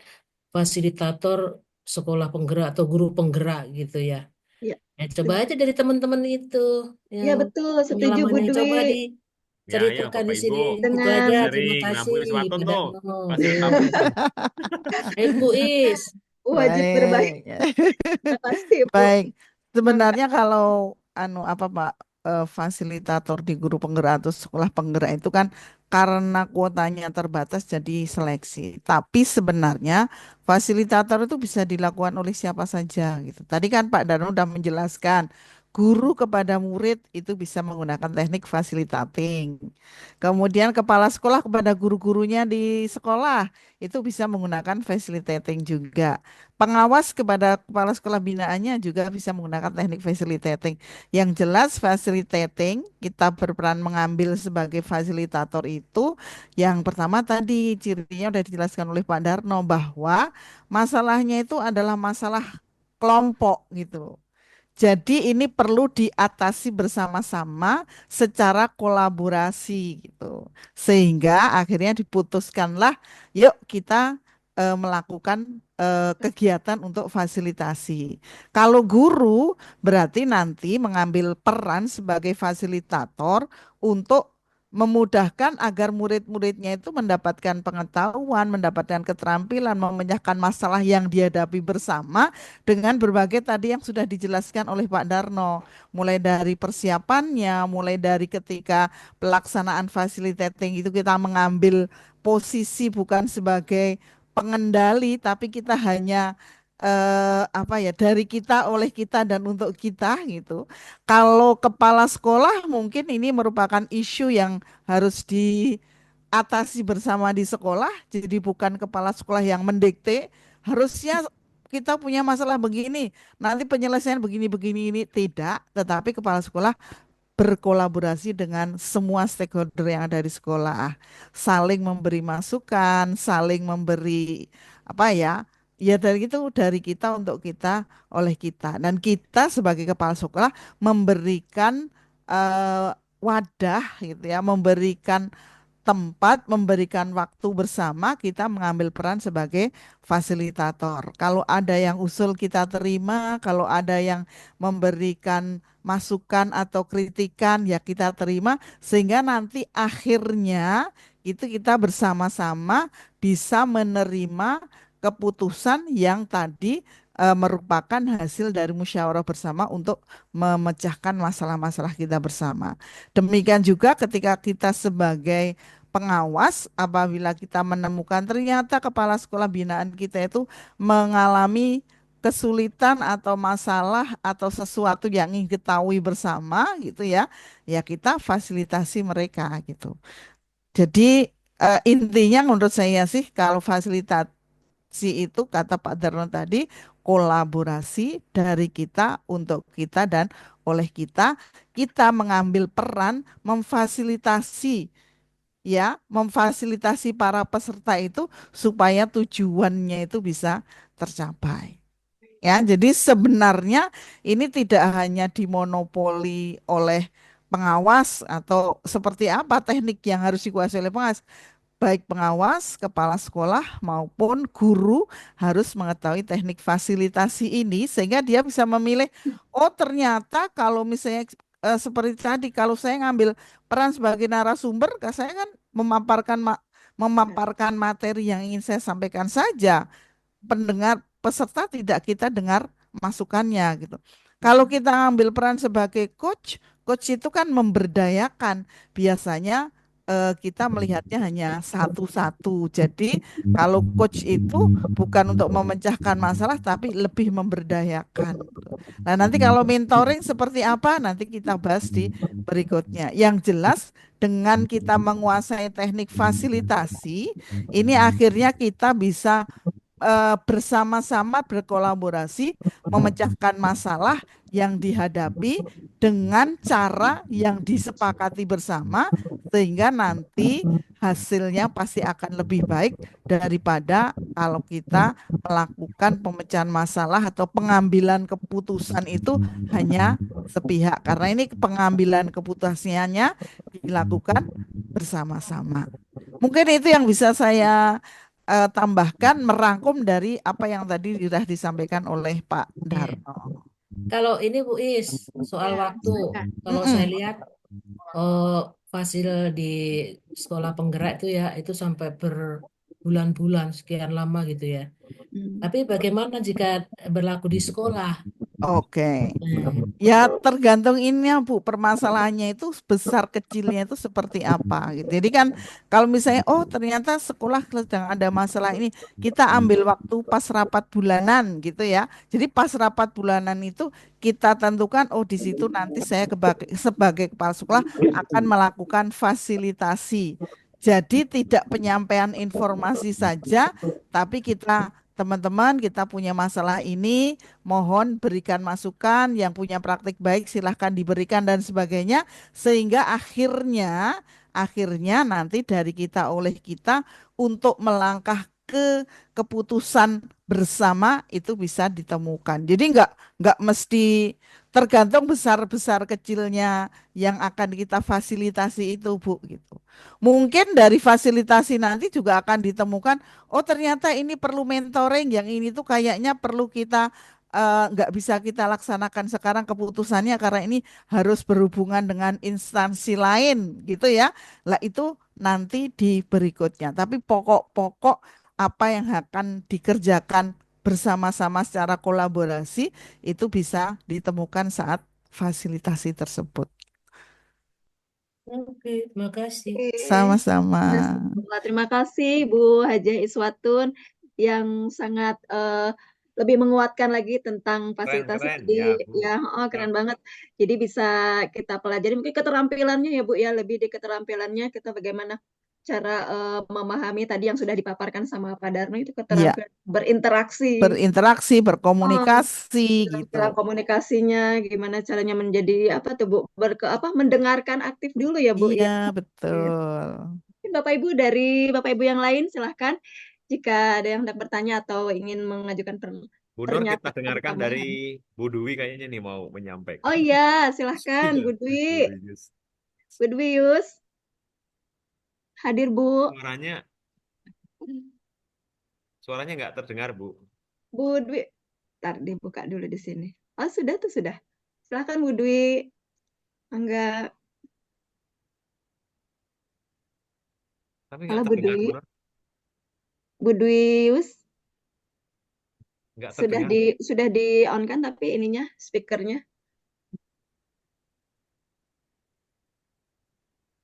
fasilitator sekolah penggerak atau guru penggerak gitu ya. ya, Ya, coba aja dari teman-teman itu ya yang betul. Setuju Bu pengalamannya Dwi. coba di Ya, ceritakan Bapak di sini. Ibu, Itu Dengan aja. Terima sering-sering kasih, ngambung swatun Pak tuh, Darno. pasti tampung tuh. Baik, Bu Is. wajib berbagi. Baik. Terima kasih, Bu. Baik, Bangga. sebenarnya kalau apa Pak, fasilitator di guru penggerak atau sekolah penggerak itu kan karena kuotanya terbatas jadi seleksi. Tapi sebenarnya fasilitator itu bisa dilakukan oleh siapa saja gitu. Tadi kan Pak Darno sudah menjelaskan guru kepada murid itu bisa menggunakan teknik fasilitating. Kemudian kepala sekolah kepada guru-gurunya di sekolah itu bisa menggunakan facilitating juga. Pengawas kepada kepala sekolah binaannya juga bisa menggunakan teknik facilitating. Yang jelas facilitating kita berperan mengambil sebagai fasilitator itu yang pertama tadi cirinya sudah dijelaskan oleh Pak Darno bahwa masalahnya itu adalah masalah kelompok gitu. Jadi ini perlu diatasi bersama-sama secara kolaborasi gitu. Sehingga akhirnya diputuskanlah yuk kita melakukan kegiatan untuk fasilitasi. Kalau guru berarti nanti mengambil peran sebagai fasilitator untuk memudahkan agar murid-muridnya itu mendapatkan pengetahuan, mendapatkan keterampilan, memecahkan masalah yang dihadapi bersama dengan berbagai tadi yang sudah dijelaskan oleh Pak Darno, mulai dari persiapannya, mulai dari ketika pelaksanaan facilitating itu kita mengambil posisi bukan sebagai pengendali, tapi kita hanya apa ya dari kita oleh kita dan untuk kita gitu. Kalau kepala sekolah mungkin ini merupakan isu yang harus diatasi bersama di sekolah, jadi bukan kepala sekolah yang mendikte. Harusnya kita punya masalah begini, nanti penyelesaian begini-begini ini tidak, tetapi kepala sekolah berkolaborasi dengan semua stakeholder yang ada di sekolah, saling memberi masukan, saling memberi apa ya, ya dari itu dari kita untuk kita oleh kita, dan kita sebagai kepala sekolah memberikan eh, wadah gitu ya, memberikan tempat, memberikan waktu bersama, kita mengambil peran sebagai fasilitator. Kalau ada yang usul kita terima, kalau ada yang memberikan masukan atau kritikan ya kita terima, sehingga nanti akhirnya itu kita bersama-sama bisa menerima keputusan yang tadi merupakan hasil dari musyawarah bersama untuk memecahkan masalah-masalah kita bersama. Demikian juga ketika kita sebagai pengawas, apabila kita menemukan ternyata kepala sekolah binaan kita itu mengalami kesulitan atau masalah atau sesuatu yang ingin diketahui bersama gitu ya, ya kita fasilitasi mereka gitu. Jadi intinya menurut saya sih kalau fasilitasi itu kata Pak Darno tadi kolaborasi dari kita untuk kita dan oleh kita, kita mengambil peran memfasilitasi ya, memfasilitasi para peserta itu supaya tujuannya itu bisa tercapai. Ya, jadi sebenarnya ini tidak hanya dimonopoli oleh pengawas atau seperti apa teknik yang harus dikuasai oleh pengawas. Baik pengawas, kepala sekolah maupun guru harus mengetahui teknik fasilitasi ini sehingga dia bisa memilih, oh ternyata kalau misalnya seperti tadi kalau saya ngambil peran sebagai narasumber, saya kan memaparkan materi yang ingin saya sampaikan saja, pendengar peserta tidak kita dengar masukannya gitu. Kalau kita ambil peran sebagai coach, coach itu kan memberdayakan. Biasanya kita melihatnya hanya satu-satu. Jadi kalau coach itu bukan untuk memecahkan masalah tapi lebih memberdayakan. Nah, nanti kalau mentoring seperti apa nanti kita bahas di berikutnya. Yang jelas dengan kita menguasai teknik fasilitasi, ini akhirnya kita bisa bersama-sama berkolaborasi memecahkan masalah yang dihadapi dengan cara yang disepakati bersama sehingga nanti hasilnya pasti akan lebih baik daripada kalau kita melakukan pemecahan masalah atau pengambilan keputusan itu hanya sepihak karena ini pengambilan keputusannya dilakukan bersama-sama. Mungkin itu yang bisa saya tambahkan merangkum dari apa yang tadi sudah disampaikan oleh Pak Darno. Kalau ini Bu Is, soal Ya, waktu, silakan. kalau saya Mm-mm. lihat eh, fasil di sekolah penggerak itu ya, itu sampai berbulan-bulan, sekian lama gitu ya. Tapi bagaimana jika berlaku di sekolah? Oke. Nah, Ya tergantung ini ya Bu, permasalahannya itu besar kecilnya itu seperti apa gitu. Jadi kan kalau misalnya oh ternyata sekolah sedang ada masalah ini, kita ambil waktu pas rapat bulanan gitu ya. Jadi pas rapat bulanan itu kita tentukan oh di situ nanti saya sebagai kepala sekolah akan melakukan fasilitasi. Jadi tidak penyampaian informasi saja, tapi kita teman-teman kita punya masalah ini mohon berikan masukan, yang punya praktik baik silahkan diberikan dan sebagainya, sehingga akhirnya nanti dari kita oleh kita untuk melangkah ke keputusan bersama itu bisa ditemukan. Jadi nggak mesti tergantung besar kecilnya yang akan kita fasilitasi itu Bu gitu. Mungkin dari fasilitasi nanti juga akan ditemukan, oh ternyata ini perlu mentoring, yang ini tuh kayaknya perlu kita nggak bisa kita laksanakan sekarang keputusannya karena ini harus berhubungan dengan instansi lain gitu ya. Lah itu nanti di berikutnya. Tapi pokok-pokok apa yang akan dikerjakan bersama-sama secara kolaborasi itu bisa ditemukan saat fasilitasi tersebut. oke, terima kasih. Oke. Sama-sama. Terima kasih Bu Hajah Iswatun yang sangat lebih menguatkan lagi tentang fasilitasi Keren tadi ya Bu. ya. Keren banget. Jadi bisa kita pelajari mungkin keterampilannya ya Bu ya, lebih di keterampilannya kita bagaimana cara memahami tadi yang sudah dipaparkan sama Pak Darno itu Iya, keterampilan berinteraksi. berinteraksi, berkomunikasi gitu. Keterampilan komunikasinya gimana caranya menjadi apa tuh Bu mendengarkan aktif dulu ya Bu Iya, ya. betul. Mungkin Bapak Ibu dari Bapak Ibu yang lain silahkan jika ada yang hendak bertanya atau ingin mengajukan Bu Nur, kita pernyataan dengarkan tambahan. dari Bu Dwi kayaknya nih mau menyampaikan. Oh iya, silahkan Iya, Bu Bu Dwi. Dwi Yus. Bu Dwi Yus, hadir Bu. Suaranya nggak terdengar Bu. Bu Dwi, ntar dibuka dulu di sini. Oh sudah tuh sudah. Silahkan Bu Dwi. Enggak. Tapi Halo nggak Bu terdengar Dwi. Bu Nur. Bu Dwi Yus Nggak terdengar. sudah di on kan tapi ininya speakernya.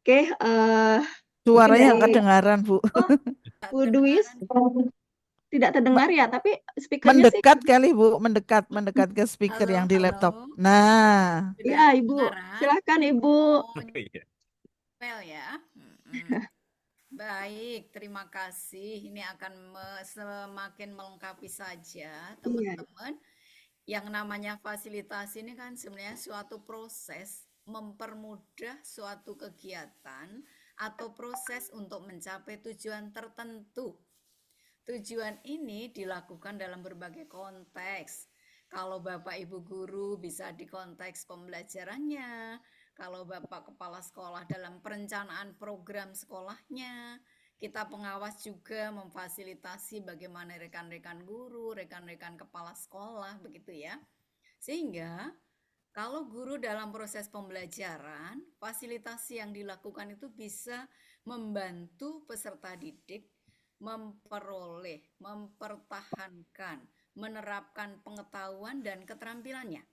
Oke, mungkin Suaranya dari kedengaran, Bu. oh, Bu Dwi tidak terdengar ya, tapi speakernya sih. Mendekat kali, Bu, mendekat ke speaker yang di laptop. Nah, Ya, Ibu. Silahkan Ibu. Iya. Well ya. Baik, terima kasih. Ini akan semakin melengkapi saja teman-teman. Yang namanya fasilitasi ini kan sebenarnya suatu proses mempermudah suatu kegiatan atau proses untuk mencapai tujuan tertentu. Tujuan ini dilakukan dalam berbagai konteks. Kalau Bapak Ibu guru bisa di konteks pembelajarannya, kalau Bapak Kepala Sekolah dalam perencanaan program sekolahnya, kita pengawas juga memfasilitasi bagaimana rekan-rekan guru, rekan-rekan kepala sekolah, begitu ya. Sehingga kalau guru dalam proses pembelajaran, fasilitasi yang dilakukan itu bisa membantu peserta didik memperoleh, mempertahankan, menerapkan pengetahuan dan keterampilannya.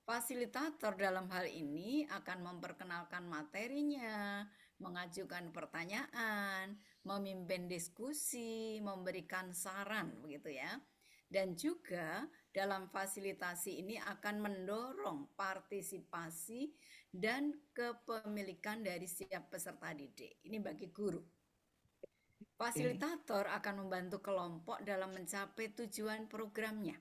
Fasilitator dalam hal ini akan memperkenalkan materinya, mengajukan pertanyaan, memimpin diskusi, memberikan saran, begitu ya. Dan juga dalam fasilitasi ini akan mendorong partisipasi dan kepemilikan dari setiap peserta didik. Ini bagi guru. Fasilitator akan membantu kelompok dalam mencapai tujuan programnya.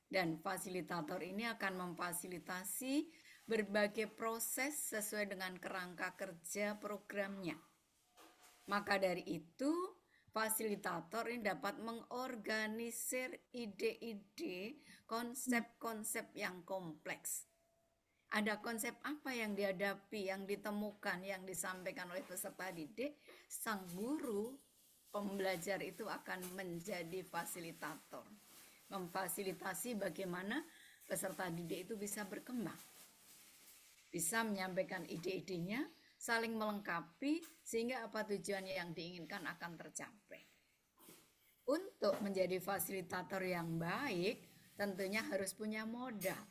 Dan fasilitator ini akan memfasilitasi berbagai proses sesuai dengan kerangka kerja programnya. Maka dari itu, fasilitator ini dapat mengorganisir ide-ide, konsep-konsep yang kompleks. Ada konsep apa yang dihadapi, yang ditemukan, yang disampaikan oleh peserta didik, sang guru pembelajar itu akan menjadi fasilitator. Memfasilitasi bagaimana peserta didik itu bisa berkembang. Bisa menyampaikan ide-idenya, saling melengkapi sehingga apa tujuan yang diinginkan akan tercapai. Untuk menjadi fasilitator yang baik, tentunya harus punya modal.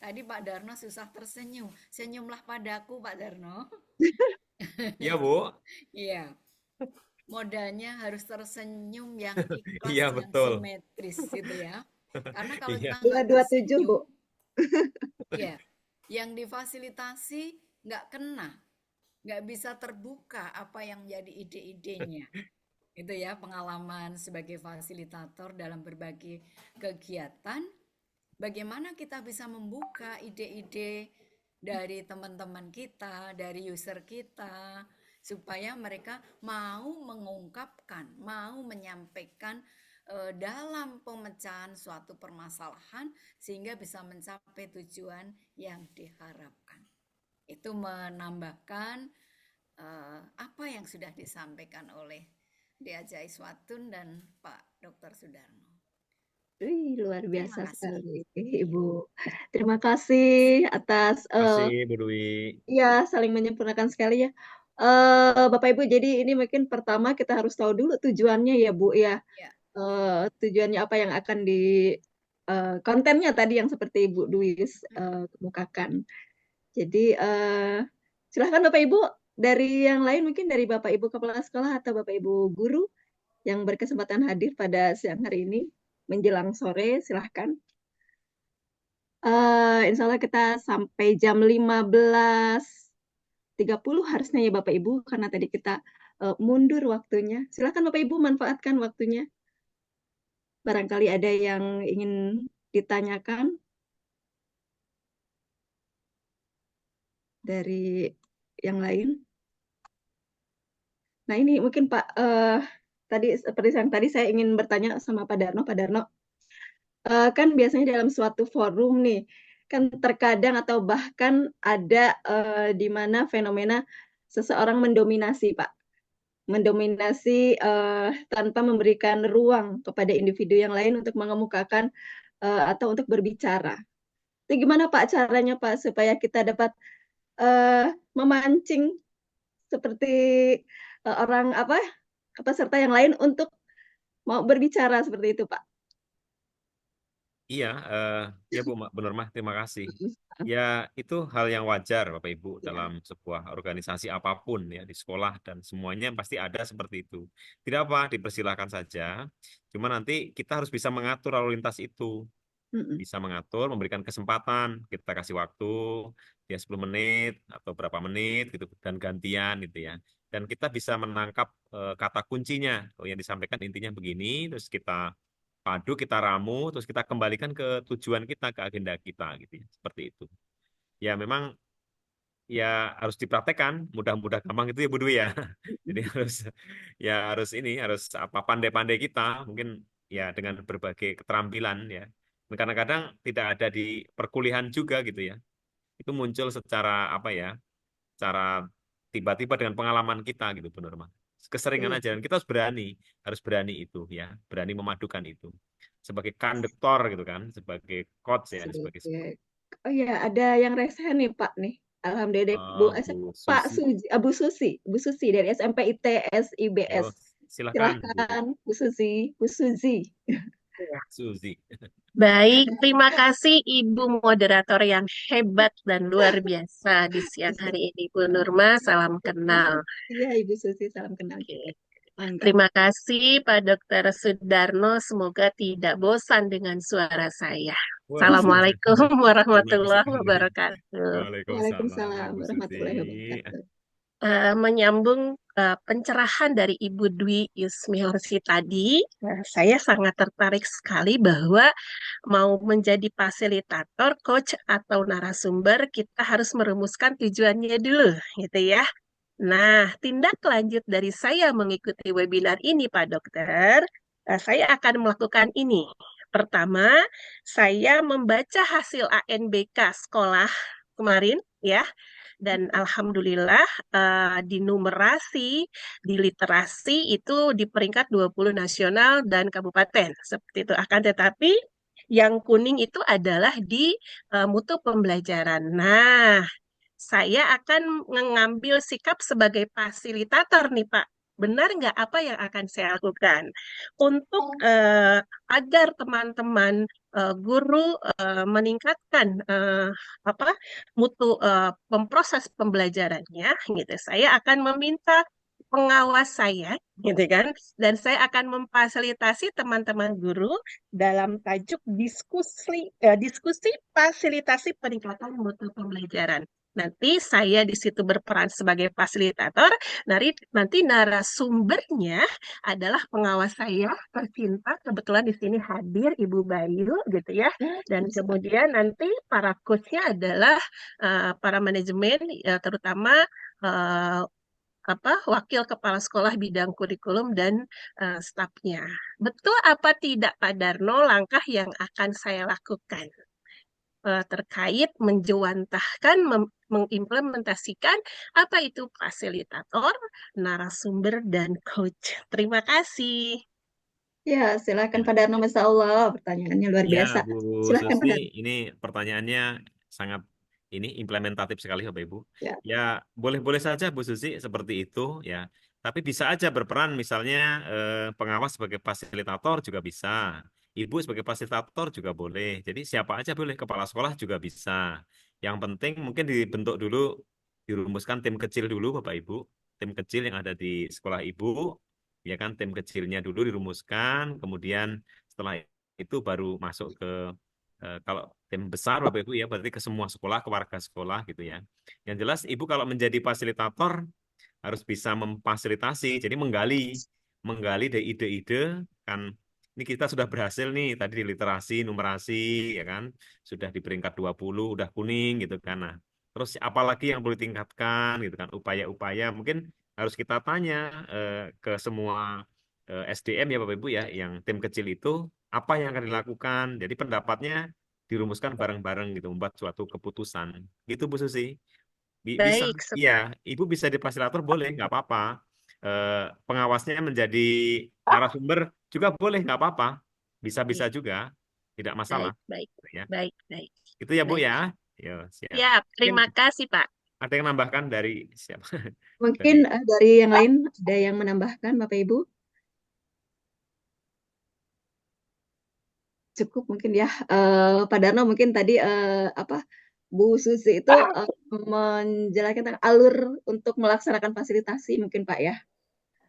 Tadi Pak Darno susah tersenyum. Senyumlah padaku, Pak Darno. Iya, Bu. Iya. Modalnya harus tersenyum yang ikhlas, Iya, yang betul. simetris gitu ya. Karena kalau Iya. kita nggak 227, tersenyum, Bu. ya, yang difasilitasi nggak kena, nggak bisa terbuka apa yang jadi ide-idenya. Itu ya pengalaman sebagai fasilitator dalam berbagai kegiatan. Bagaimana kita bisa membuka ide-ide dari teman-teman kita, dari user kita, supaya mereka mau mengungkapkan, mau menyampaikan dalam pemecahan suatu permasalahan sehingga bisa mencapai tujuan yang diharapkan. Itu menambahkan apa yang sudah disampaikan oleh Dea Jaiswatun dan Pak Dr. Sudarno. Wih, luar Terima biasa kasih. sekali, Ibu. Terima kasih atas Kasih, Bu Dwi. ya saling menyempurnakan sekali ya. Bapak Ibu, jadi ini mungkin pertama kita harus tahu dulu tujuannya ya, Bu ya. Ya. Tujuannya apa yang akan di kontennya tadi yang seperti Ibu Dwi kemukakan. Jadi silahkan Bapak Ibu dari yang lain, mungkin dari Bapak Ibu Kepala Sekolah atau Bapak Ibu Guru yang berkesempatan hadir pada siang hari ini menjelang sore, silahkan. Insya Allah kita sampai jam 15.30 harusnya ya Bapak Ibu, karena tadi kita mundur waktunya. Silahkan Bapak Ibu manfaatkan waktunya. Barangkali ada yang ingin ditanyakan dari yang lain. Nah ini mungkin Pak, tadi seperti yang tadi saya ingin bertanya sama Pak Darno. Pak Darno, kan biasanya dalam suatu forum nih, kan terkadang atau bahkan ada di mana fenomena seseorang mendominasi, Pak. Mendominasi tanpa memberikan ruang kepada individu yang lain untuk mengemukakan atau untuk berbicara. Itu gimana Pak caranya Pak supaya kita dapat memancing seperti orang peserta yang lain untuk mau berbicara seperti itu Pak? Iya, ya Bu Norma, terima kasih. Ya, itu hal yang wajar Bapak Ibu dalam sebuah organisasi apapun ya, di sekolah dan semuanya pasti ada seperti itu. Tidak apa, dipersilahkan saja. Cuma nanti kita harus bisa mengatur lalu lintas itu. Bisa mengatur, memberikan kesempatan, kita kasih waktu ya 10 menit atau berapa menit gitu dan gantian gitu ya. Dan kita bisa menangkap kata kuncinya. Oh, yang disampaikan intinya begini, terus kita padu, kita ramu, terus kita kembalikan ke tujuan kita, ke agenda kita gitu ya. Seperti itu. Ya memang ya harus dipraktekkan, mudah-mudah gampang itu ya Bu Dwi ya. Jadi harus apa pandai-pandai kita mungkin ya dengan berbagai keterampilan ya. Kadang-kadang tidak ada di perkuliahan juga gitu ya. Itu muncul secara apa ya? Secara tiba-tiba dengan pengalaman kita gitu Bu Norma. Keseringan aja dan kita harus berani itu ya, berani memadukan itu. Sebagai konduktor gitu kan, sebagai coach ya, sebagai Oh iya, ada yang resen nih Pak nih. Alhamdulillah Pak Bu Susi dari SMP ITS IBS. Silakan Silakan Bu Susi. Suzy. Baik, terima kasih Ibu moderator yang hebat dan luar biasa di siang hari ini, Bu Nurma. Salam kenal. Iya, Ibu Susi, salam kenal. Terima kasih Pak Dr. Sudarno. Semoga tidak bosan dengan suara saya. Assalamualaikum warahmatullahi wabarakatuh. Waalaikumsalam warahmatullahi wabarakatuh. Menyambung pencerahan dari Ibu Dwi Yusmihorsi tadi, saya sangat tertarik sekali bahwa mau menjadi fasilitator, coach, atau narasumber, kita harus merumuskan tujuannya dulu, gitu ya. Nah, tindak lanjut dari saya mengikuti webinar ini, Pak Dokter, saya akan melakukan ini. Pertama, saya membaca hasil ANBK sekolah kemarin, ya. Dan alhamdulillah di numerasi, di literasi itu di peringkat 20 nasional dan kabupaten. Seperti itu. Akan tetapi yang kuning itu adalah di mutu pembelajaran. Nah, saya akan mengambil sikap sebagai fasilitator nih Pak. Benar nggak apa yang akan saya lakukan untuk agar teman-teman guru meningkatkan mutu memproses pembelajarannya, gitu. Saya akan meminta pengawas saya, gitu kan, dan saya akan memfasilitasi teman-teman guru dalam tajuk diskusi fasilitasi peningkatan mutu pembelajaran. Nanti saya di situ berperan sebagai fasilitator. Nanti narasumbernya adalah pengawas saya tercinta. Kebetulan di sini hadir Ibu Bayu, gitu ya. Dan kemudian nanti para coachnya adalah para manajemen, terutama wakil kepala sekolah bidang kurikulum dan stafnya. Betul apa tidak Pak Darno langkah yang akan saya lakukan terkait menjewantahkan, mengimplementasikan apa itu fasilitator, narasumber, dan coach. Terima kasih. Ya, silakan Pak Darno, Masya Allah, pertanyaannya luar Ya, biasa. Bu Silakan Pak Susi, Darno. ini pertanyaannya sangat implementatif sekali Bapak Ibu. Ya. Ya, boleh-boleh saja Bu Susi seperti itu ya. Tapi bisa aja berperan misalnya pengawas sebagai fasilitator juga bisa. Ibu sebagai fasilitator juga boleh. Jadi siapa aja boleh, kepala sekolah juga bisa. Yang penting mungkin dibentuk dulu, dirumuskan tim kecil dulu Bapak Ibu. Tim kecil yang ada di sekolah Ibu, ya kan, tim kecilnya dulu dirumuskan, kemudian setelah itu baru masuk ke kalau tim besar Bapak Ibu ya berarti ke semua sekolah, ke warga sekolah gitu ya. Yang jelas Ibu kalau menjadi fasilitator harus bisa memfasilitasi, jadi menggali dari ide-ide kan. Ini kita sudah berhasil nih tadi di literasi, numerasi ya kan. Sudah di peringkat 20 udah kuning gitu kan. Nah, terus apalagi yang perlu ditingkatkan gitu kan, upaya-upaya mungkin harus kita tanya ke semua SDM ya Bapak Ibu ya, yang tim kecil itu apa yang akan dilakukan. Jadi pendapatnya dirumuskan bareng-bareng gitu, membuat suatu keputusan. Gitu Bu Susi. Bisa, Baik, iya, Ibu bisa di fasilitator boleh, nggak apa-apa. Pengawasnya menjadi narasumber juga boleh, nggak apa-apa. Bisa-bisa juga, tidak masalah. baik, Ya, baik, baik. itu ya Bu Baik. ya. Yo, siap. Siap, Mungkin terima kasih Pak. ada yang nambahkan dari siapa? Mungkin dari yang lain ada yang menambahkan, Bapak Ibu? Cukup mungkin ya. Pak Darno mungkin tadi Bu Susi itu menjelaskan tentang alur untuk melaksanakan fasilitasi mungkin Pak ya.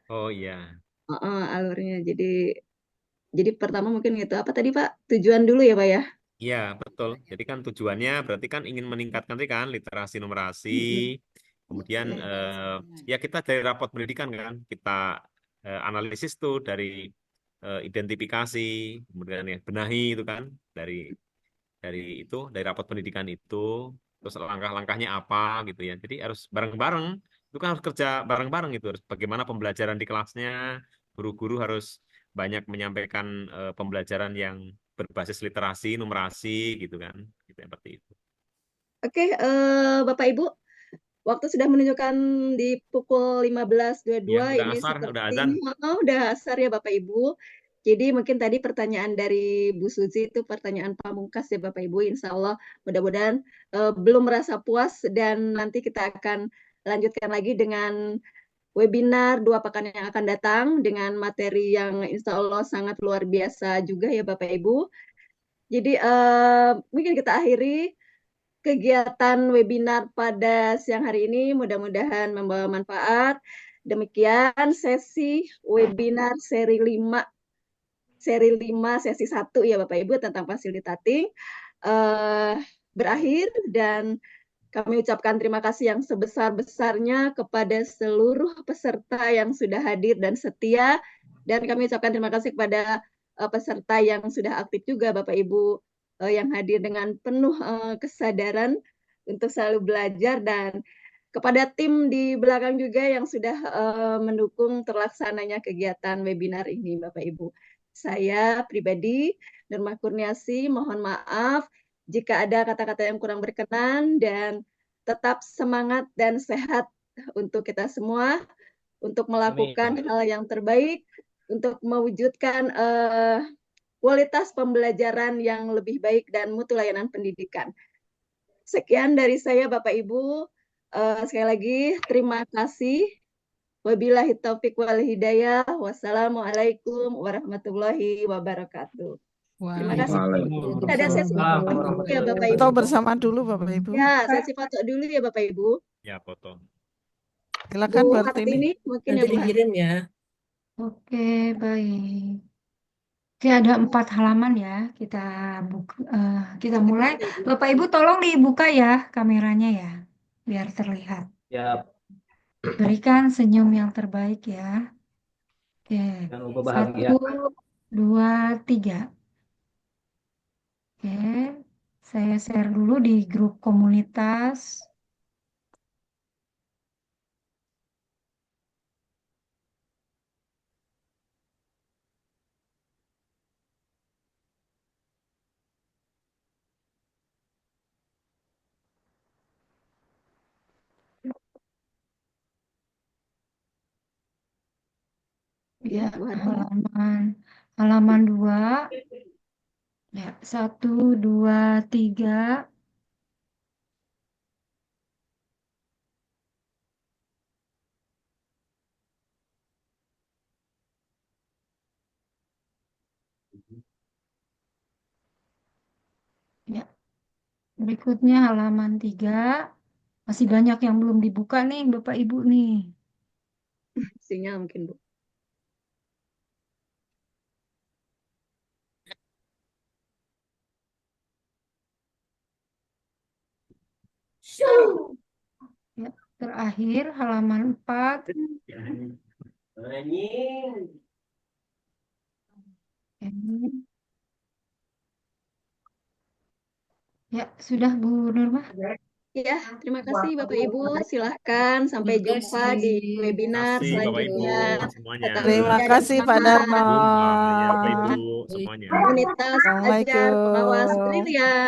Oh iya. Alurnya. Jadi pertama mungkin itu apa tadi Pak? Tujuan dulu ya Pak ya. Iya, betul. Jadi kan tujuannya berarti kan ingin meningkatkan tadi kan literasi numerasi. Kemudian ya kita dari rapot pendidikan kan kita analisis tuh dari identifikasi, kemudian ya benahi itu kan dari rapot pendidikan itu, terus langkah-langkahnya apa gitu ya. Jadi harus bareng-bareng. Itu kan harus kerja bareng-bareng itu. Harus bagaimana pembelajaran di kelasnya, guru-guru harus banyak menyampaikan pembelajaran yang berbasis literasi, numerasi gitu kan. Gitu seperti itu. Oke, Bapak Ibu, waktu sudah menunjukkan di pukul 15.22 Ya, udah ini asar, udah seperti azan. udah asar ya Bapak Ibu. Jadi mungkin tadi pertanyaan dari Bu Suzy itu pertanyaan pamungkas ya Bapak Ibu. Insya Allah mudah-mudahan belum merasa puas dan nanti kita akan lanjutkan lagi dengan webinar 2 pekan yang akan datang dengan materi yang insya Allah sangat luar biasa juga ya Bapak Ibu. Jadi mungkin kita akhiri kegiatan webinar pada siang hari ini, mudah-mudahan membawa manfaat. Demikian sesi webinar seri 5 sesi 1 ya Bapak Ibu tentang fasilitating berakhir, dan kami ucapkan terima kasih yang sebesar-besarnya kepada seluruh peserta yang sudah hadir dan setia, dan kami ucapkan terima kasih kepada peserta yang sudah aktif juga Bapak Ibu yang hadir dengan penuh kesadaran untuk selalu belajar, dan kepada tim di belakang juga yang sudah mendukung terlaksananya kegiatan webinar ini Bapak Ibu. Saya pribadi, Nurma Kurniasi, mohon maaf jika ada kata-kata yang kurang berkenan, dan tetap semangat dan sehat untuk kita semua untuk melakukan hal yang terbaik untuk mewujudkan kualitas pembelajaran yang lebih baik dan mutu layanan pendidikan. Sekian dari saya Bapak Ibu. Sekali lagi terima kasih. Wabillahi taufik wal hidayah. Wassalamualaikum warahmatullahi wabarakatuh. Terima kasih. Mungkin ada sesi Waalaikumsalam foto dulu ya Bapak Foto Ibu. bersama dulu Bapak Ibu. Ya, sesi foto dulu ya Bapak Ibu. Ya, foto. Silakan Bu Bu Hartini Hartini. mungkin ya Nanti Bu Hartini. dikirim ya. Oke, baik. Oke, ada 4 halaman ya. Kita kita mulai. Bapak Ibu tolong dibuka ya kameranya ya, biar terlihat. Ya, Berikan senyum yang terbaik ya. Oke, jangan lupa bahagia. 1, 2, 3. Oke, saya share dulu di grup komunitas. Ya, Bu Hartini. halaman 2. Ya, 1, 2, 3. Ya, berikutnya halaman 3. Masih banyak yang belum dibuka nih, Bapak Ibu nih. Sinyal mungkin Bu. Ya, terakhir halaman 4. Oke. Ya, sudah Bu Nurmah. Ya, terima kasih Bapak Ibu. Silahkan sampai Terima jumpa kasih. di webinar Kasih Bapak Ibu selanjutnya. semuanya. Tetap Terima setia dan kasih Pak semangat. Darno. Jumpa ya Bapak Ibu semuanya. Komunitas ajar pengawas Assalamualaikum. brilian.